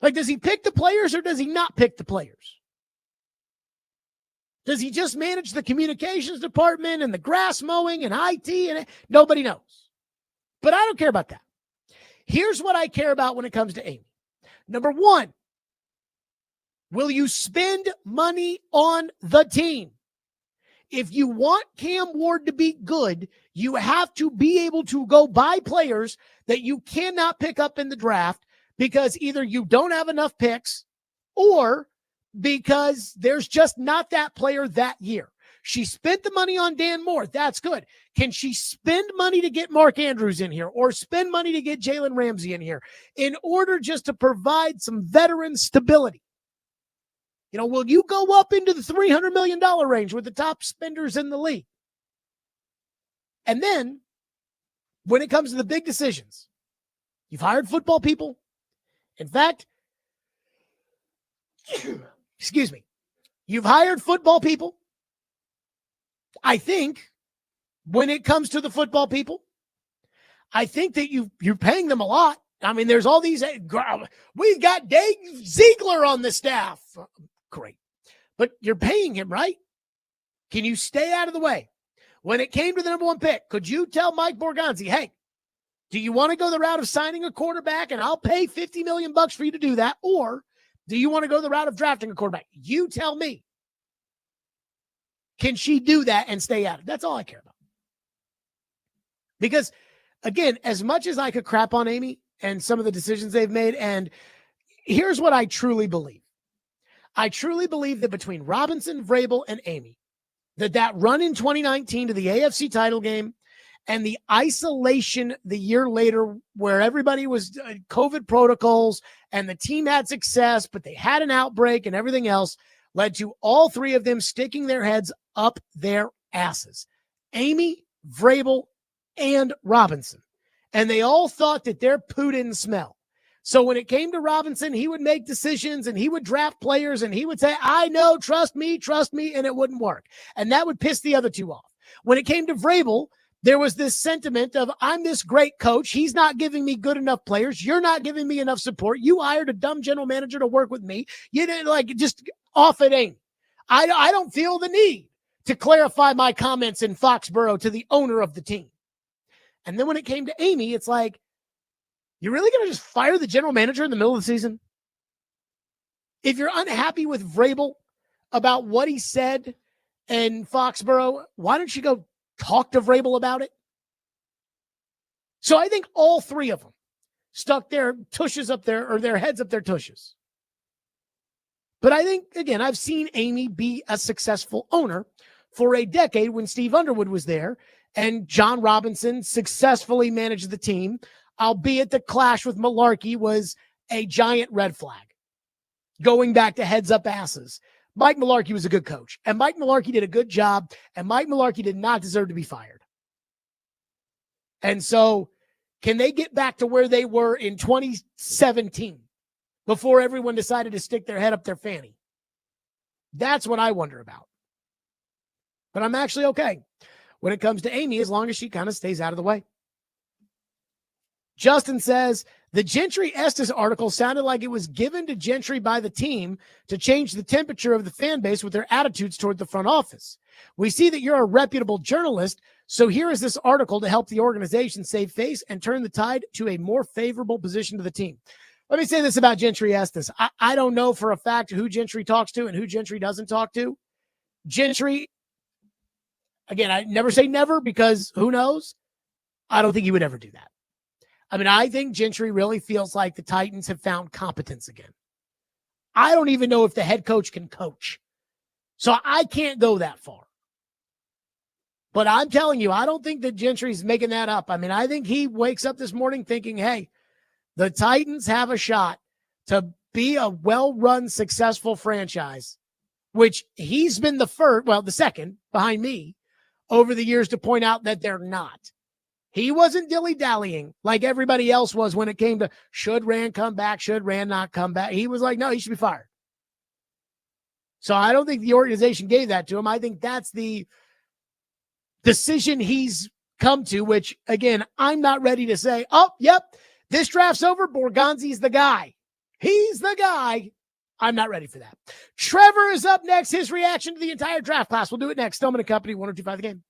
Like, does he pick the players or does he not pick the players? Does he just manage the communications department and the grass mowing and IT? And nobody knows. But I don't care about that. Here's what I care about when it comes to Amy. Number one, will you spend money on the team? If you want Cam Ward to be good, you have to be able to go buy players that you cannot pick up in the draft because either you don't have enough picks or because there's just not that player that year. She spent the money on Dan Moore. That's good. Can she spend money to get Mark Andrews in here or spend money to get Jalen Ramsey in here in order just to provide some veteran stability? Will you go up into the $300 million range with the top spenders in the league? And then when it comes to the big decisions, you've hired football people. In fact, excuse me, you've hired football people. I think when it comes to the football people, I think that you're paying them a lot. I mean, there's all these, we've got Dave Ziegler on the staff. Great. But you're paying him, right? Can you stay out of the way? When it came to the number one pick, could you tell Mike Borgonzi, hey, do you want to go the route of signing a quarterback and I'll pay $50 million for you to do that? Or do you want to go the route of drafting a quarterback? You tell me. Can she do that and stay out of it? That's all I care about. Because, again, as much as I could crap on Amy and some of the decisions they've made, and here's what I truly believe. I truly believe that between Robinson, Vrabel, and Amy, that run in 2019 to the AFC title game and the isolation the year later where everybody was COVID protocols and the team had success, but they had an outbreak and everything else led to all three of them sticking their heads up their asses. Amy, Vrabel, and Robinson. And they all thought that their poo didn't smell. So when it came to Robinson, he would make decisions and he would draft players and he would say, I know, trust me, and it wouldn't work. And that would piss the other two off. When it came to Vrabel, there was this sentiment of, I'm this great coach. He's not giving me good enough players. You're not giving me enough support. You hired a dumb general manager to work with me. You didn't just off it ain't. I don't feel the need to clarify my comments in Foxborough to the owner of the team. And then when it came to Amy, it's like, you're really going to just fire the general manager in the middle of the season? If you're unhappy with Vrabel about what he said in Foxborough, why don't you go talk to Vrabel about it? So I think all three of them stuck their tushes up there, or their heads up their tushes. But I think, again, I've seen Amy be a successful owner for a decade when Steve Underwood was there. and John Robinson successfully managed the team, albeit the clash with Malarkey was a giant red flag. Going back to heads up asses. Mike Malarkey was a good coach, and Mike Malarkey did a good job, and Mike Malarkey did not deserve to be fired. And so, can they get back to where they were in 2017 before everyone decided to stick their head up their fanny? That's what I wonder about. But I'm actually okay when it comes to Amy, as long as she kind of stays out of the way. Justin says, the Gentry Estes article sounded like it was given to Gentry by the team to change the temperature of the fan base with their attitudes toward the front office. We see that you're a reputable journalist, so here is this article to help the organization save face and turn the tide to a more favorable position to the team. Let me say this about Gentry Estes. I don't know for a fact who Gentry talks to and who Gentry doesn't talk to. Gentry, again, I never say never because who knows? I don't think he would ever do that. I mean, I think Gentry really feels like the Titans have found competence again. I don't even know if the head coach can coach. So I can't go that far. But I'm telling you, I don't think that Gentry's making that up. I mean, I think he wakes up this morning thinking, hey, the Titans have a shot to be a well-run, successful franchise, which he's been the second behind me over the years to point out that they're not. He wasn't dilly-dallying like everybody else was when it came to should Rand come back, should Rand not come back. He was like, no, he should be fired. So I don't think the organization gave that to him. I think that's the decision he's come to, which, again, I'm not ready to say, oh, yep, this draft's over. Borgonzi's the guy. He's the guy. I'm not ready for that. Trevor is up next. His reaction to the entire draft class. We'll do it next. Stillman & Company, 102.5 The Game.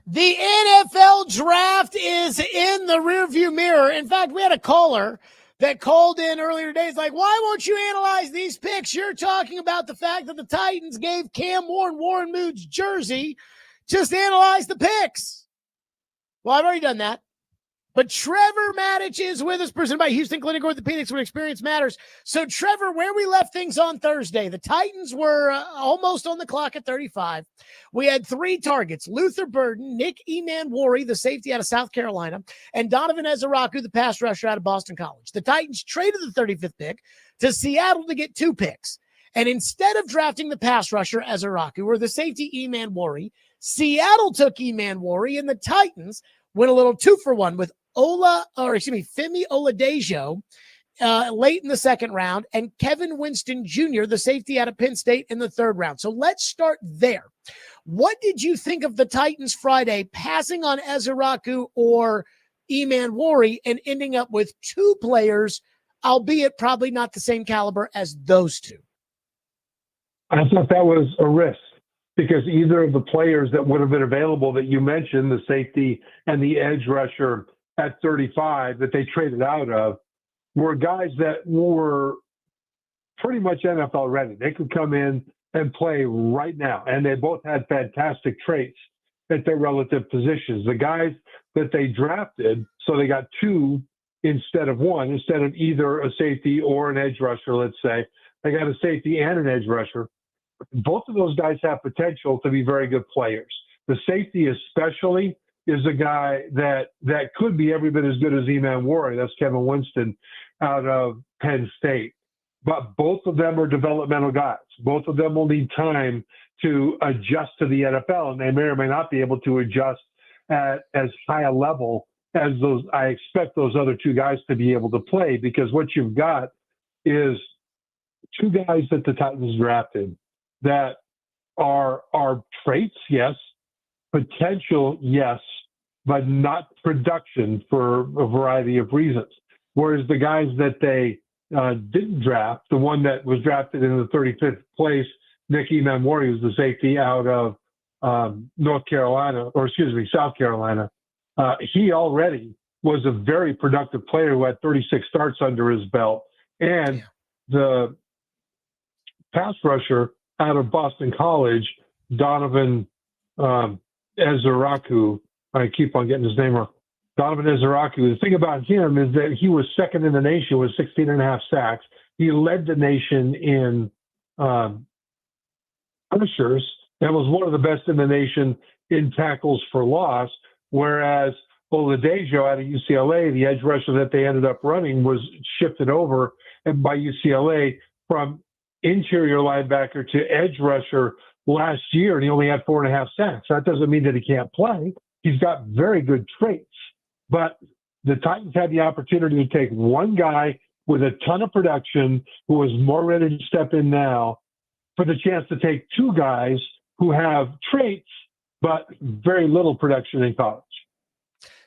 The NFL draft is in the rearview mirror. In fact, we had a caller that called in earlier today. It's like, why won't you analyze these picks? You're talking about the fact that the Titans gave Cam Warren Moon's jersey. Just analyze the picks. Well, I've already done that. But Trevor Maddich is with us, presented by Houston Clinic Orthopedics, when experience matters. So, Trevor, where we left things on Thursday, the Titans were almost on the clock at 35. We had 3 targets: Luther Burden, Nick Emanwari, the safety out of South Carolina, and Donovan Ezeraku, the pass rusher out of Boston College. The Titans traded the 35th pick to Seattle to get 2 picks. And instead of drafting the pass rusher Ezeraku or the safety Emanwari, Seattle took Emanwari, and the Titans went a little 2-for-1 with Femi Oladejo late in the second round, and Kevin Winston Jr., the safety out of Penn State, in the 3rd round. So let's start there. What did you think of the Titans Friday passing on Ezeraku or Emanwari and ending up with 2 players, albeit probably not the same caliber as those 2? I thought that was a risk, because either of the players that would have been available that you mentioned, the safety and the edge rusher at 35 that they traded out of, were guys that were pretty much NFL ready. They could come in and play right now. And they both had fantastic traits at their relative positions. The guys that they drafted, so they got 2 instead of 1, instead of either a safety or an edge rusher, let's say. They got a safety and an edge rusher. Both of those guys have potential to be very good players. The safety especially is a guy that could be every bit as good as Emanwari. That's Kevin Winston out of Penn State. But both of them are developmental guys. Both of them will need time to adjust to the NFL, and they may or may not be able to adjust at as high a level as those. I expect those other 2 guys to be able to play, because what you've got is 2 guys that the Titans drafted that are traits, yes, potential, yes, but not production for a variety of reasons. Whereas the guys that they didn't draft, the one that was drafted in the 35th place, Nick Emanwari, who's the safety out of South Carolina, he already was a very productive player who had 36 starts under his belt. And the pass rusher out of Boston College, Donovan Ezeraku, I keep on getting his name wrong. Donovan Ezeraku. The thing about him is that he was 2nd in the nation with 16.5 sacks. He led the nation in pressures and was one of the best in the nation in tackles for loss, whereas Oladejo out of UCLA, the edge rusher that they ended up running, was shifted over by UCLA from interior linebacker to edge rusher last year, and he only had 4.5 sacks. That doesn't mean that he can't play. He's got very good traits. But the Titans had the opportunity to take one guy with a ton of production who is more ready to step in now, for the chance to take 2 guys who have traits but very little production in college.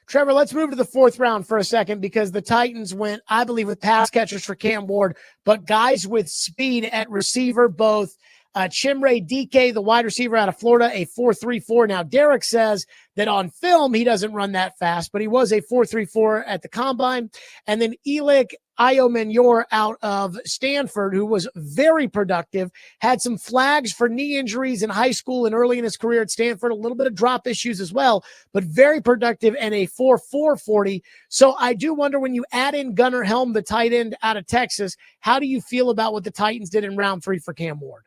Trevor, let's move to the 4th round for a second, because the Titans went, I believe, with pass catchers for Cam Ward, but guys with speed at receiver, both Chimere Dike, the wide receiver out of Florida, a 4.34. Now, Derek says that on film, he doesn't run that fast, but he was a 4.34 at the combine. And then Elick Iomenyor out of Stanford, who was very productive, had some flags for knee injuries in high school and early in his career at Stanford, a little bit of drop issues as well, but very productive, and a 4.40. So I do wonder, when you add in Gunnar Helm, the tight end out of Texas, how do you feel about what the Titans did in round 3 for Cam Ward?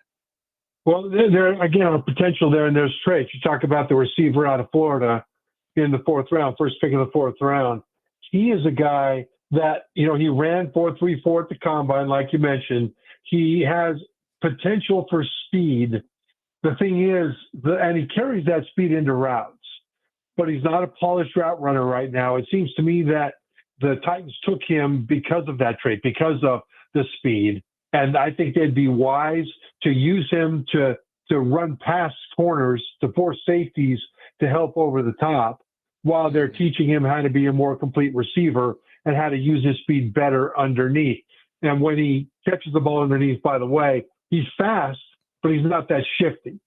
Well, there again, a potential there, and there's traits. You talk about the receiver out of Florida in the 4th round, first pick of the 4th round. He is a guy that, he ran 4.34 at the combine, like you mentioned. He has potential for speed. The thing is, and he carries that speed into routes, but he's not a polished route runner right now. It seems to me that the Titans took him because of that trait, because of the speed. And I think they'd be wise to use him to run past corners, to force safeties to help over the top, while they're teaching him how to be a more complete receiver and how to use his speed better underneath. And when he catches the ball underneath, by the way, he's fast, but he's not that shifty.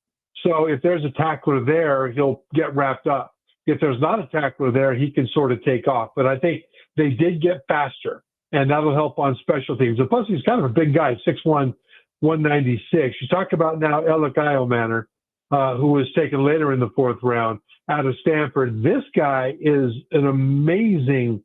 So if there's a tackler there, he'll get wrapped up. if there's not a tackler there, he can sort of take off. But I think they did get faster, and that'll help on special teams. And plus, he's kind of a big guy, 6'1", 196. You talk about now Alec Iomanner, who was taken later in the 4th round out of Stanford. This guy is an amazing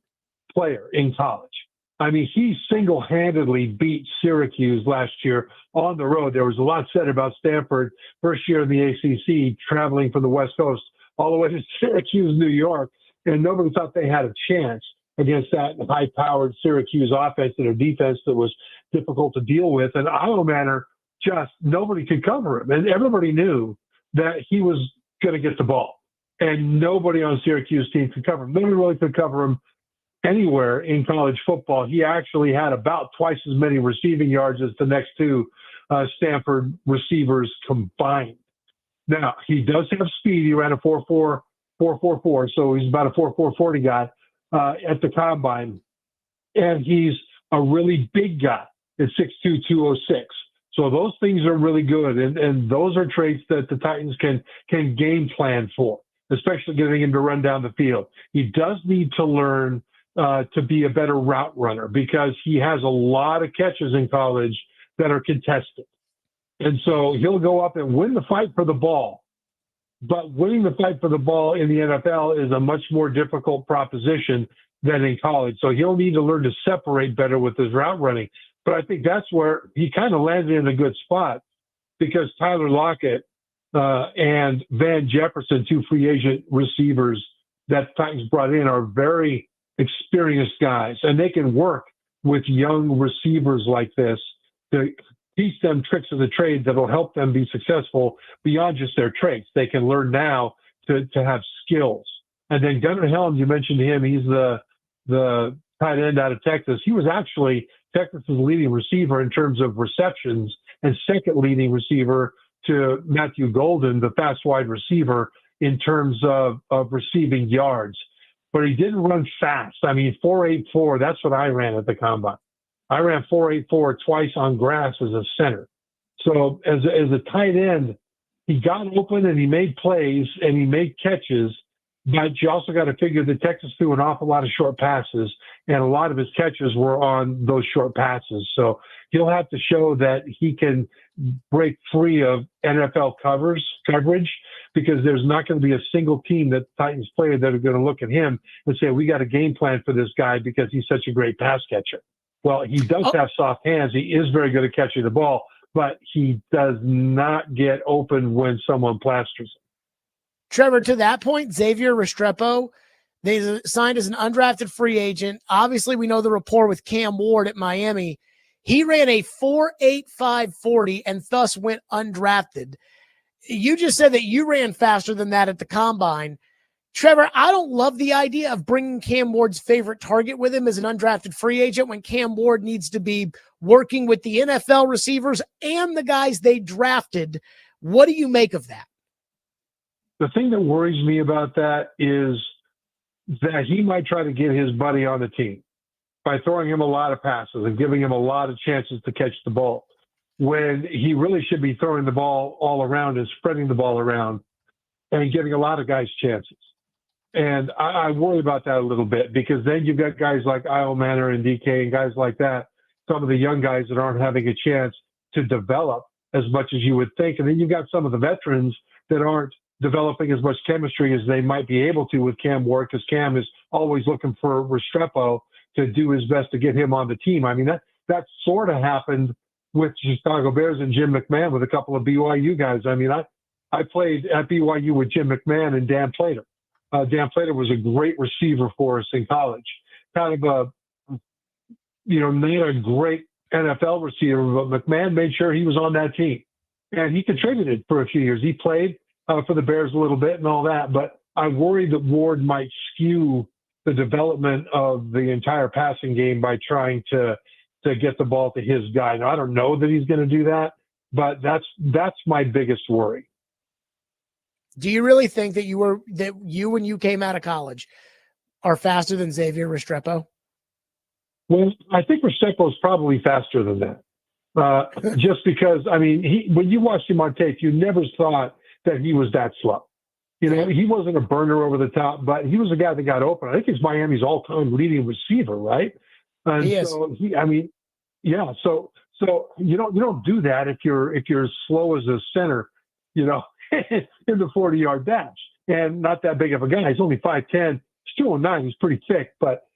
player in college. I mean, he single-handedly beat Syracuse last year on the road. There was a lot said about Stanford first year in the ACC, traveling from the West Coast all the way to Syracuse, New York, and nobody thought they had a chance against that high-powered Syracuse offense and a defense that was difficult to deal with. And Iomanner, just nobody could cover him, and everybody knew that he was going to get the ball, and nobody on Syracuse team could cover him. Nobody really could cover him anywhere in college football. He actually had about twice as many receiving yards as the next two Stanford receivers combined. Now, he does have speed. He ran a 4.44, so he's about a 4.40 guy at the combine. And he's a really big guy at 6'2", 206. So those things are really good, and those are traits that the Titans can game plan for, especially getting him to run down the field. He does need to learn to be a better route runner because he has a lot of catches in college that are contested. And so he'll go up and win the fight for the ball. But winning the fight for the ball in the NFL is a much more difficult proposition than in college. So he'll need to learn to separate better with his route running. But I think that's where he kind of landed in a good spot because Tyler Lockett and Van Jefferson, 2 free agent receivers that Titans brought in, are very experienced guys, and they can work with young receivers like this to teach them tricks of the trade that will help them be successful beyond just their traits. They can learn now to have skills. And then Gunnar Helm, you mentioned him. He's the tight end out of Texas. He was actually Texas's leading receiver in terms of receptions and second leading receiver to Matthew Golden, the fast wide receiver, in terms of receiving yards. But he didn't run fast. I mean, 4.84, that's what I ran at the combine. I ran 4.84 twice on grass as a center. So as a tight end, he got open and he made plays and he made catches, but you also got to figure that Texas threw an awful lot of short passes, and a lot of his catches were on those short passes. So he'll have to show that he can break free of NFL coverage, because there's not going to be a single team that the Titans play that are going to look at him and say, we got a game plan for this guy because he's such a great pass catcher. Well, he does have soft hands. He is very good at catching the ball, but he does not get open when someone plasters him. Trevor, to that point, Xavier Restrepo, they signed as an undrafted free agent. Obviously, we know the rapport with Cam Ward at Miami. He ran a 4.85 40 and thus went undrafted. You just said that you ran faster than that at the combine. Trevor, I don't love the idea of bringing Cam Ward's favorite target with him as an undrafted free agent when Cam Ward needs to be working with the NFL receivers and the guys they drafted. What do you make of that? The thing that worries me about that is that he might try to get his buddy on the team by throwing him a lot of passes and giving him a lot of chances to catch the ball, when he really should be throwing the ball all around and spreading the ball around and giving a lot of guys chances. And I worry about that a little bit, because then you've got guys like Iomanner and DK and guys like that, some of the young guys that aren't having a chance to develop as much as you would think. And then you've got some of the veterans that aren't developing as much chemistry as they might be able to with Cam Ward, because Cam is always looking for Restrepo to do his best to get him on the team. I mean, that sort of happened with Chicago Bears and Jim McMahon with a couple of BYU guys. I mean, I played at BYU with Jim McMahon and Dan Plater. Dan Plater was a great receiver for us in college. Kind of not a great NFL receiver, but McMahon made sure he was on that team. And he contributed for a few years. He played for the Bears a little bit and all that, but I worry that Ward might skew the development of the entire passing game by trying to get the ball to his guy. Now, I don't know that he's going to do that, but that's my biggest worry. Do you really think that you, when you came out of college, are faster than Xavier Restrepo? Well, I think Restrepo is probably faster than that. Just because, I mean, when you watched him on tape, you never thought that he was that slow. You know, he wasn't a burner over the top, but he was a guy that got open. I think he's Miami's all-time leading receiver, right? And He is. so yeah. So you don't do that if you're as slow as a center, you know, in the 40-yard dash, and not that big of a guy. He's only 5'10", 209. He's pretty thick, but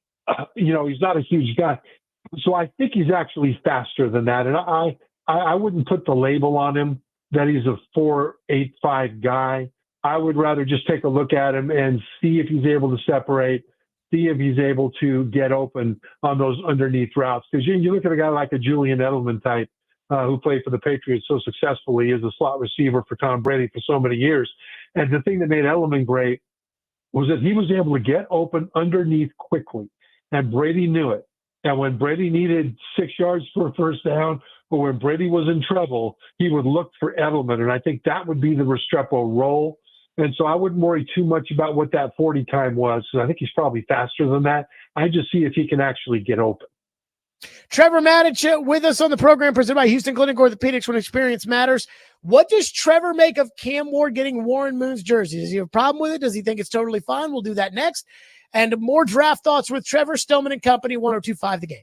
you know, he's not a huge guy. So I think he's actually faster than that, and I wouldn't put the label on him that he's a 4.85 guy. I would rather just take a look at him and see if he's able to separate, see if he's able to get open on those underneath routes. Because you look at a guy like a Julian Edelman type who played for the Patriots so successfully as a slot receiver for Tom Brady for so many years. And the thing that made Edelman great was that he was able to get open underneath quickly. And Brady knew it. And when Brady needed 6 yards for a first down, or when Brady was in trouble, he would look for Edelman. And I think that would be the Restrepo role. And so I wouldn't worry too much about what that 40 time was. I think he's probably faster than that. I just see if he can actually get open. Trevor Matich with us on the program, presented by Houston Clinic Orthopedics, when experience matters. What does Trevor make of Cam Ward getting Warren Moon's jersey? Does he have a problem with it? Does he think it's totally fine? We'll do that next. And more draft thoughts with Trevor, Stillman and Company, 102.5 The Game.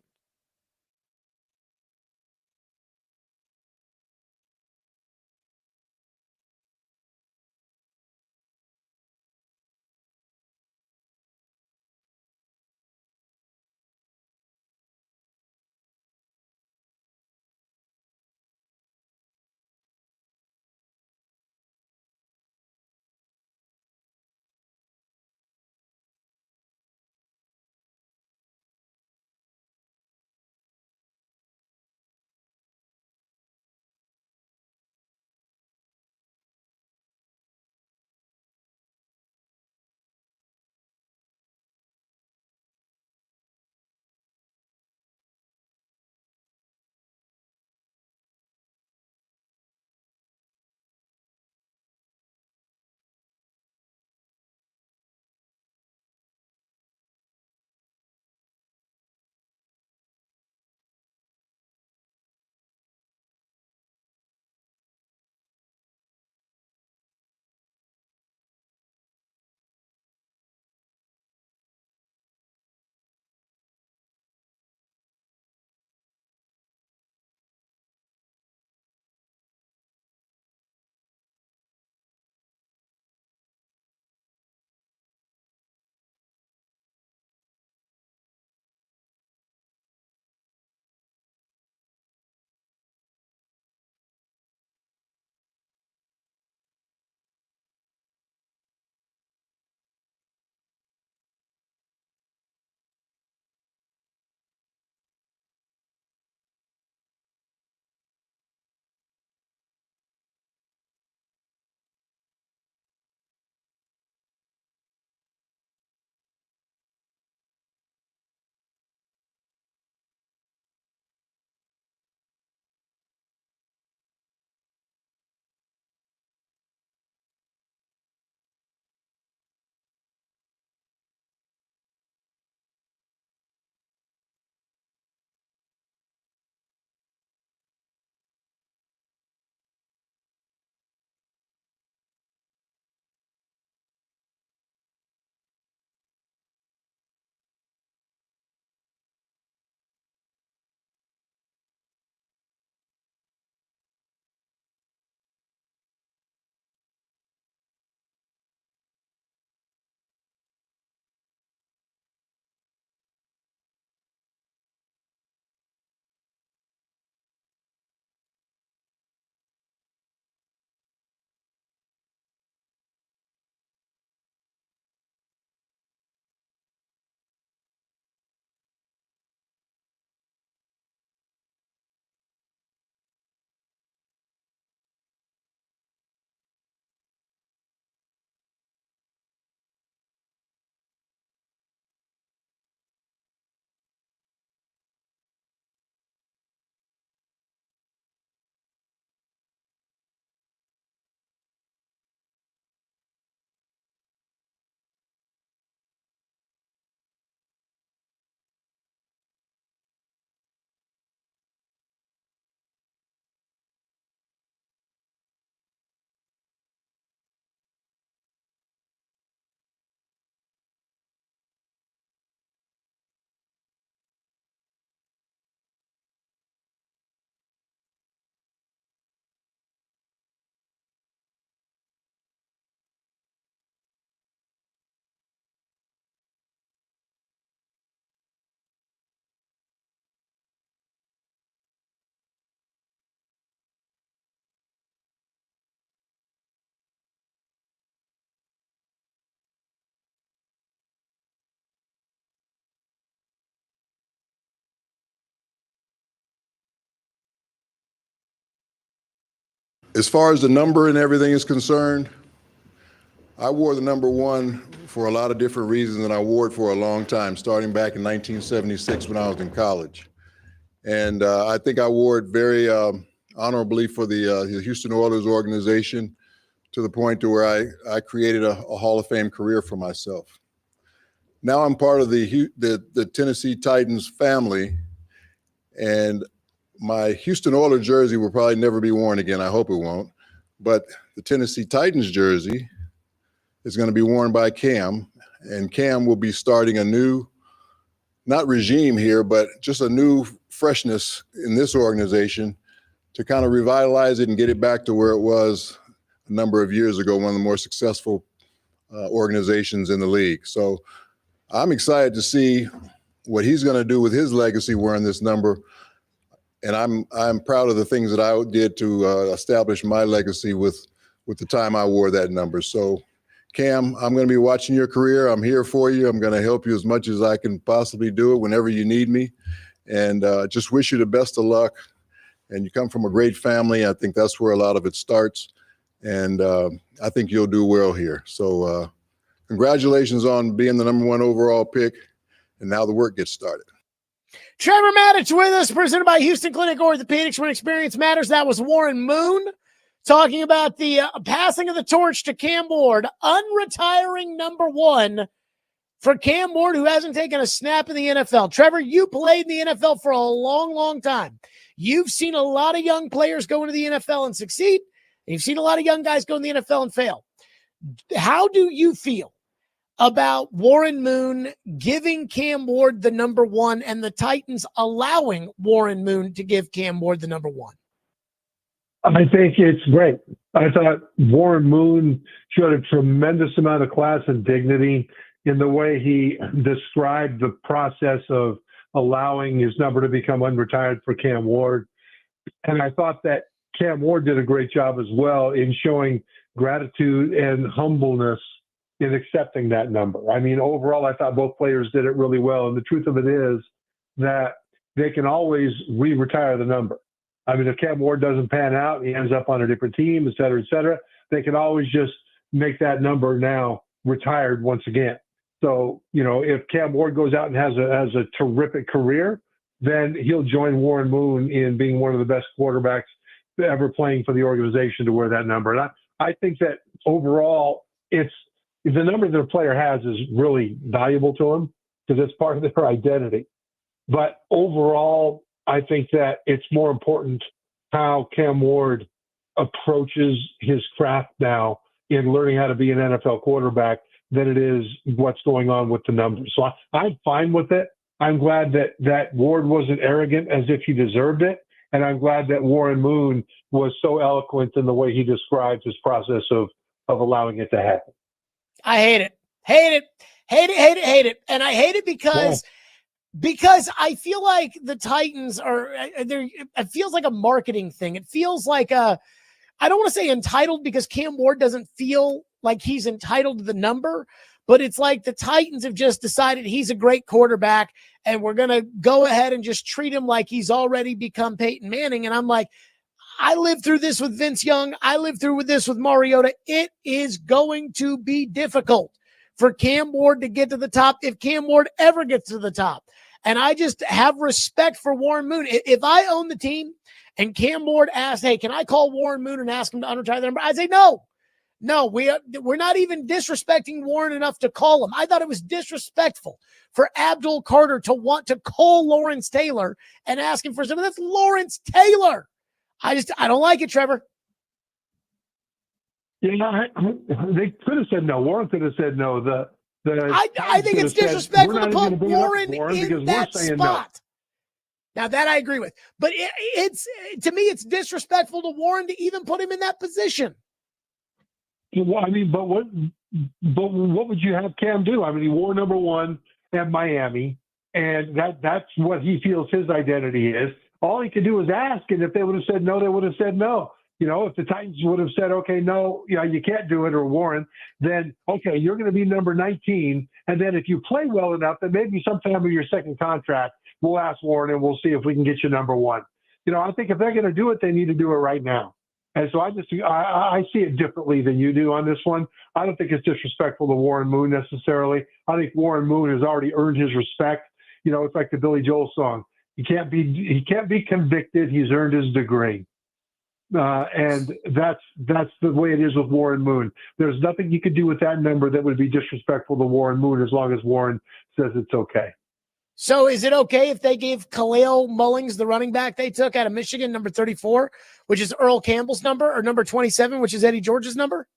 As far as the number and everything is concerned, I wore the number 1 for a lot of different reasons, and I wore it for a long time, starting back in 1976 when I was in college. And I think I wore it very honorably for the Houston Oilers organization, to the point to where I created a Hall of Fame career for myself. Now I'm part of the Tennessee Titans family, and my Houston Oilers jersey will probably never be worn again. I hope it won't. But the Tennessee Titans jersey is going to be worn by Cam, and Cam will be starting a new, not regime here, but just a new freshness in this organization to kind of revitalize it and get it back to where it was a number of years ago, one of the more successful organizations in the league. So I'm excited to see what he's going to do with his legacy wearing this number. And I'm proud of the things that I did to establish my legacy with the time I wore that number. So Cam, I'm going to be watching your career. I'm here for you. I'm going to help you as much as I can possibly do it whenever you need me. And just wish you the best of luck. And you come from a great family. I think that's where a lot of it starts. And I think you'll do well here. So congratulations on being the number 1 overall pick. And now the work gets started. Trevor Maddich with us, presented by Houston Clinic Orthopedics. When experience matters, that was Warren Moon talking about the passing of the torch to Cam Ward, unretiring number 1 for Cam Ward, who hasn't taken a snap in the NFL. Trevor, you played in the NFL for a long, long time. You've seen a lot of young players go into the NFL and succeed, and you've seen a lot of young guys go in the NFL and fail. How do you feel about Warren Moon giving Cam Ward the number 1 and the Titans allowing Warren Moon to give Cam Ward the number 1? I think it's great. I thought Warren Moon showed a tremendous amount of class and dignity in the way he described the process of allowing his number to become unretired for Cam Ward. And I thought that Cam Ward did a great job as well in showing gratitude and humbleness in accepting that number. I mean, overall, I thought both players did it really well. And the truth of it is that they can always re-retire the number. I mean, if Cam Ward doesn't pan out, he ends up on a different team, et cetera, they can always just make that number now retired once again. So, you know, if Cam Ward goes out and has a terrific career, then he'll join Warren Moon in being one of the best quarterbacks ever playing for the organization to wear that number. And I think that overall, it's the number that a player has is really valuable to them because it's part of their identity. But overall, I think that it's more important how Cam Ward approaches his craft now in learning how to be an NFL quarterback than it is what's going on with the numbers. So I'm fine with it. I'm glad that Ward wasn't arrogant as if he deserved it. And I'm glad that Warren Moon was so eloquent in the way he described his process of allowing it to happen. I hate it. Hate it. And I hate it because I feel like the Titans are there. It feels like a marketing thing. It feels like I don't want to say entitled because Cam Ward doesn't feel like he's entitled to the number, but it's like the Titans have just decided he's a great quarterback and we're going to go ahead and just treat him like he's already become Peyton Manning. And I'm like, I lived through this with Vince Young. I lived through this with Mariota. It is going to be difficult for Cam Ward to get to the top if Cam Ward ever gets to the top. And I just have respect for Warren Moon. If I own the team and Cam Ward asks, hey, can I call Warren Moon and ask him to unretire the number? I'd say no. No, we're not even disrespecting Warren enough to call him. I thought it was disrespectful for Abdul Carter to want to call Lawrence Taylor and ask him for something. That's Lawrence Taylor. I don't like it, Trevor. Yeah, they could have said no. Warren could have said no. I think it's disrespectful to put Warren in that spot. No. Now that I agree with, but it's to me, it's disrespectful to Warren to even put him in that position. Well, I mean, but what would you have Cam do? I mean, he wore number 1 at Miami, and that's what he feels his identity is. All he could do is ask, and if they would have said no, they would have said no. You know, if the Titans would have said, okay, no, you can't do it, or Warren, then, okay, you're going to be number 19, and then if you play well enough, then maybe sometime in your second contract, we'll ask Warren, and we'll see if we can get you number 1. You know, I think if they're going to do it, they need to do it right now. And so I see it differently than you do on this one. I don't think it's disrespectful to Warren Moon necessarily. I think Warren Moon has already earned his respect. You know, it's like the Billy Joel song. He can't be convicted. He's earned his degree. And that's the way it is with Warren Moon. There's nothing you could do with that number that would be disrespectful to Warren Moon as long as Warren says it's okay. So is it okay if they gave Khalil Mullings, the running back they took out of Michigan, number 34, which is Earl Campbell's number, or number 27, which is Eddie George's number?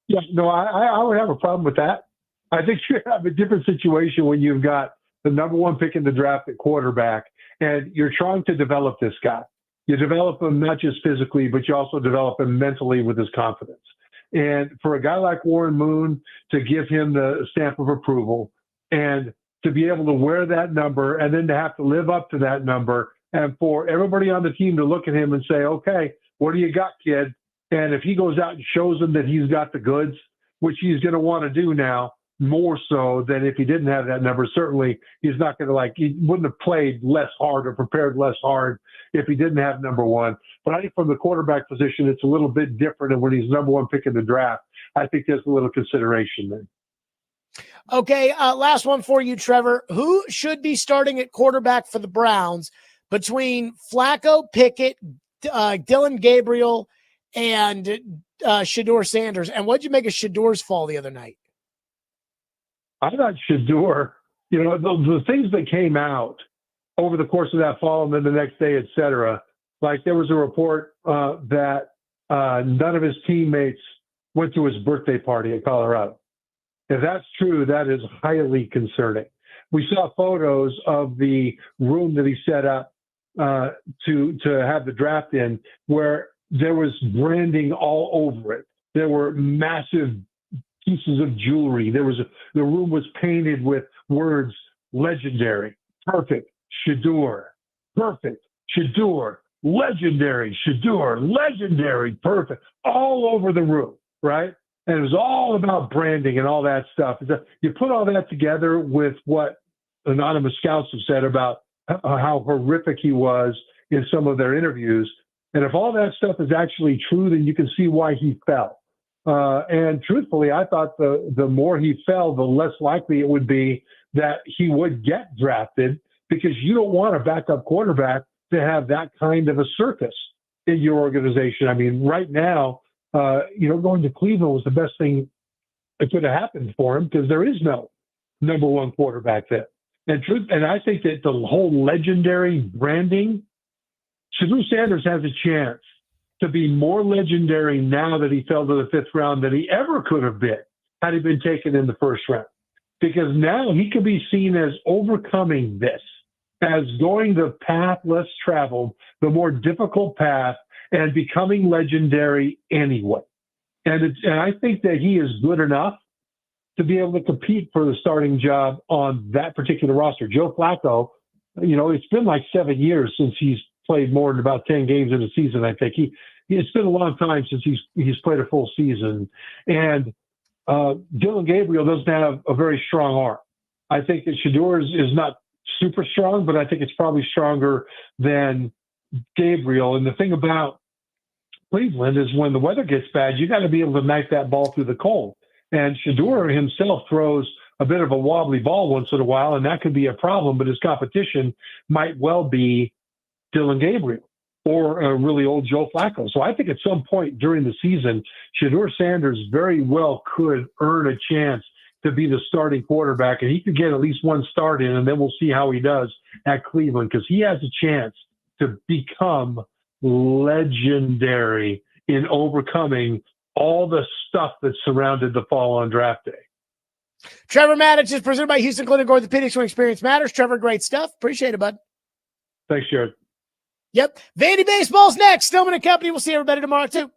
Yeah, no, I would have a problem with that. I think you have a different situation when you've got the number one pick in the draft at quarterback, and you're trying to develop this guy. You develop him not just physically, but you also develop him mentally with his confidence. And for a guy like Warren Moon to give him the stamp of approval and to be able to wear that number and then to have to live up to that number, and for everybody on the team to look at him and say, okay, what do you got, kid? And if he goes out and shows them that he's got the goods, which he's going to want to do now more so than if he didn't have that number, certainly he's not going to he wouldn't have played less hard or prepared less hard if he didn't have number one. But I think from the quarterback position, it's a little bit different. And when he's number one pick in the draft, I think there's a little consideration there. Okay, last one for you, Trevor. Who should be starting at quarterback for the Browns between Flacco, Pickett, Dylan Gabriel, and Shedeur Sanders? And what'd you make of Shedor's fall the other night? I thought Shedeur, the things that came out over the course of that fall and then the next day, et cetera, like there was a report that none of his teammates went to his birthday party in Colorado. If that's true, that is highly concerning. We saw photos of the room that he set up to have the draft in, where there was branding all over it. There were massive pieces of jewelry. The room was painted with words: legendary, perfect, Shedeur, perfect, Shedeur, legendary, Shedeur, legendary, perfect, all over the room, right? And it was all about branding and all that stuff. You put all that together with what anonymous scouts have said about how horrific he was in some of their interviews. And if all that stuff is actually true, then you can see why he fell. And truthfully, I thought the more he fell, the less likely it would be that he would get drafted, because you don't want a backup quarterback to have that kind of a circus in your organization. I mean, right now, going to Cleveland was the best thing that could have happened for him, because there is no number one quarterback there. And I think that the whole legendary branding, Shedeur Sanders has a chance to be more legendary now that he fell to the fifth round than he ever could have been had he been taken in the first round. Because now he can be seen as overcoming this, as going the path less traveled, the more difficult path, and becoming legendary anyway. And I think that he is good enough to be able to compete for the starting job on that particular roster. Joe Flacco, it's been like 7 years since he's played more than about 10 games in a season, I think. It's been a long time since he's played a full season. And Dylan Gabriel doesn't have a very strong arm. I think that Shedeur is not super strong, but I think it's probably stronger than Gabriel. And the thing about Cleveland is when the weather gets bad, you got to be able to knife that ball through the cold. And Shedeur himself throws a bit of a wobbly ball once in a while, and that could be a problem, but his competition might well be Dylan Gabriel or a really old Joe Flacco. So I think at some point during the season, Shedeur Sanders very well could earn a chance to be the starting quarterback, and he could get at least one start in, and then we'll see how he does at Cleveland, because he has a chance to become legendary in overcoming all the stuff that surrounded the fall on draft day. Trevor Maddich is presented by Houston Clinic Orthopedics, when experience matters. Trevor, great stuff. Appreciate it, bud. Thanks, Jared. Yep. Vandy Baseball's next. Stillman and Company. We'll see everybody tomorrow, too.